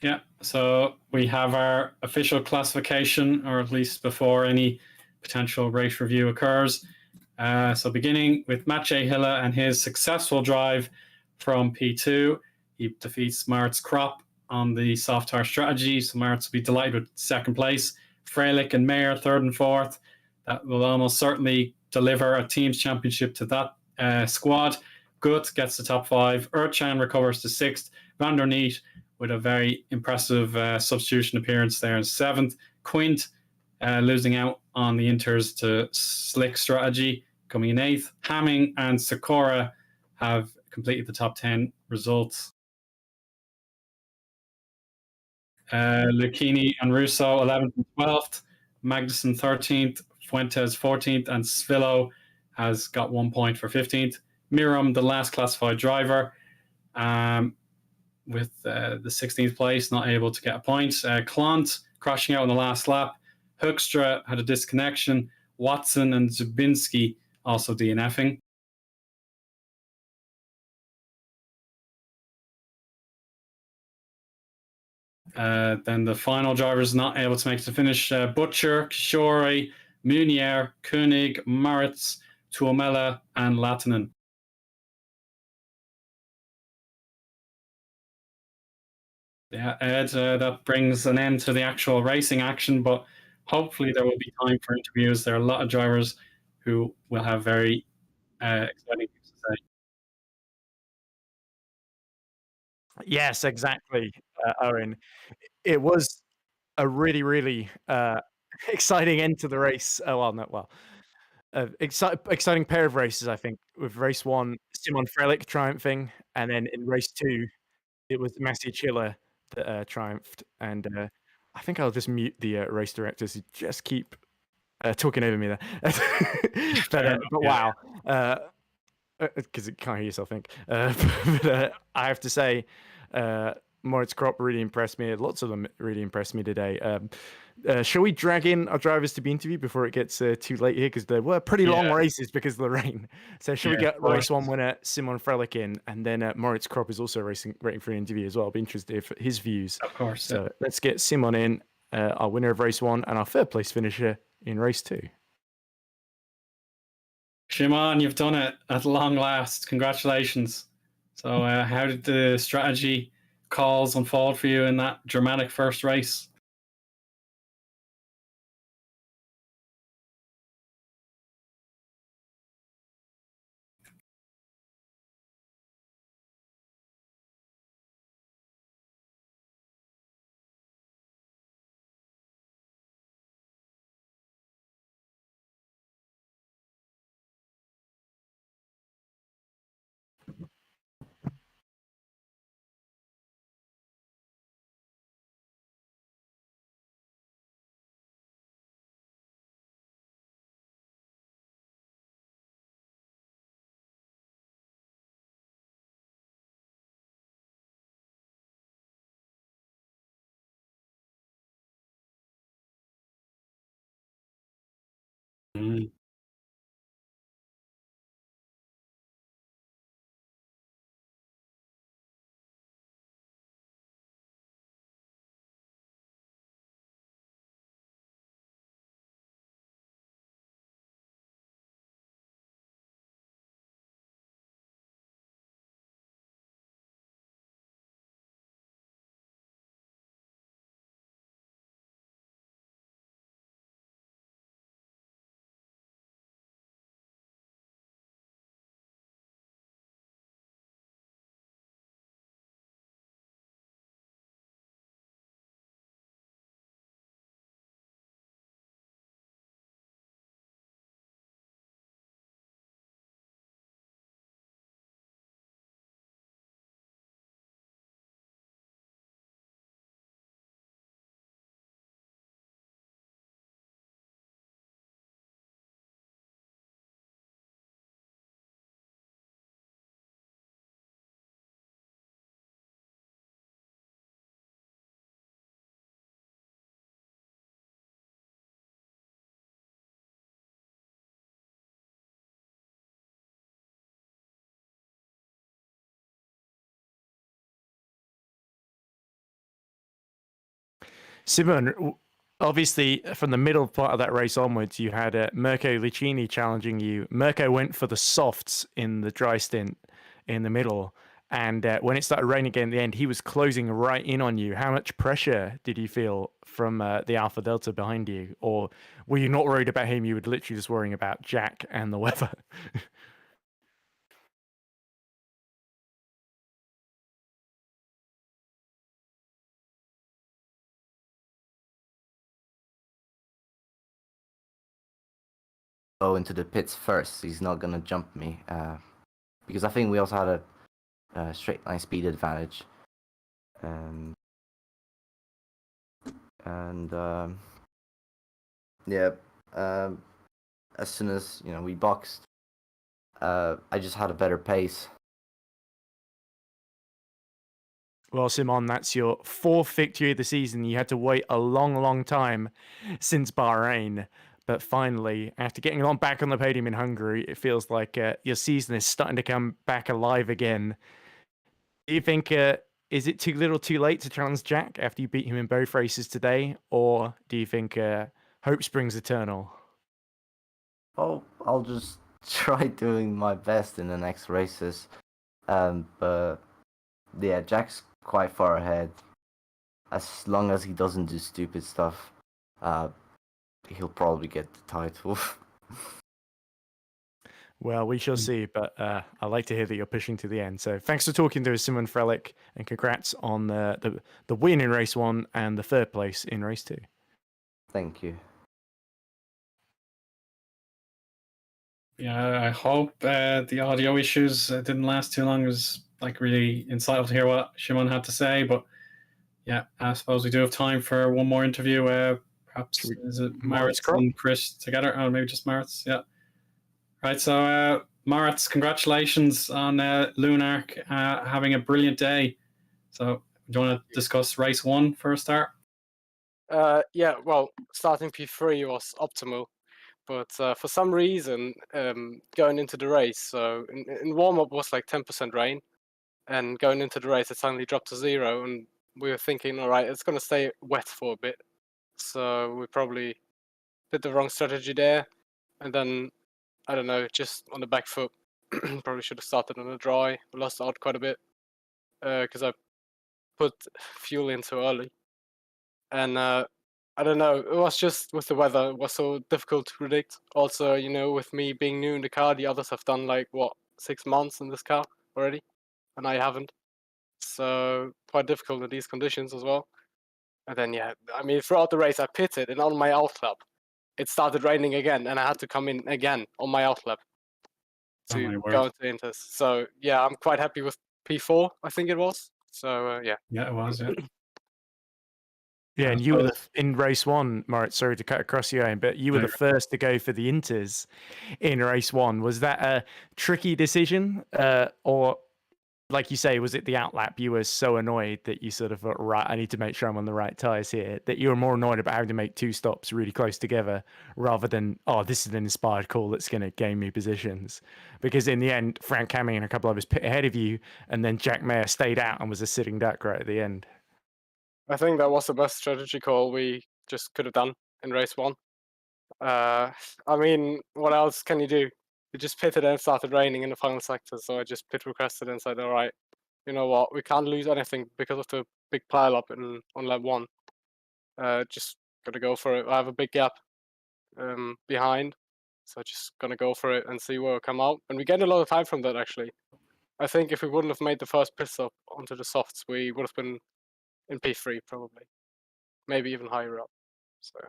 Yeah, so we have our official classification, or at least before any potential race review occurs. So beginning with Matej Hille and his successful drive from P2, he defeats Maurits Kropp on the soft tire strategy. So Maurits will be delighted with second place. Freilich and Mayer third and fourth. That will almost certainly deliver a team's championship to that squad. Gut gets the top five. Erchan recovers to sixth. Van der Neet with a very impressive substitution appearance there in seventh. Quint losing out on the Inters to slick strategy, coming in eighth. Hamming and Sakura have completed the top 10 results. Lucchini and Russo 11th and 12th. Magnussen 13th. Fuentes 14th. And Svillo has got 1 point for 15th. Miram, the last classified driver, with the 16th place, not able to get a point. Klont crashing out on the last lap. Hoekstra had a disconnection. Watson and Zubinski also DNFing. Then the final drivers not able to make it to finish. Butcher, Kishore, Munier, Koenig, Maritz, Tuomela, and Latinen. Yeah, Ed, that brings an end to the actual racing action, but hopefully there will be time for interviews. There are a lot of drivers who will have very exciting things to say. Yes, exactly, Owen. It was a really, really exciting end to the race. Oh, well, no, well, exciting pair of races, I think, with race one, Simon Frelick triumphing, and then in race two, it was Matej Hille that triumphed. And I think I'll just mute the race directors who just keep talking over me there. But wow. Because you can't hear yourself think. But I have to say, Moritz Kropp really impressed me. Lots of them really impressed me today. Shall we drag in our drivers to be interviewed before it gets too late here? Because there were pretty long races because of the rain. So shall we get race one winner, Simon Frelick, in? And then Moritz Kropp is also waiting for an interview as well. I'll be interested in his views. Of course. So let's get Simon in, our winner of race one and our third place finisher in race two. Shimon, you've done it at long last. Congratulations. So how did the strategy calls unfold for you in that dramatic first race? Mm. Simon, obviously, from the middle part of that race onwards, you had Mirko Licini challenging you. Mirko went for the softs in the dry stint in the middle. And when it started raining again at the end, he was closing right in on you. How much pressure did you feel from the Alpha Delta behind you? Or were you not worried about him? You were literally just worrying about Jack and the weather. Go into the pits first. He's not gonna jump me because I think we also had a straight line speed advantage. As soon as we boxed, I just had a better pace. Well, Simon, that's your 4th victory of the season. You had to wait a long, long time since Bahrain. But finally, after getting on back on the podium in Hungary, it feels like your season is starting to come back alive again. Do you think, is it too little too late to challenge Jack after you beat him in both races today? Or do you think hope springs eternal? Oh, I'll just try doing my best in the next races. But yeah, Jack's quite far ahead. As long as he doesn't do stupid stuff, he'll probably get the title. Well, we shall see, but I like to hear that you're pushing to the end. So thanks for talking to us, Simon Frelick, and congrats on the win in race 1 and the 3rd place in race 2. Thank you. Yeah, I hope the audio issues didn't last too long. It was really insightful to hear what Shimon had to say. But yeah, I suppose we do have time for one more interview. Perhaps is it Maritz and Chris together? Oh, maybe just Maritz. Yeah. Right. So Maritz, congratulations on Lunark having a brilliant day. So do you want to discuss race 1 for a start? Yeah. Well, starting P3 was optimal. But for some reason, going into the race, so in warm-up was like 10% rain, and going into the race, it suddenly dropped to 0, and we were thinking, all right, it's going to stay wet for a bit. So we probably did the wrong strategy there, and then, I don't know, just on the back foot, probably should have started on the dry. We lost out quite a bit because I put fuel in too early. And I don't know, it was just with the weather, it was so difficult to predict. Also, with me being new in the car, the others have done 6 months in this car already, and I haven't. So quite difficult in these conditions as well. And then, yeah, I mean, throughout the race, I pitted, and on my outlap, it started raining again, and I had to come in again on my outlap to go into Inters. So, yeah, I'm quite happy with P4, I think it was. So, yeah. Yeah, it was, yeah. Yeah, and you were in race 1, Moritz, sorry to cut across you, Eoin, but you were the first to go for the Inters in race 1. Was that a tricky decision? Or, like you say, was it the outlap? You were so annoyed that you sort of thought, right, I need to make sure I'm on the right tyres here, that you were more annoyed about having to make 2 stops really close together rather than, oh, this is an inspired call that's going to gain me positions. Because in the end, Frank Cammy and a couple of us pit ahead of you, and then Jack Mayer stayed out and was a sitting duck right at the end. I think that was the best strategy call we just could have done in race 1. I mean, what else can you do? You just pitted and it started raining in the final sector, so I just pit requested and said, all right, you know what, we can't lose anything because of the big pile-up on lap 1. Just gotta go for it. I have a big gap behind, so just gonna go for it and see where we come out. And we gained a lot of time from that, actually. I think if we wouldn't have made the first pit stop onto the softs, we would have been in P3 probably, maybe even higher up. So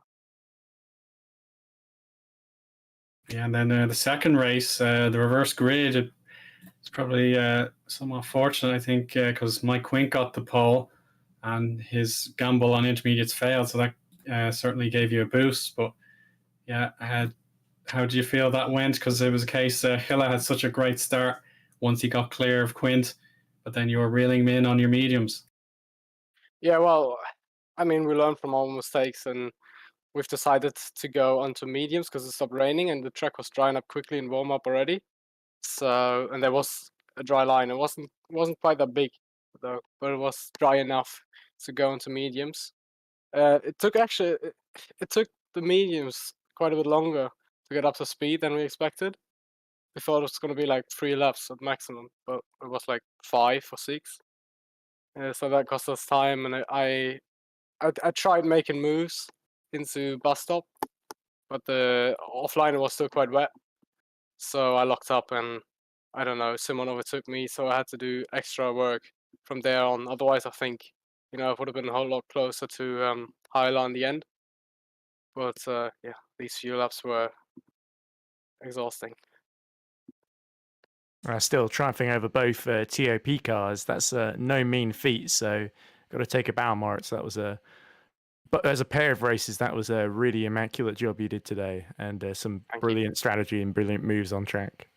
yeah, and then the second race, the reverse grid, it's probably somewhat fortunate, I think, because Mike Quint got the pole and his gamble on intermediates failed, so that certainly gave you a boost. But yeah, how do you feel that went? Because it was a case Hilla had such a great start once he got clear of Quint, but then you were reeling him in on your mediums. yeah, well, I mean, we learned from our mistakes, and we've decided to go onto mediums because it stopped raining and the track was drying up quickly in warm up already. So, and there was a dry line. It wasn't quite that big though, but it was dry enough to go into mediums. It took it took the mediums quite a bit longer to get up to speed than we expected. We thought it was going to be like 3 laps at maximum, but it was like 5 or 6. So that cost us time, and I tried making moves into bus stop, but the offline was still quite wet. So I locked up, and I don't know, someone overtook me, so I had to do extra work from there on. Otherwise, I think, it would have been a whole lot closer to Hyla in the end. But yeah, these few laps were exhausting. Still triumphing over both TOP cars. That's no mean feat. So got to take a bow, Moritz. That was but as a pair of races, that was a really immaculate job you did today, and some brilliant strategy and brilliant moves on track.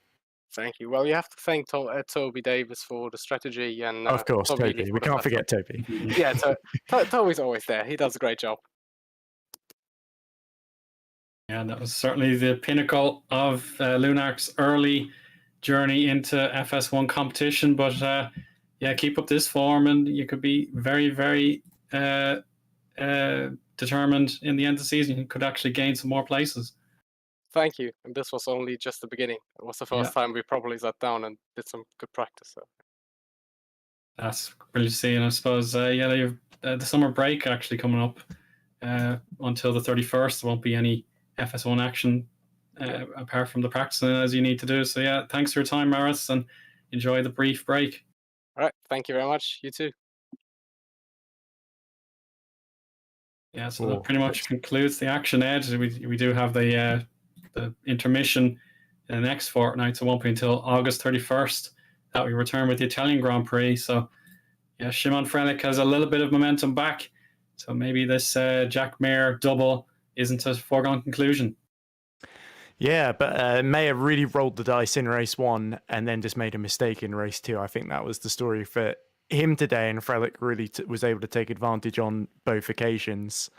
Thank you. Well, you have to thank Toby Davis for the strategy, and of course, Toby. We can't forget Toby. Yeah, Toby's always there. He does a great job. Yeah, that was certainly the pinnacle of Lunark's early journey into FS1 competition. But yeah, keep up this form, and you could be very, very determined in the end of the season. You could actually gain some more places. Thank you. And this was only just the beginning. It was the first time we probably sat down and did some good practice. So. That's really see, and I suppose yeah, you have the summer break actually coming up until the 31st. There won't be any FS1 action apart from the practicing as you need to do. So yeah, thanks for your time, Maris, and enjoy the brief break. All right, thank you very much. You too. Yeah, so that pretty much concludes the action, Ed. We do have the intermission in the next fortnight, so it won't be until August 31st that we return with the Italian Grand Prix. So yeah, Szymon Frelick has a little bit of momentum back, so maybe this Jack Mayer double isn't a foregone conclusion. Yeah, but Mayer really rolled the dice in race 1 and then just made a mistake in race 2. I think that was the story for him today, and Frelick really was able to take advantage on both occasions.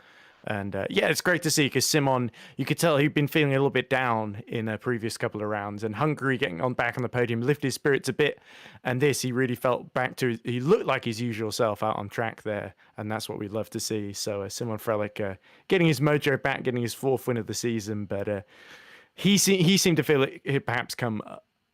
And yeah, it's great to see, because Simon, you could tell he'd been feeling a little bit down in a previous couple of rounds, and Hungary getting back on the podium lifted his spirits a bit. And this, he really felt back to, he looked like his usual self out on track there, and that's what we'd love to see. So Simon Frelick getting his mojo back, getting his 4th win of the season, but he seemed to feel it had perhaps come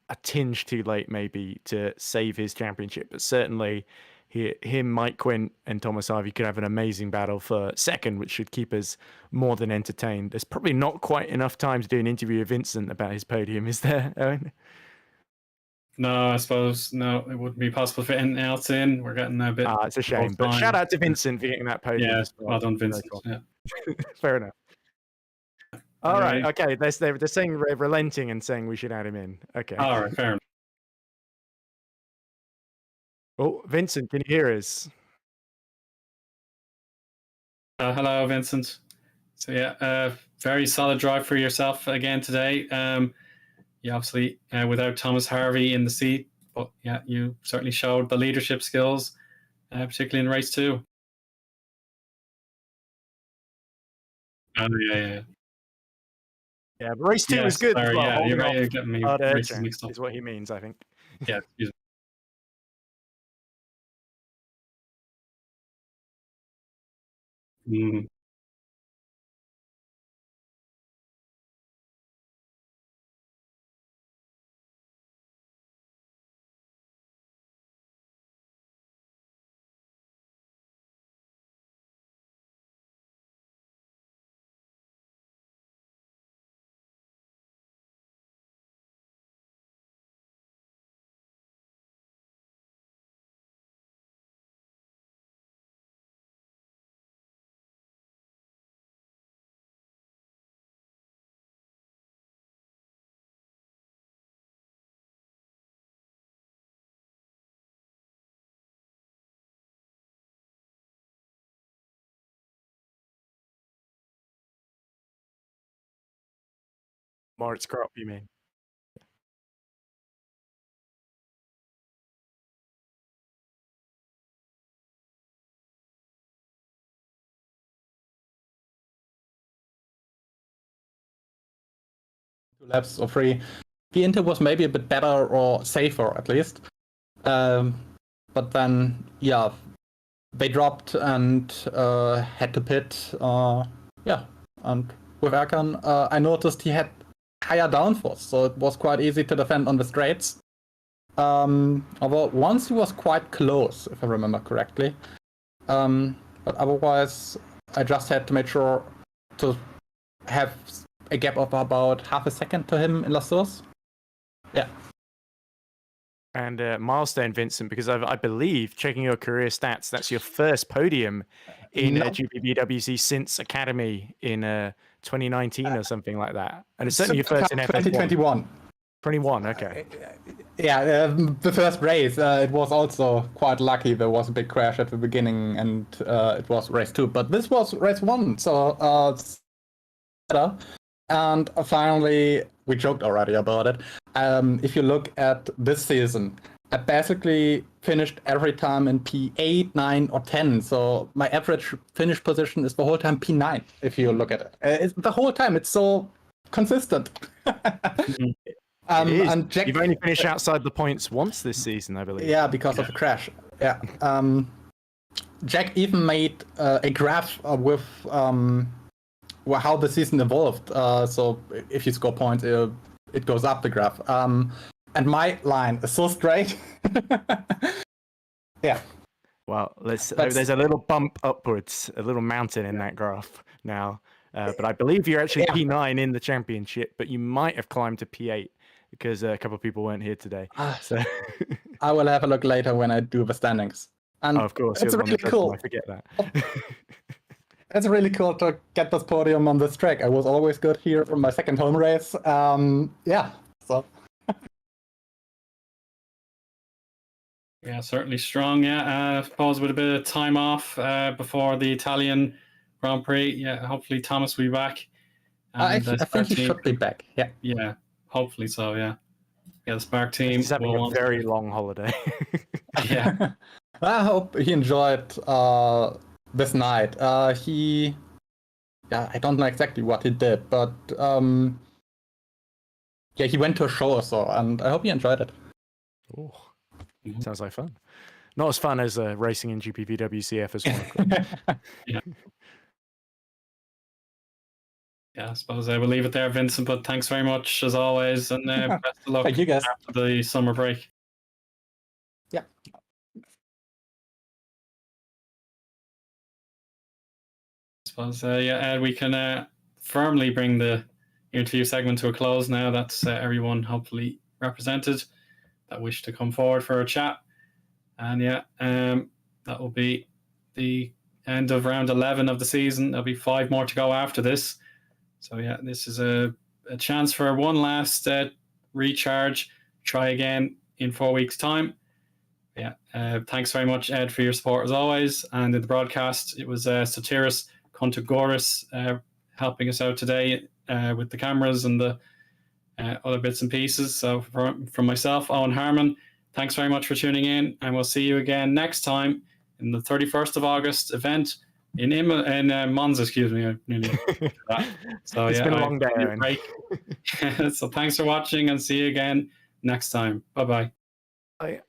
a tinge too late maybe to save his championship, but certainly him, Mike Quint, and Thomas Harvey could have an amazing battle for second, which should keep us more than entertained. There's probably not quite enough time to do an interview with Vincent about his podium, is there, Eoin? No, I suppose no, it wouldn't be possible to fit anything else in. We're getting a bit. It's a shame, but shout out to Vincent for getting that podium. Yeah, well done, Vincent. Yeah. Fair enough. All right, okay. They're saying relenting and saying we should add him in. Okay. All right, fair enough. Oh, Vincent, can you hear us? Hello, Vincent. So yeah, very solid drive for yourself again today. Yeah, obviously without Thomas Harvey in the seat, but yeah, you certainly showed the leadership skills, particularly in race 2. Oh yeah. Yeah, but race 2 was good. Sorry, well, you're right. You're getting me races mixed up. Is what he means, I think. Yeah, excuse me. Moritz Crop, you mean? Laps or 3. The Inter was maybe a bit better or safer at least. But then, yeah, they dropped and had to pit. And with Erkan, I noticed he had higher downforce, so it was quite easy to defend on the straights. Although once he was quite close, if I remember correctly. But otherwise, I just had to make sure to have a gap of about half a second to him in La Source. Yeah. And milestone, Vincent, because I believe, checking your career stats, that's your first podium in GPVWC since Academy in 2019 or something like that. And it's certainly your first in FS1. 2021. 21, okay. Yeah, the first race, it was also quite lucky. There was a big crash at the beginning, and it was race 2. But this was race 1, so it's better. And finally, we joked already about it. If you look at this season, I basically finished every time in P8, 9, or 10. So my average finish position is the whole time P9, if you look at it. It's the whole time. It's so consistent. And Jack, you've only finished outside the points once this season, I believe. Yeah, because of the crash. Yeah. Jack even made a graph with how the season evolved. So if you score points, it goes up the graph. And my line is so straight. Yeah. Well, there's a little bump upwards, a little mountain in that graph now. But I believe you're actually P9 in the championship, but you might have climbed to P8 because a couple of people weren't here today. So I will have a look later when I do the standings. And of course, it's really cool. I forget that. It's really cool to get this podium on this track. I was always good here from my second home race. So. Yeah, certainly strong. Yeah, I suppose with a bit of time off before the Italian Grand Prix. Yeah, hopefully Thomas will be back. I think he should be back. Yeah. Yeah, hopefully so. Yeah. Yeah, the Spark team. He's having a very long holiday. Yeah. I hope he enjoyed this night. I don't know exactly what he did, but he went to a show or so, and I hope he enjoyed it. Oh, sounds like fun. Not as fun as racing in GPVWC FS1. Yeah. Yeah, I suppose I will leave it there, Vincent, but thanks very much as always, and best of luck Thank you, guys. after the summer break. Yeah. I suppose, Ed, we can firmly bring the interview segment to a close now. That's everyone hopefully represented that wish to come forward for a chat. And that will be the end of round 11 of the season. There'll be 5 more to go after this. So this is a chance for one last recharge. Try again in 4 weeks' time. Thanks very much, Ed, for your support as always. And in the broadcast, it was Sotiris, Kontogouris helping us out today with the cameras and the other bits and pieces. So from myself, Eoin Harmon, thanks very much for tuning in, and we'll see you again next time in the 31st of August event in Monza, excuse me. I nearly that. So it's been a long day, break. So thanks for watching, and see you again next time. Bye-bye. Bye.